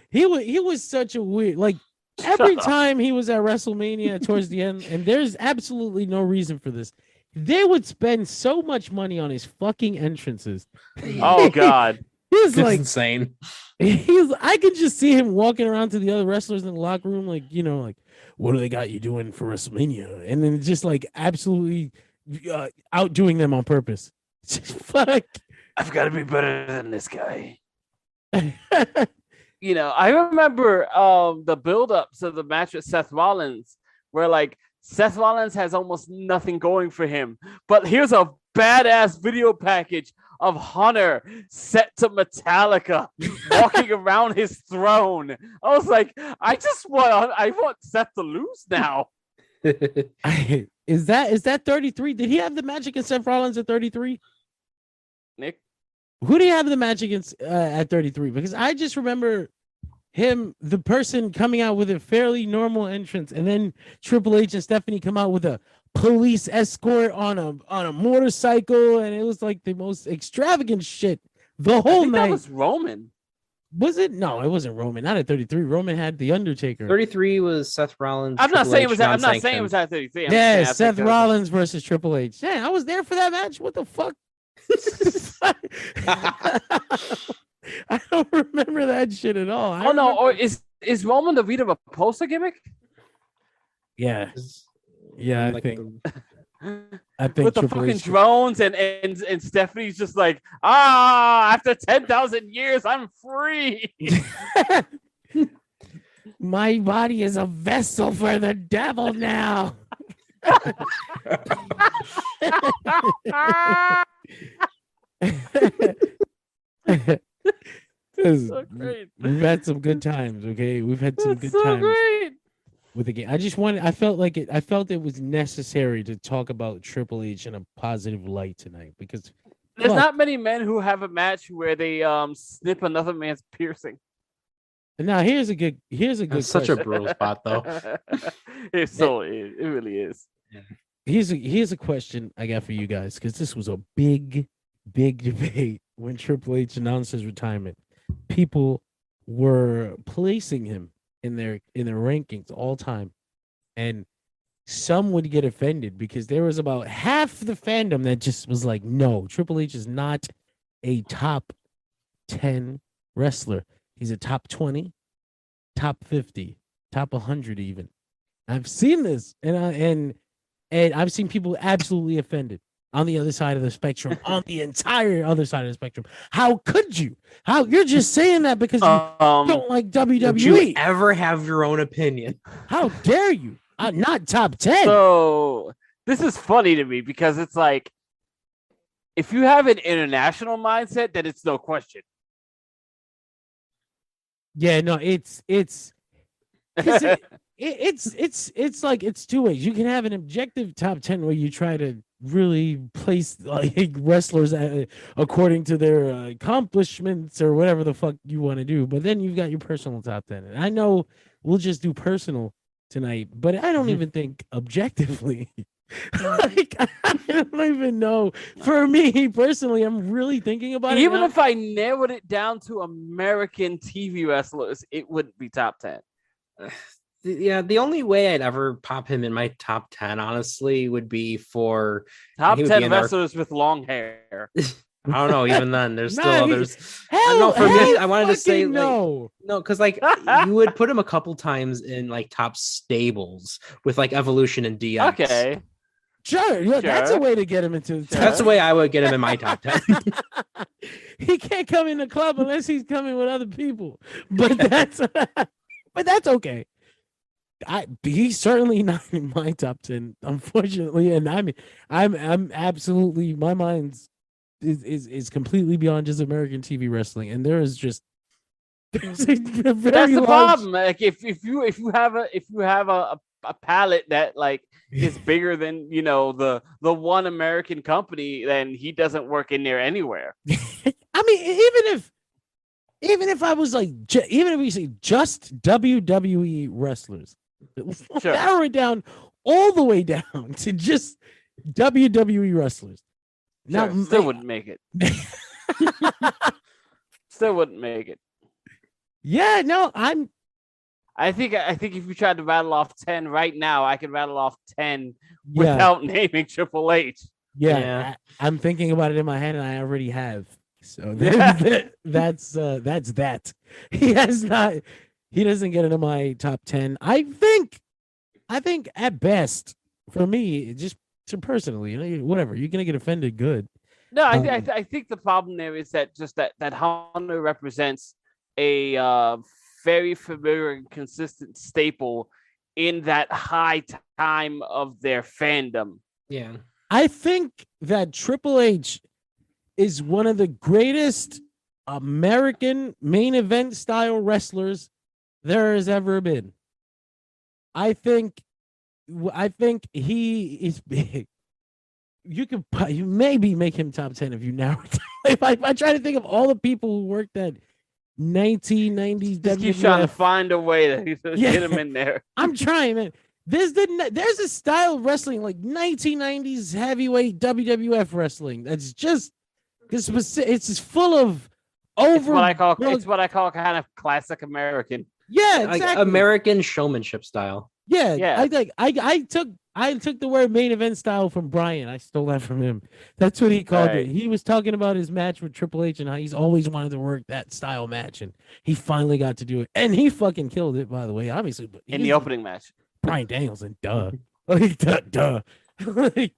He was such a weird, like every time he was at WrestleMania towards the end, and there's absolutely no reason for this. They would spend so much money on his fucking entrances. Oh God, he's like insane. I could just see him walking around to the other wrestlers in the locker room, like like, what do they got you doing for WrestleMania? And then just like absolutely outdoing them on purpose. Fuck, I've got to be better than this guy. I remember the build-ups of the match with Seth Rollins, where like Seth Rollins has almost nothing going for him, but here's a badass video package of Hunter set to Metallica walking around his throne. I was like, I want Seth to lose now. Is that 33? Did he have the match against Seth Rollins at 33? Nick? Who do you have the match against at 33? Because I just remember him, the person coming out with a fairly normal entrance, and then Triple H and Stephanie come out with a police escort on a motorcycle, and it was like the most extravagant shit the whole night. That was Roman. Was it? No, it wasn't Roman. Not at 33. Roman had the Undertaker. 33 was Seth Rollins. I'm not saying it was at 33. Yeah, Seth Rollins versus Triple H. Yeah, I was there for that match. What the fuck? I don't remember that shit at all. Or is Roman the Rita Repulsa gimmick? Yeah, I like think. I think with the Triple fucking H drones and Stephanie's just like, after 10,000 years, I'm free. My body is a vessel for the devil now. So great. We've had some good times, okay? We've had some good times great. with the game. I felt it was necessary to talk about Triple H in a positive light tonight because there's not many men who have a match where they snip another man's piercing. Now here's a good That's such a brutal spot though. It really is. Yeah. Here's a question I got for you guys, because this was a big debate when Triple H announced his retirement. People were placing him in their rankings all time, and some would get offended because there was about half the fandom that just was like, no, Triple H is not a top 10 wrestler. He's a top 20, top 50, top 100 even. I've seen this, and I've seen people absolutely offended. on the other side of the spectrum, on the entire other side of the spectrum. How could you? How you're just saying that because you don't like WWE? Would you ever have your own opinion? How dare you? Not top 10. So this is funny to me because it's like, if you have an international mindset, then it's no question. Yeah, no, it's like it's two ways. You can have an objective top 10 where you try to really place like wrestlers according to their accomplishments or whatever the fuck you want to do. But then you've got your personal top 10. And I know we'll just do personal tonight, but I don't even think objectively. Like, I don't even know. For me personally, I'm really thinking about it. Even if I narrowed it down to American TV wrestlers, it wouldn't be top 10. Yeah, the only way I'd ever pop him in my top 10, honestly, would be for top 10 wrestlers with long hair. I don't know. Even then, there's still others. For me, I wanted to say no, because like you would put him a couple times in like top stables with like Evolution and DX. Okay. Sure, that's a way to get him into. That's the way I would get him in my top 10. He can't come in the club unless he's coming with other people. But that's okay. He's certainly not in my top 10, unfortunately. And I'm absolutely, my mind's is completely beyond just American TV wrestling, and there's a very that's the problem. Like if you have a palette that like is bigger than the one American company, then he doesn't work in there anywhere. I mean, even if I was like, even if we say just WWE wrestlers, sure. Narrow it down all the way down to just WWE wrestlers. Sure. Now, still wouldn't make it. Still wouldn't make it. Yeah, no, I think if you tried to rattle off 10 right now, I could rattle off 10 without naming Triple H. Yeah. I'm thinking about it in my head, and I already have. So that's that. He doesn't get into my top 10. I think at best for me, just personally, whatever, you're gonna get offended. Good. No, I think the problem there is that Hunter represents a very familiar and consistent staple in that high time of their fandom. Yeah, I think that Triple H is one of the greatest American main event style wrestlers there has ever been. I think he is big. You maybe make him top 10 if you narrow it down. If I try to think of all the people who worked at 1990s just keep trying to find a way to get him in there. I'm trying, man. There's a style of wrestling like 1990s heavyweight WWF wrestling that's just it's just full of over. It's what I call kind of classic American. Yeah, exactly. Like American showmanship style. Yeah. I took the word main event style from Bryan. I stole that from him. That's what he called it. He was talking about his match with Triple H and how he's always wanted to work that style match, and he finally got to do it. And he fucking killed it, by the way, obviously. But in the opening match. Bryan Danielson, duh. Like, duh. Like,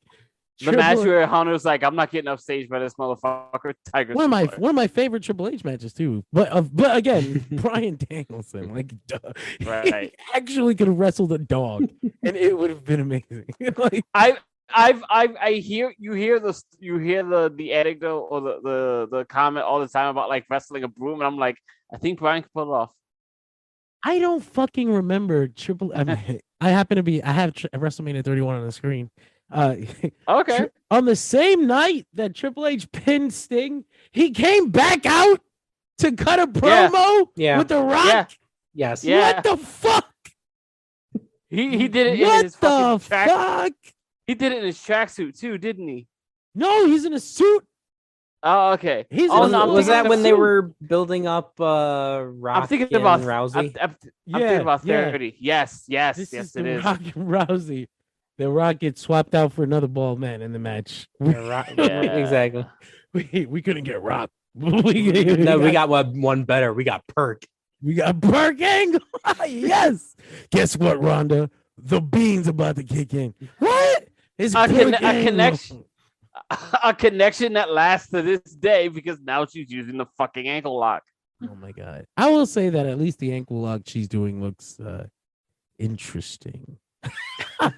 the match where Hunter's like, I'm not getting upstaged by this motherfucker. One of my favorite Triple H matches too. But again, Bryan Danielson, like, duh. Right. He actually could have wrestled a dog, and it would have been amazing. Like, I hear the anecdote or the comment all the time about like wrestling a broom, and I'm like, I think Bryan can pull it off. I don't fucking remember I have WrestleMania 31 on the screen. Okay. On the same night that Triple H pinned Sting, he came back out to cut a promo with The Rock. Yeah. Yes. Yeah. What the fuck? He did it in his fucking track. He did it in his tracksuit too, didn't he? No, he's in a suit. Oh, okay. Was that when they were building up Rock I'm thinking about Rousey? I'm thinking about 30. Yes, it is. Rock and Rousey. The Rock gets swapped out for another bald man in the match. Exactly. We couldn't get Rock. We got one better. We got Perk. We got Perk Angle. Yes. Guess what, Rhonda? The bean's about to kick in. What? It's a connection. a connection that lasts to this day because now she's using the fucking ankle lock. Oh my god! I will say that at least the ankle lock she's doing looks interesting.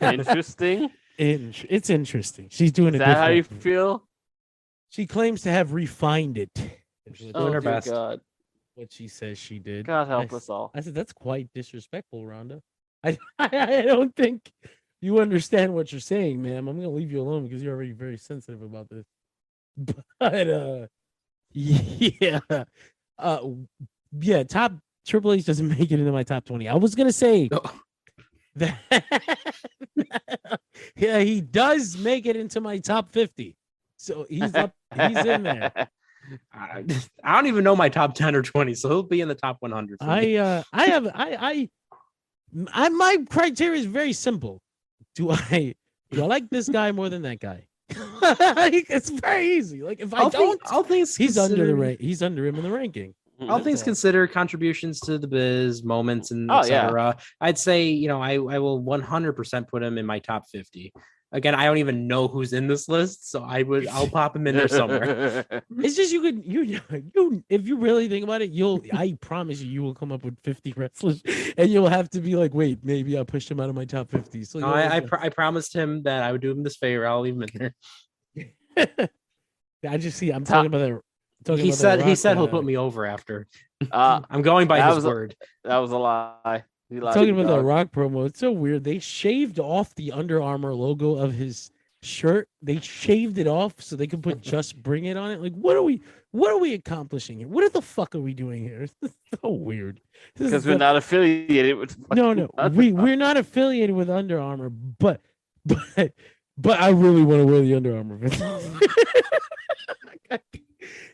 Interesting. It's interesting. She's doing Is it. that how you different. feel? She claims to have refined it. Doing her dear best. God. What she says she did. God help us all. I said that's quite disrespectful, Rhonda. I don't think you understand what you're saying, ma'am. I'm gonna leave you alone because you're already very sensitive about this. But yeah, top Triple H doesn't make it into my top 20. I was gonna say that yeah, he does make it into my top 50. So he's up, he's in there. I don't even know my top 10 or 20, so he'll be in the top 100. My criteria is very simple. Do I like this guy more than that guy? It's very easy. Like if I don't, all things he's under him in the ranking. All things considered, contributions to the biz, moments, and etc. I'd say, I will 100% put him in my top 50. Again, I don't even know who's in this list, so I'll pop him in there somewhere. It's just you if you really think about it, I promise you will come up with 50 wrestlers, and you'll have to be like, wait, maybe I pushed him out of my top 50. So no, I promised him that I would do him this favor. I'll leave him in there. I just see. I'm talking about that. He said he'll put me over after. I'm going by his word. That was a lie. Talking about the Rock promo, it's so weird. They shaved off the Under Armour logo of his shirt. They shaved it off so they could put "Just Bring It" on it. Like, what are we accomplishing here? What the fuck are we doing here? It's so weird. Because we're not affiliated with. No, we're not affiliated with Under Armour, but I really want to wear the Under Armour.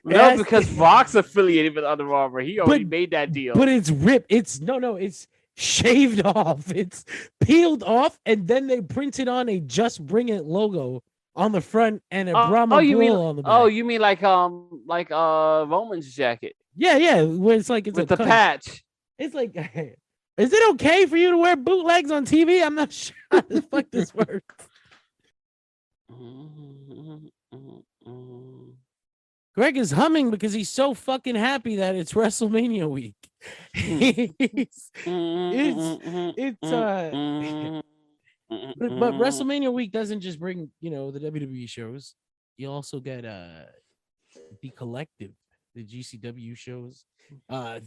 No, because Rock's affiliated with Under Armour. He already made that deal. But it's ripped. It's shaved off. It's peeled off, and then they printed on a "Just Bring It" logo on the front and a Brahma bull on the back. Oh, you mean like Roman's jacket? Yeah, where it's like with the patch. It's like, is it okay for you to wear bootlegs on TV? I'm not sure how the fuck this works. Greg is humming because he's so fucking happy that it's WrestleMania week. But WrestleMania week doesn't just bring, the WWE shows. You also get the collective, the GCW shows. They're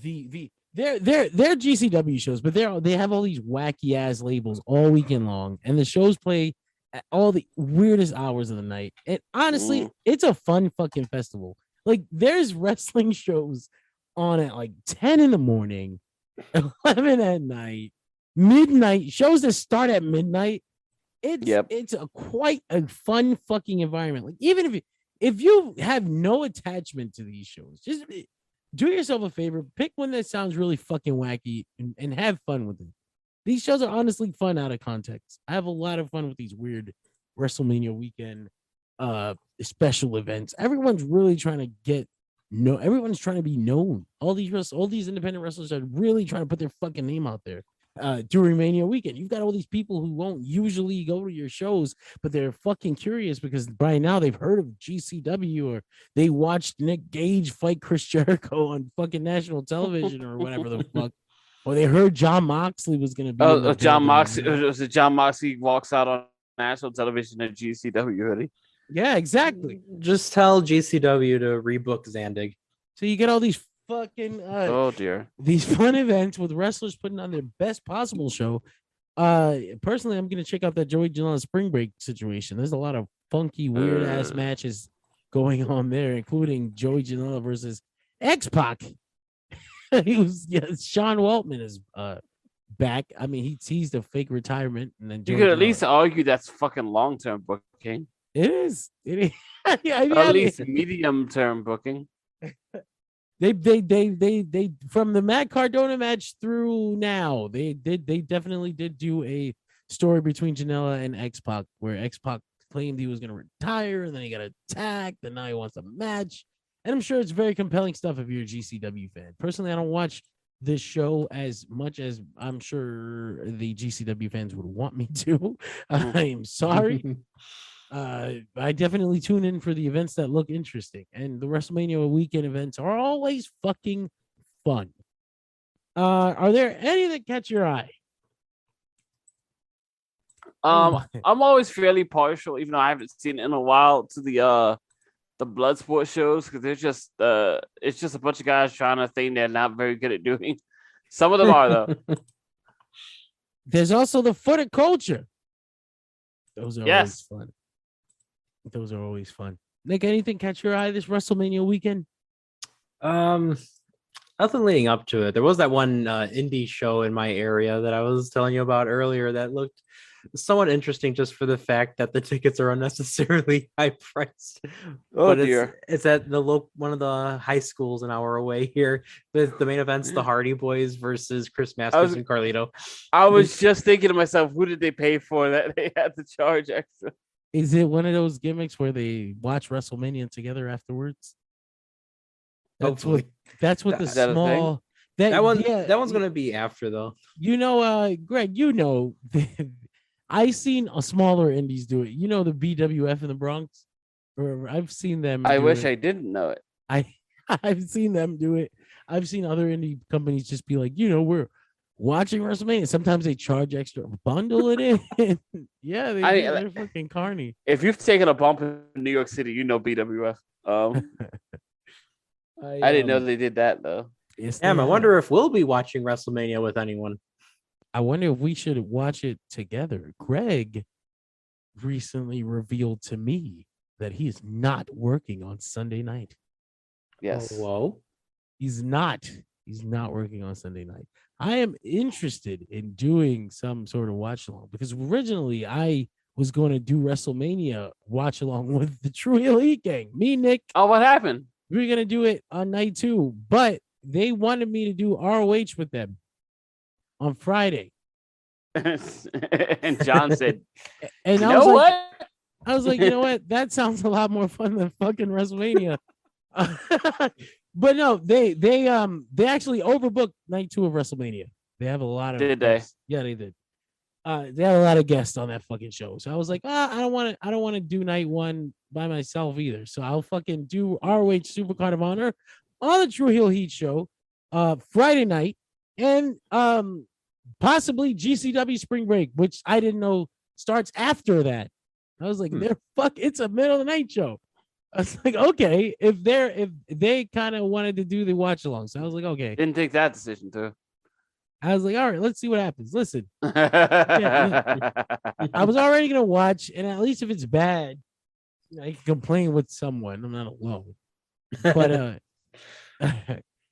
GCW shows, but they have all these wacky ass labels all weekend long, and the shows play at all the weirdest hours of the night. And honestly, it's a fun fucking festival. Like, there's wrestling shows on at like 10 in the morning, 11 at night, midnight, shows that start at midnight. It's quite a fun fucking environment. Like, even if you have no attachment to these shows, just do yourself a favor, pick one that sounds really fucking wacky and have fun with it. These shows are honestly fun out of context. I have a lot of fun with these weird WrestleMania weekend special events. Everyone's really trying to everyone's trying to be known. All these independent wrestlers are really trying to put their fucking name out there during Mania weekend. You've got all these people who won't usually go to your shows, but they're fucking curious because by now they've heard of GCW or they watched Nick Gage fight Chris Jericho on fucking national television or whatever the fuck. Or they heard John Moxley was going to be. John Moxley walks out on national television at GCW, really? Yeah, exactly. Just tell GCW to rebook Zandig. So you get all these fucking oh dear, these fun events with wrestlers putting on their best possible show. Personally, I'm gonna check out that Joey Janela Spring Break situation. There's a lot of funky, weird ass matches going on there, including Joey Janela versus X-Pac. Sean Waltman is back. I mean, he teased a fake retirement, and then you could at least argue that's fucking long-term booking. It is. At least medium-term booking. They from the Matt Cardona match through now, they definitely did do a story between Janela and X-Pac where X-Pac claimed he was going to retire and then he got attacked and now he wants a match. And I'm sure it's very compelling stuff if you're a GCW fan. Personally, I don't watch this show as much as I'm sure the GCW fans would want me to. I am sorry. I definitely tune in for the events that look interesting, and the WrestleMania weekend events are always fucking fun. Are there any that catch your eye? I'm always fairly partial, even though I haven't seen it in a while, to the blood sport shows, because they're just it's just a bunch of guys trying a thing they're not very good at doing. Some of them are though. There's also the foot of culture. Those are always Yes. fun. Those are always fun. Nick, anything catch your eye this WrestleMania weekend? Nothing leading up to it. There was that one indie show in my area that I was telling you about earlier that looked somewhat interesting, just for the fact that the tickets are unnecessarily high priced. Oh But dear. it's at the one of the high schools an hour away here. The main event's the Hardy Boys versus Chris Masters and Carlito. I was just thinking to myself, who did they pay for that they had to charge extra? Is it one of those gimmicks where they watch WrestleMania together afterwards? Hopefully. That's what the Is that a small That one yeah, that one's gonna be after though. Greg, I seen a smaller indies do it. You know the BWF in the Bronx? Or I've seen them. I do wish it. I didn't know it. I've seen them do it. I've seen other indie companies just be like, we're watching WrestleMania. Sometimes they charge extra, bundle it in. Yeah, they're fucking carny. If you've taken a bump in New York City, you know BWF. I didn't know they did that though. Yes, Damn, I wonder if we'll be watching WrestleMania with anyone. I wonder if we should watch it together. Greg recently revealed to me that he is not working on Sunday night. Yes. Oh, whoa. He's not working on Sunday night. I am interested in doing some sort of watch along because originally I was going to do WrestleMania watch along with the True Heel Heat Gang. Me, Nick. Oh, what happened? We were going to do it on night 2, but they wanted me to do ROH with them on Friday. And John said, and you I know was what? I was like, you know what? That sounds a lot more fun than fucking WrestleMania. But no, they actually overbooked night 2 of WrestleMania. They have a lot of guests. Yeah, they did. They had a lot of guests on that fucking show. So I was like, I don't want to do night 1 by myself either. So I'll fucking do ROH Supercard of Honor on the True Heel Heat show Friday night, and possibly GCW Spring Break, which I didn't know starts after that. I was like, it's a middle of the night show. I was like, okay, if they kind of wanted to do the watch along. So I was like, okay. Didn't take that decision too. I was like, all right, let's see what happens. Listen, I was already gonna watch, and at least if it's bad, I can complain with someone. I'm not alone. But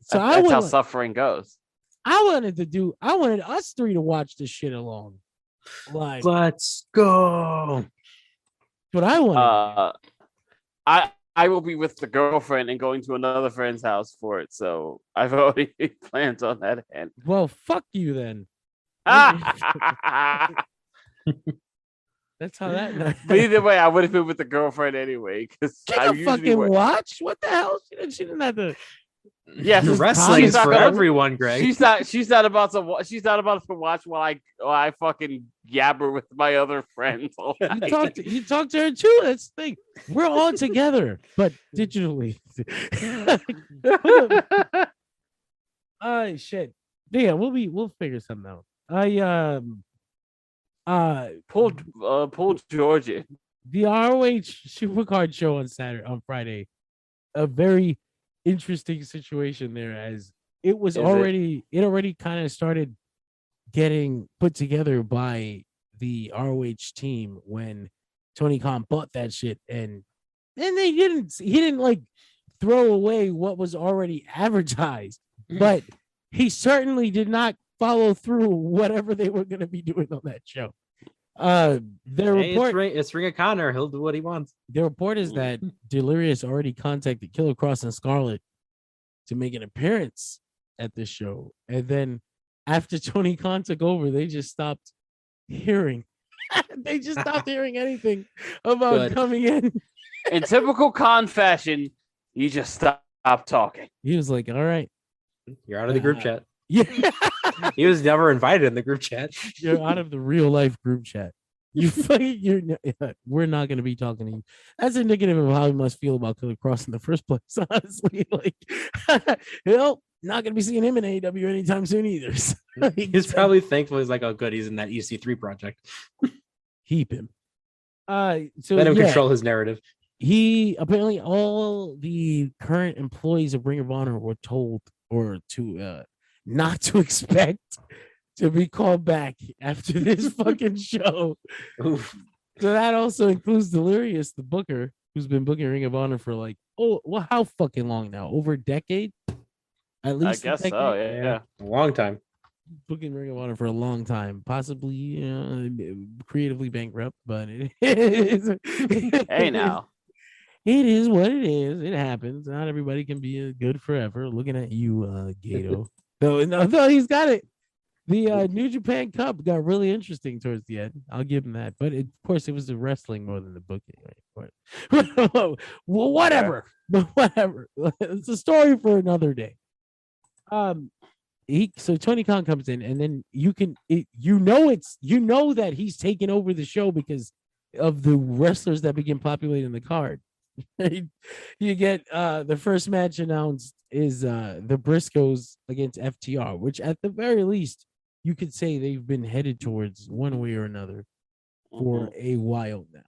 so that's how suffering goes. I wanted us 3 to watch this shit along. Like, let's go. What I want. I will be with the girlfriend and going to another friend's house for it. So I've already planned on that end. Well, fuck you then. That's how that. But either way, I would have been with the girlfriend anyway. Because I usually fucking watch. What the hell? She didn't have to. Yes, wrestling is for everyone, Greg. She's not about to watch while I fucking yabber with my other friends. You talk to her too. That's the thing. We're all together, but digitally. Shit. Yeah, we'll figure something out. Pull Georgia. The ROH Supercard show on Friday. A very interesting situation there, as it already kind of started getting put together by the ROH team when Tony Khan bought that shit, and he didn't like throw away what was already advertised, but he certainly did not follow through whatever they were going to be doing on that show. It's Ring of Honor. He'll do what he wants. The report is that Delirious already contacted Killer Kross and Scarlett to make an appearance at this show, and then after Tony Khan took over, they just stopped hearing. They just stopped hearing anything about coming in. In typical Khan fashion, he just stopped talking. He was like, "All right, you're out of the group chat." Yeah, he was never invited in the group chat. You're out of the real life group chat. We're not going to be talking to you. That's indicative of how you must feel about Killer Kross in the first place. Honestly, like, not going to be seeing him in AEW anytime soon either. So, He's probably thankful. He's like, oh, good, he's in that EC3 project. Keep him. So Let him control his narrative. He apparently all the current employees of Ring of Honor were told or to not to expect to be called back after this fucking show. Oof. So that also includes Delirious, the booker, who's been booking Ring of Honor for like, how fucking long now? Over a decade? At least I guess so. Yeah. A long time. Booking Ring of Honor for a long time, possibly creatively bankrupt, but it is. Hey, now. It is what it is. It happens. Not everybody can be good forever. Looking at you, Gato. No, he's got it. The New Japan Cup got really interesting towards the end. I'll give him that. But of course, it was the wrestling more than the booking. Right? Well, whatever. But whatever. It's a story for another day. So Tony Khan comes in, and then you know that he's taking over the show because of the wrestlers that begin populating the card. You get the first match announced is the Briscoes against FTR, which at the very least you could say they've been headed towards one way or another for a while now.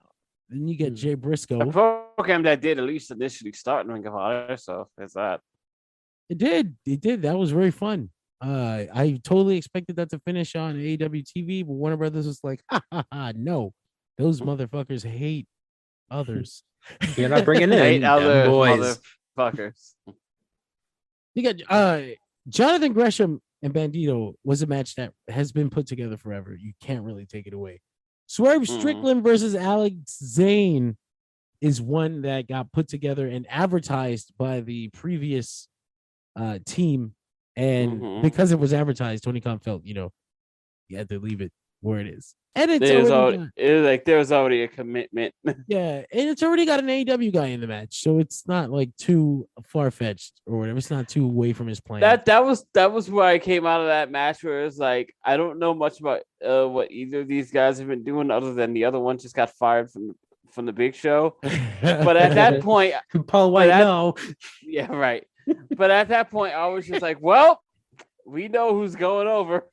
Then you get Jay Briscoe, a program that did at least initially start in Ring of Honor, so there's that. It did. That was very fun. I totally expected that to finish on AEW TV, but Warner Brothers was like, no, those motherfuckers hate others. You're not bringing in other boys. Motherfuckers. You got Jonathan Gresham and Bandito was a match that has been put together forever. You can't really take it away. Swerve Strickland versus Alex Zane is one that got put together and advertised by the previous team. And because it was advertised, Tony Khan felt, you had to leave it where it is. And there was already a commitment. Yeah, and it's already got an AEW guy in the match, so it's not like too far fetched or whatever. It's not too away from his plan. That was where I came out of that match, where it's like I don't know much about what either of these guys have been doing, other than the other one just got fired from the Big Show. But at that point, Paul White, no, yeah, right. But at that point, I was just like, well, we know who's going over.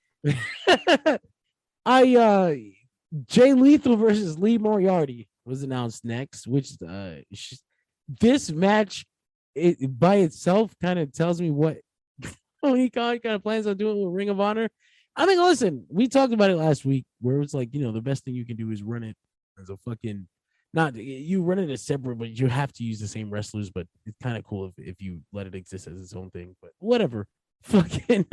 Jay Lethal versus Lee Moriarty was announced next, which this match by itself kind of tells me what Tony Khan kind of plans on doing with Ring of Honor. I mean, listen, we talked about it last week where it's like, the best thing you can do is run it as a fucking, not you run it as separate, but you have to use the same wrestlers. But it's kind of cool if you let it exist as its own thing. But whatever. Fucking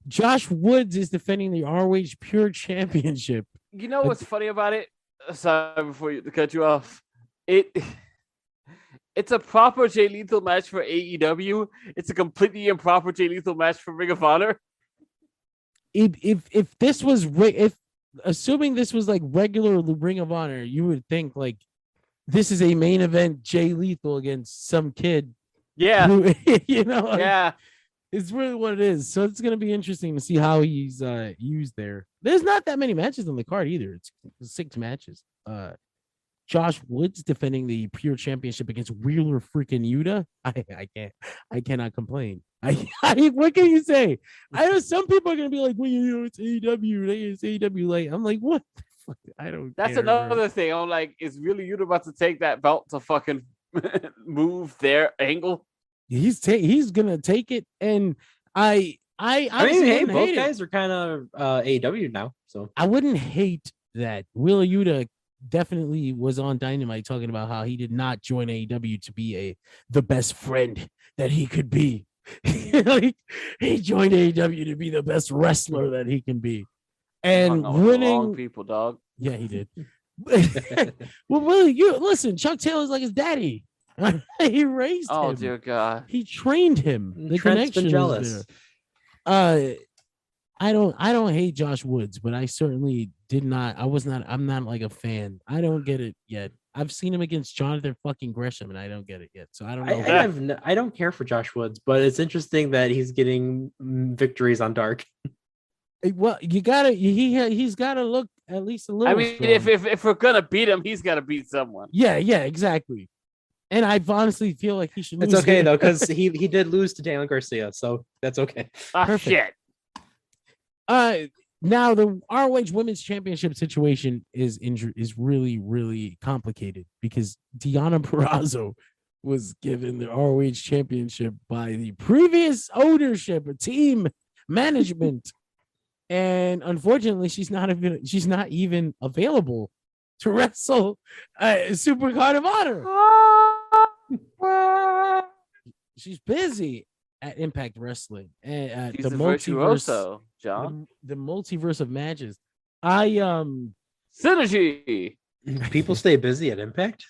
Josh Woods is defending the ROH Pure Championship. You know what's funny about it? Sorry, before you cut you off. It's a proper Jay Lethal match for AEW. It's a completely improper Jay Lethal match for Ring of Honor. If this was assuming this was like regular Ring of Honor, you would think like this is a main event Jay Lethal against some kid. Yeah. Who, yeah. It's really what it is. So it's going to be interesting to see how he's used there. There's not that many matches on the card either. It's 6 matches. Josh Woods defending the Pure Championship against Wheeler freaking Yuta. I cannot complain. What can you say? I know some people are going to be like, well, it's AEW. It's AEW late. I'm like, what the fuck? I don't That's care, another thing. I'm like, is really Yuta about to take that belt to fucking move their angle? He's gonna take it, and I mean, hey, both guys are kind of AEW now, so I wouldn't hate that. Wheeler Yuta definitely was on Dynamite talking about how he did not join AEW to be the best friend that he could be. Like, he joined AEW to be the best wrestler that he can be, and winning people, dog. Yeah, he did. Well, really, listen. Chuck Taylor's like his daddy. He raised him. Oh dear God! He trained him. The connection is jealous. There. I don't hate Josh Woods, but I certainly did not. I'm not like a fan. I don't get it yet. I've seen him against Jonathan fucking Gresham, and I don't get it yet. So I don't know. I don't care for Josh Woods, but it's interesting that he's getting victories on Dark. Well, he's got to look at least a little. I mean, strong. if we're gonna beat him, he's gotta beat someone. Yeah, exactly. And I honestly feel like he should lose. It's okay here. though, because he did lose to Daniel Garcia, so that's okay. Ah, Perfect. shit. Now the ROH Women's Championship situation is really, really complicated because Deonna Purrazzo was given the ROH Championship by the previous ownership, team management, and unfortunately, she's not even available to wrestle Super Card of Honor. She's busy at Impact Wrestling and at He's the a multiverse. virtuoso, John. The multiverse of matches. Synergy. People stay busy at Impact.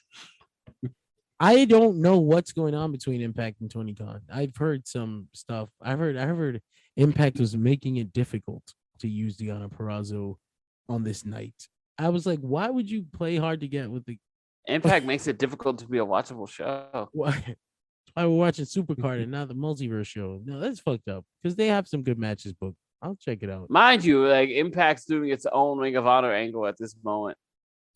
I don't know what's going on between Impact and Tony Khan. I've heard some stuff. I heard Impact was making it difficult to use Deonna Purrazzo on this night. I was like, why would you play hard to get with the Impact makes it difficult to be a watchable show. why we're watching Supercard and not the multiverse show? No, that's fucked up because they have some good matches booked. I'll check it out. Mind you, like Impact's doing its own Ring of Honor angle at this moment.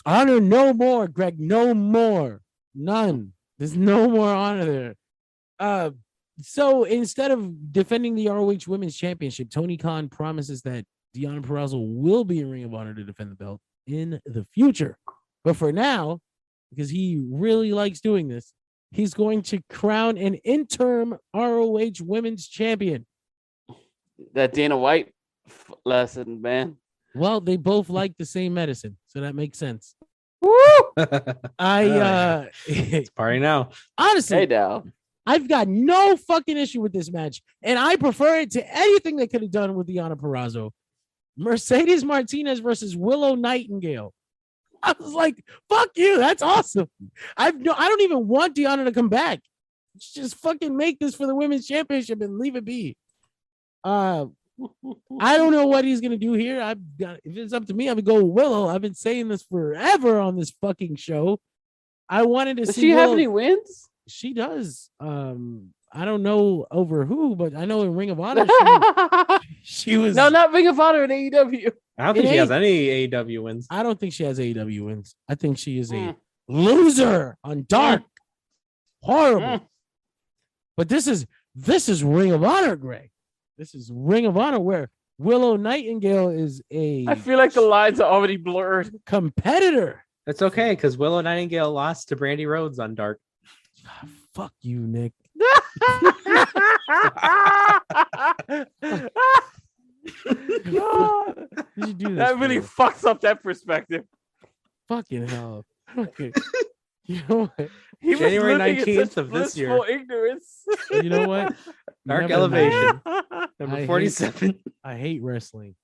Honor no more, Greg. No more. None. There's no more honor there. So instead of defending the ROH Women's Championship, Tony Khan promises that Deonna Purrazzo will be in Ring of Honor to defend the belt in the future. But for now, because he really likes doing this, he's going to crown an interim ROH Women's Champion. That Dana White lesson, man. Well, they both like the same medicine, so that makes sense. Woo! It's party now. Honestly, Hey, now. I've got no fucking issue with this match, and I prefer it to anything they could have done with Deonna Purrazzo. Mercedes Martinez versus Willow Nightingale. I was like, fuck you, that's awesome. I don't even want Deonna to come back. Just fucking make this for the women's championship and leave it be. I don't know what he's gonna do here. If it's up to me, I would go with Willow. I've been saying this forever on this fucking show. I wanted to Does see. she have Willow. any wins? She does. I don't know over who, but I know in Ring of Honor she was. No, not Ring of Honor in AEW. I don't think It she has ain't- any AEW wins. I don't think she has AEW wins. I think she is a loser on Dark. Horrible. But this is Ring of Honor, Greg. This is Ring of Honor where Willow Nightingale is a I feel like the lines are already blurred. competitor. It's okay because Willow Nightingale lost to Brandy Rhodes on Dark. Ah, fuck you, Nick. Did you do this? That really for? fucks up that perspective. Fucking hell. Okay. You know what? He was January living in 19th such of this year. blissful ignorance. You know what? Dark Never mind. Elevation. I Number hate- 47. I hate wrestling.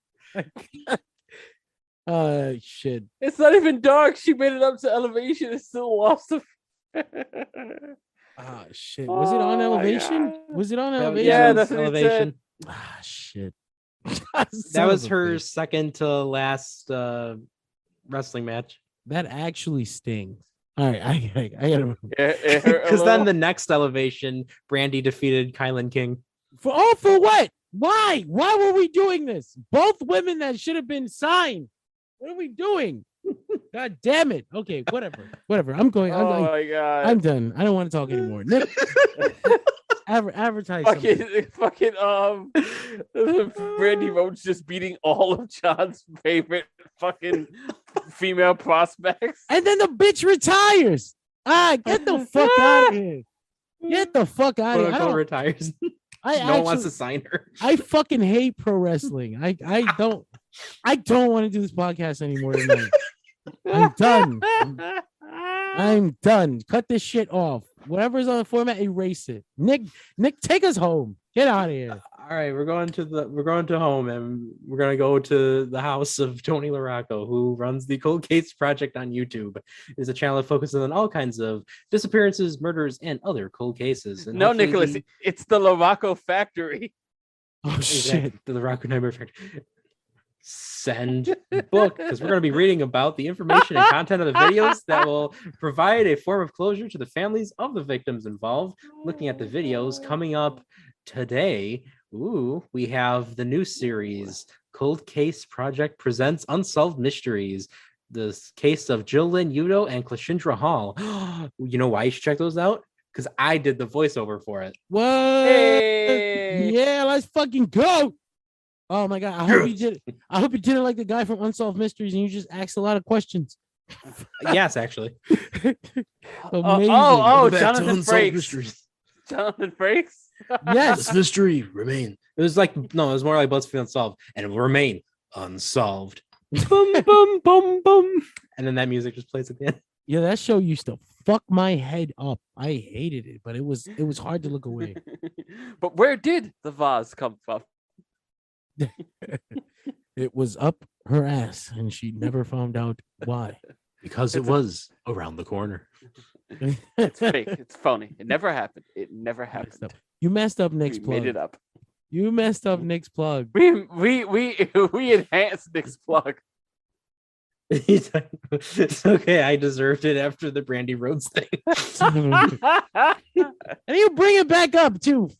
Shit. It's not even dark. She made it up to Elevation and still lost to. Ah, shit. Was it on Oh, Elevation? God. Was it on That- Elevation? Yeah, it was that's what it Elevation. Ah, shit. That was her second to last wrestling match. That actually stings. All right, I gotta. It hurt a Because then little. the next Elevation, Brandy defeated Kylan King. For what? Why? Why were we doing this? Both women that should have been signed. What are we doing? God damn it. Okay, whatever. I'm going. Oh my god! I'm done. I don't want to talk anymore. Nick, advertise something. fucking Brandy Rhodes just beating all of John's favorite fucking female prospects. And then the bitch retires. Get the fuck out of here. Get the fuck out of Quote here. unquote retires. No one wants to sign her. I fucking hate pro wrestling. I don't want to do this podcast anymore tonight. I'm done. I'm done. Cut this shit off. Whatever's on the format, erase it. Nick, take us home. Get out of here. All right, we're going to home, and we're going to go to the house of Tony LaRocco, who runs the Cold Case Project on YouTube. It's a channel that focuses on all kinds of disappearances, murders, and other cold cases. And No, hopefully Nicholas, it's the Laraco Factory. Oh shit. the LaRocco Nightmare Factory. Send book, because we're going to be reading about the information and content of the videos that will provide a form of closure to the families of the victims involved. Looking at the videos coming up today, we have the new series, Cold Case Project presents Unsolved Mysteries. This case of Jill Lynn Udo and Klashindra Hall. You know why you should check those out? Because I did the voiceover for it. What? Hey. Yeah, let's fucking go. Oh my god! I hope you did. I hope you didn't like the guy from Unsolved Mysteries, and you just asked a lot of questions. Yes, actually. Amazing. Jonathan Frakes. Jonathan Frakes. Yes. This mystery remain. It was more like BuzzFeed Unsolved, and it will remain unsolved. Boom, boom, boom, boom. And then that music just plays at the end. Yeah, that show used to fuck my head up. I hated it, but it was hard to look away. But where did the vase come from? It was up her ass, and she never found out why. Because it was around the corner. It's fake. It's phony. It never happened. It never happened. You messed up Nick's We plug. made it up. You messed up Nick's plug. We enhanced Nick's plug. It's okay. I deserved it after the Brandy Rhodes thing. And you bring it back up too.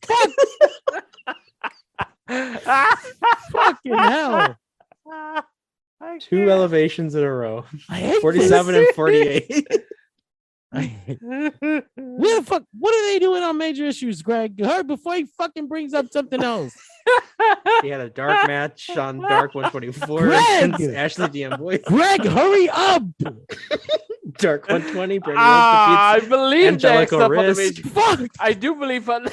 Fucking hell. Two elevations in a row. I hate 47 and 48. Where the fuck? What are they doing on Major Issues, Greg? Hurry before he fucking brings up something else. He had a dark match on Dark 124 Greg! against Ashley D'Amboy. Greg, hurry up! Dark 120. Brandy Rhodes I defeats believe Angelica that stuff on the Risk. major. Fuck! I do believe on.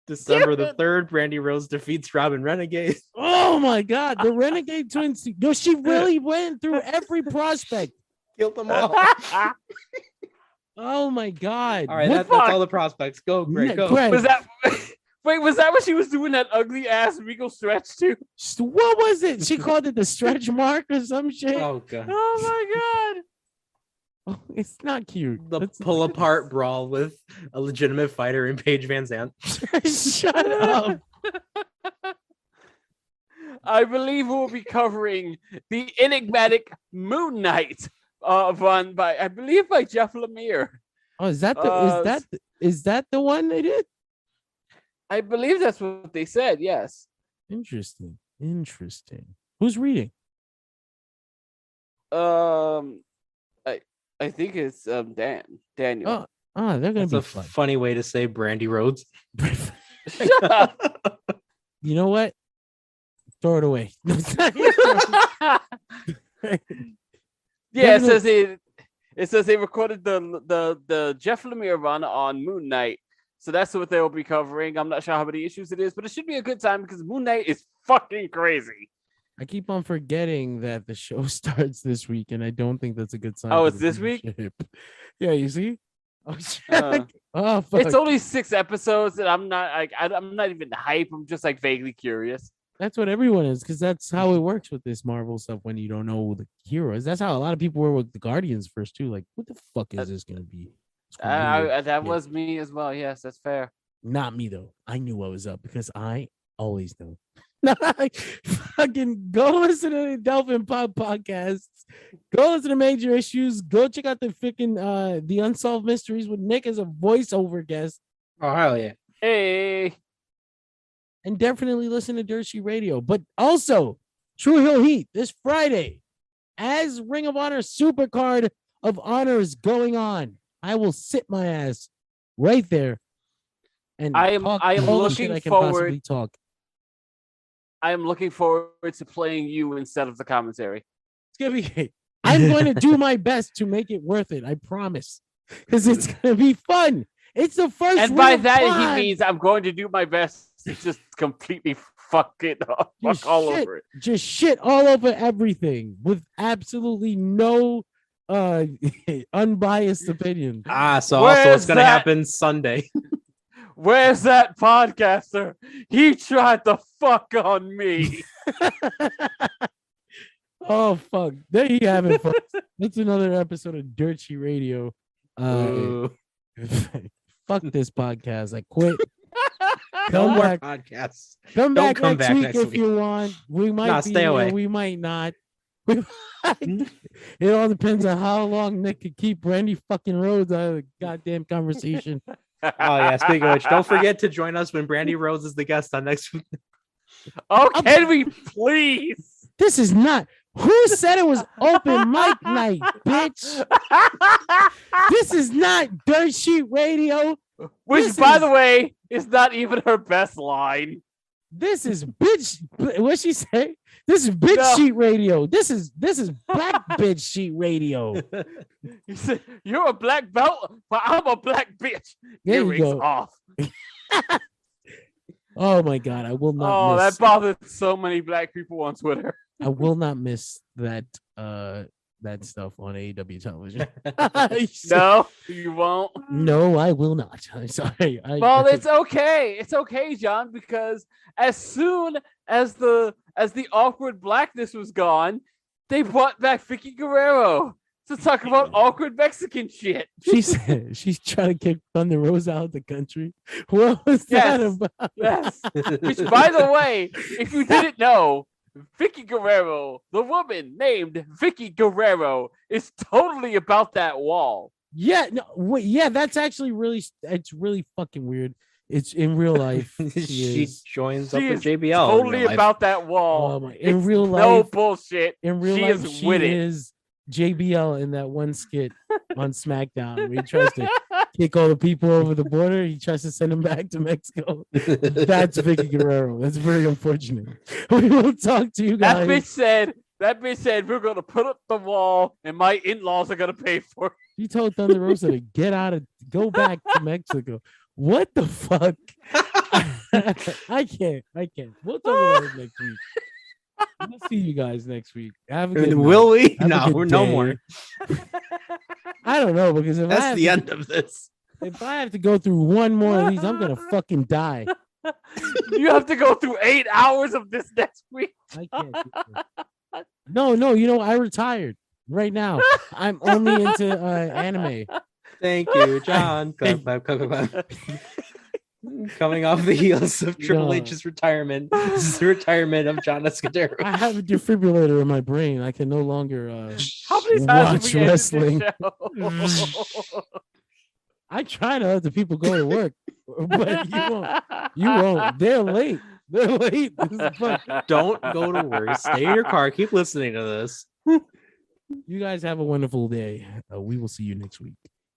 December the 3rd. Brandy Rhodes defeats Robin Renegade. Oh my god, the Renegade Twins. No, she really went through every prospect. Killed them all. Oh my god. All right, What that's all the prospects. Go, Greg. Go. Greg, Was that? Wait, was that what she was doing? That ugly ass Regal stretch too? what was it? She called it the stretch mark or some shit. Oh god. Oh my Oh, it's not cute. The That's- pull apart brawl with a legitimate fighter in Paige Van Zandt. Shut up. I believe we'll be covering the enigmatic Moon Knight, run by by Jeff Lemire. Oh, is that the one they did? I believe that's what they said. Yes. Interesting. Who's reading? I think it's Daniel. Oh, they're gonna That's be a fun. funny way to say Brandy Rhodes. Shut up. You know what? Throw it away. Yeah, it says they recorded the Jeff Lemire run on Moon Knight. So that's what they'll be covering. I'm not sure how many issues it is, but it should be a good time because Moon Knight is fucking crazy. I keep on forgetting that the show starts this week, and I don't think that's a good sign. Oh, for it's the this week? viewership. Yeah, you see? Oh, shit. Uh, Oh, fuck. It's only 6 episodes, and I'm not even hype. I'm just like vaguely curious. That's what everyone is, because that's how it works with this Marvel stuff when you don't know the heroes. That's how a lot of people were with the Guardians first, too. Like, what the fuck is this going to be? That was me as well. Yes, that's fair. Not me, though. I knew what was up because I always know. Fucking go listen to the Delphin Pop podcasts. Go listen to Major Issues. Go check out the freaking the Unsolved Mysteries with Nick as a voiceover guest. Oh, hell yeah. Hey. And definitely listen to Dirt Sheet Radio. But also, True Hill Heat this Friday, as Ring of Honor Supercard of Honor is going on. I will sit my ass right there and I am looking forward. Talk. I am looking forward to playing you instead of the commentary. It's gonna be. I'm going to do my best to make it worth it. I promise, because it's gonna be fun. It's the first. And by that he means I'm going to do my best to just completely fuck all over it. Just shit all over everything with absolutely no unbiased opinion. So also what's going to happen Sunday? Where's that podcaster? He tried to fuck on me. Oh, fuck. There you have it, folks. That's another episode of Dirt Sheet Radio. Fuck this podcast. I quit. No more back. podcasts. Come Don't back come next back week next if week. you want. We might be stay here, away. we might not. It all depends on how long Nick could keep Brandy fucking Rhodes out of the goddamn conversation. Oh yeah, speaking of which, don't forget to join us when Brandy Rhodes is the guest on next week. Oh, can we please? This is not. Who said it was open mic night, bitch? This is not Dirt Sheet Radio. Which, by the way, is not even her best line. This is bitch. What she say? This is bitch sheet radio. This is black bitch sheet radio. You said you're a black belt, but I'm a black bitch. There you Earrings go. off. Oh my god, I will not. Oh, miss, that bothered so many black people on Twitter. I will not miss that. That stuff on AEW television. No, you won't. No, I will not. I'm sorry. Well, it's okay. It's okay, John, because as soon as the awkward blackness was gone, they brought back Vicky Guerrero to talk about awkward Mexican shit. She said she's trying to kick Thunder Rosa out of the country. What was that about? Yes. Which, by the way, if you didn't know, Vicky Guerrero, the woman named Vicky Guerrero, is totally about that wall. Yeah, no, wait, yeah, that's actually it's really fucking weird. It's in real life. She joins up She with is JBL. totally about that wall. Oh my, in It's real no life, bullshit. in real She life, is she with it. is JBL in that one skit on SmackDown where he tries to kick all the people over the border. He tries to send them back to Mexico. That's Vicky Guerrero. That's very unfortunate. We will talk to you guys. That bitch said we're gonna put up the wall and my in-laws are gonna pay for it. He told Thunder Rosa to go back to Mexico. What the fuck? I can't. We'll talk about it next week. We'll see you guys next week. Have a good night. Will we? Have a No, good we're no day. more. I don't know, because if That's the end of this. If I have to go through one more of these, I'm gonna fucking die. You have to go through 8 hours of this next week. I can't. do it. No, you know, I retired right now. I'm only into anime. Thank you, John. Coming off the heels of Triple No. H's retirement, this is the retirement of John Escudero. I have a defibrillator in my brain. I can no longer How many times watch have we ended this wrestling. show? I try to let the people go to work, but you won't. They're late. This is fun. Don't go to work. Stay in your car. Keep listening to this. You guys have a wonderful day. We will see you next week.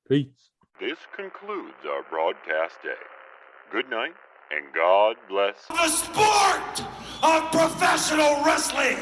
Peace. This concludes our broadcast day. Good night, and God bless. The sport of professional wrestling.